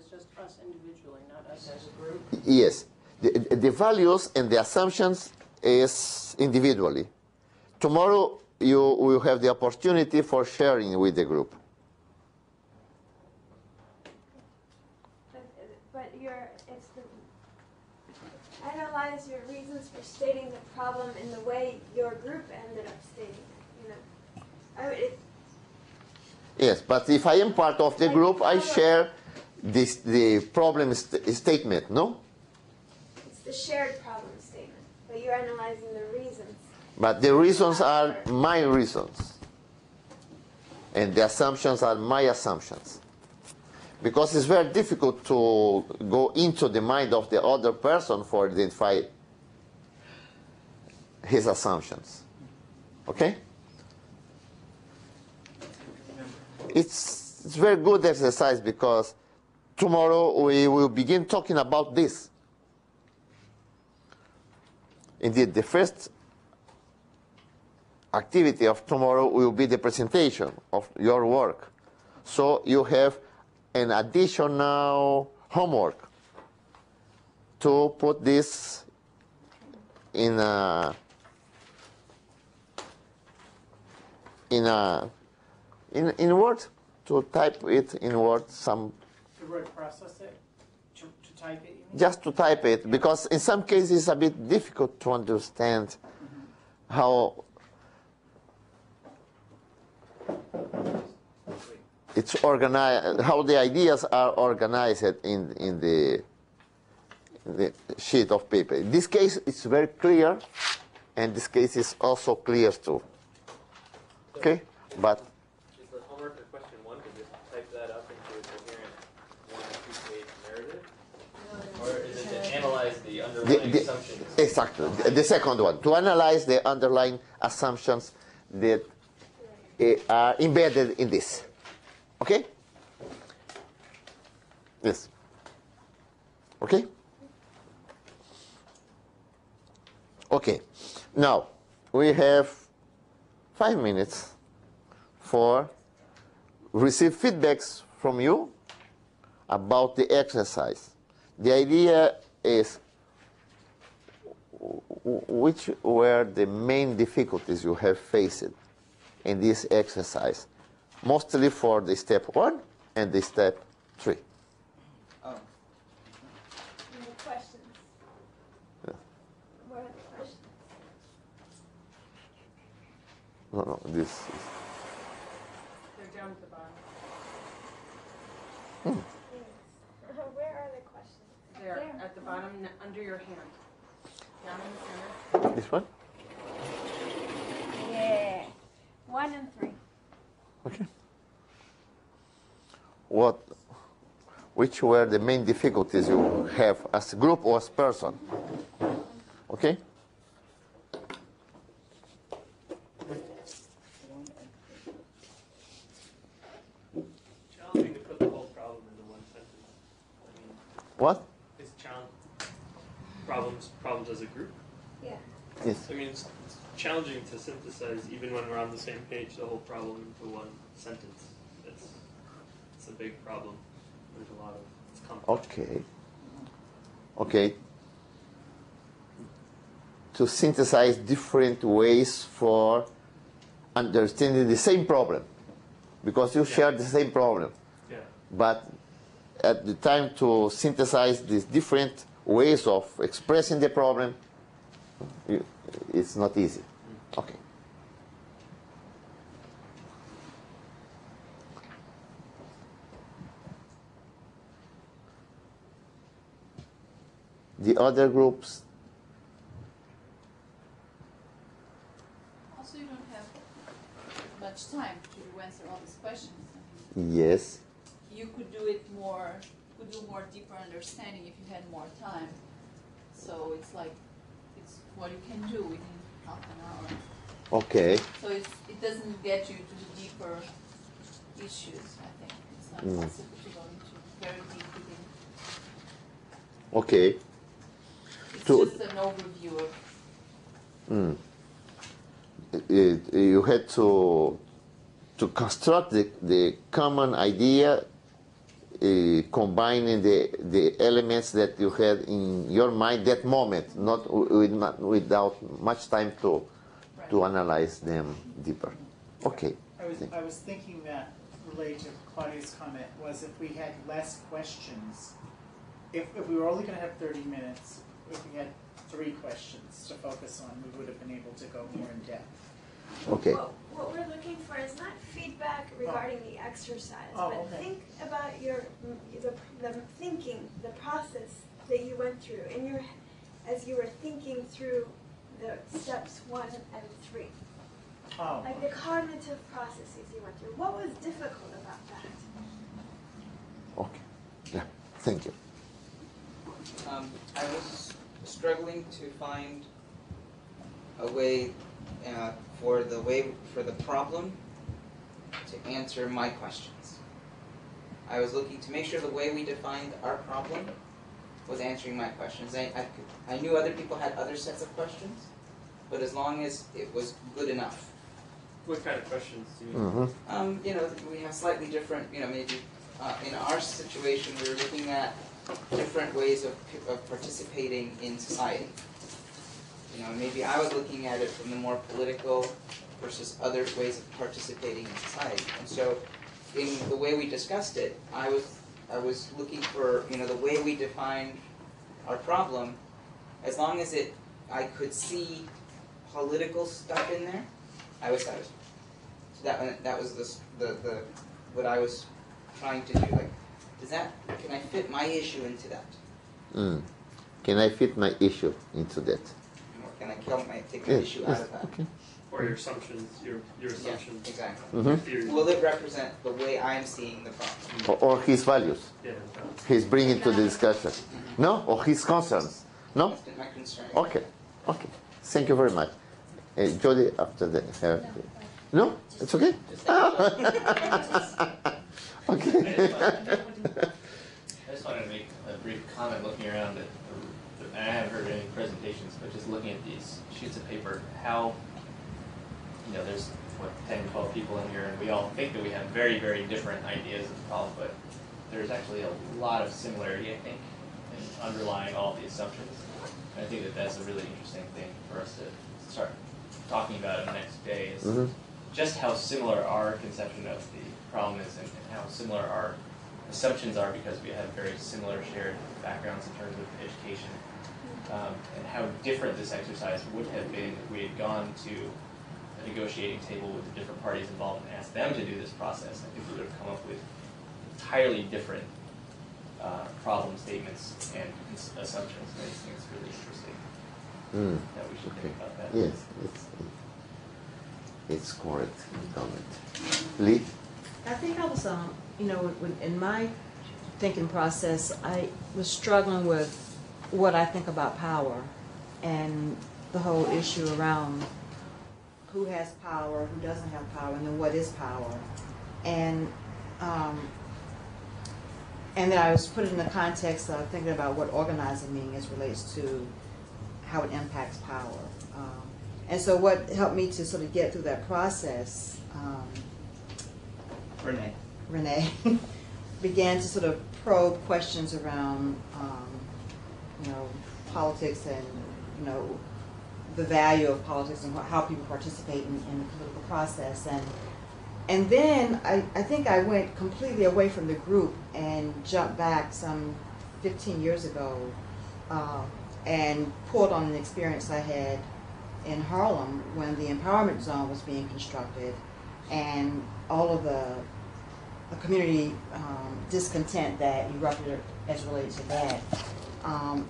just us individually, not us as a group? Yes. The values and the assumptions is individually. Tomorrow you will have the opportunity for sharing with the group. But it's the analyze your reasons for stating the problem in the way your group ended up stating it. You know, Yes, but if I am part of the group, I share the problem statement, no? It's the shared problem statement, but you're analyzing the reasons. But the reasons are my reasons. And the assumptions are my assumptions. Because it's very difficult to go into the mind of the other person for identify his assumptions. Okay? It's very good exercise because tomorrow we will begin talking about this. Indeed, the first activity of tomorrow will be the presentation of your work. So you have an additional homework to put this in Word, to type it in Word. To word process it? To type it, you mean? Just to type it, because in some cases it's a bit difficult to understand how it's organized, how the ideas are organized in the sheet of paper. In this case, it's very clear, and this case is also clear too. Okay, but is the homework for question 1 to just type that up into a coherent 1 or 2 page narrative, or is it to analyze the underlying assumptions? Exactly. The second one, to analyze the underlying assumptions that are embedded in this. Okay? Yes. Okay? Okay. Now, we have 5 minutes for receive feedbacks from you about the exercise. The idea is which were the main difficulties you have faced in this exercise, mostly for the step 1 and the step 3. And the questions. Yeah. What are the questions? No, this is... They're down at the bottom. Where are the questions? There, at the bottom, under your hand. Down in the center. This one? Yeah. 1 and 3. Okay. Which were the main difficulties you have as a group or as a person? Okay? Challenging to put the whole problem into one sentence. I mean, What? it's problems as a group. Yeah. Yes. I mean, it's challenging to synthesize, even when we're on the same page, the whole problem into one sentence. It's a big problem. There's a lot of, it's complex. Okay. Okay. To synthesize different ways for understanding the same problem, because you share the same problem. Yeah. But at the time to synthesize these different ways of expressing the problem, it's not easy. Okay. The other groups, Also, you don't have much time to answer all these questions. yes. You could do it more, could do more deeper understanding if you had more time. So it's like, it's what you can do within half an hour. Okay. So it doesn't get you to the deeper issues, I think. It's not possible to go into very deep within. Okay. It's just an overview of. You had to construct the common idea combining the elements that you had in your mind that moment, not without much time to analyze them deeper. Okay. I was thinking that related to Claudia's comment was if we had less questions, if we were only going to have 30 minutes, if we had 3 questions to focus on, we would have been able to go more in depth. Okay. What we're looking for is not feedback regarding the exercise, but think about the thinking, the process that you went through in your, as you were thinking through the steps 1 and 3. Like the cognitive processes you went through. What was difficult about that? Okay. Yeah. Thank you. I was struggling to find a way for the problem to answer my questions. I was looking to make sure the way we defined our problem was answering my questions. I knew other people had other sets of questions, but as long as it was good enough. What kind of questions do you you know, we have slightly different, maybe in our situation we were looking at different ways of participating in society. Maybe I was looking at it from the more political versus other ways of participating in society. And so in the way we discussed it, I was looking for, the way we defined our problem, as long as I could see political stuff in there, I was satisfied. So that was what I was trying to do. Like, can I fit my issue into that? Can I fit my issue into that? Or can I take my issue out of that? Okay. Or your assumptions, your assumptions. Yeah, exactly. Your theories. Will it represent the way I'm seeing the problem? Or his values? Yeah. He's bringing to the discussion. No? Or his concerns? No? That's my concern. Okay. Okay. Thank you very much. Jody, after her. No? It's okay? Okay. I just wanted to make a brief comment looking around at, and I haven't heard any presentations, but just looking at these sheets of paper, how, there's, 10, 12 people in here, and we all think that we have very, very different ideas of the problem, but there's actually a lot of similarity, I think, in underlying all of the assumptions. And I think that that's a really interesting thing for us to start talking about in the next day, is just how similar our conception of the problem is, and how similar our assumptions are, because we have very similar shared backgrounds in terms of education, and how different this exercise would have been if we had gone to a negotiating table with the different parties involved and asked them to do this process. I think we would have come up with entirely different problem statements and assumptions. And I think it's really interesting that we should think about that. Yes, it's correct comment. Lee? I think I was, in my thinking process, I was struggling with what I think about power and the whole issue around who has power, who doesn't have power, and then what is power. And then I was put in the context of thinking about what organizing means as relates to how it impacts power. And so what helped me to sort of get through that process, Renee began to sort of probe questions around, politics and, the value of politics and how people participate in the political process. And then I think I went completely away from the group and jumped back some 15 years ago and pulled on an experience I had in Harlem when the empowerment zone was being constructed, and all of the community discontent that erupted as related to that.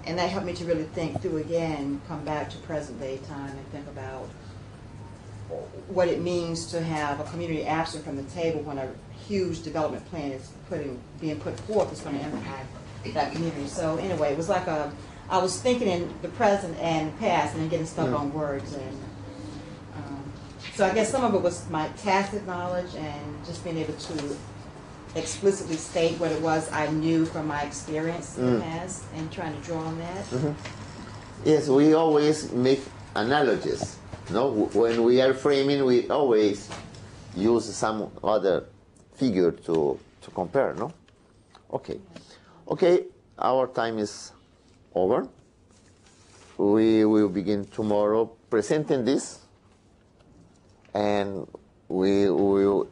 And that helped me to really think through again, come back to present day time and think about what it means to have a community absent from the table when a huge development plan is being put forth that's going to impact that community. So anyway, it was like I was thinking in the present and past and then getting stuck on words. And so I guess some of it was my tacit knowledge and just being able to explicitly state what it was I knew from my experience in the past and trying to draw on that. Yes, we always make analogies. No, when we are framing, we always use some other figure to compare. No, Okay. Okay, our time is over. We will begin tomorrow presenting this, and we will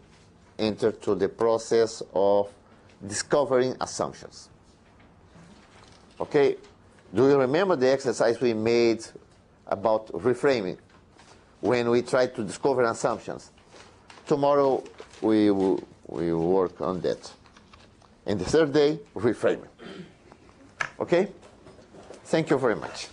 enter to the process of discovering assumptions. Okay, do you remember the exercise we made about reframing when we tried to discover assumptions? Tomorrow we will work on that. And the third day, reframing. Okay? Thank you very much.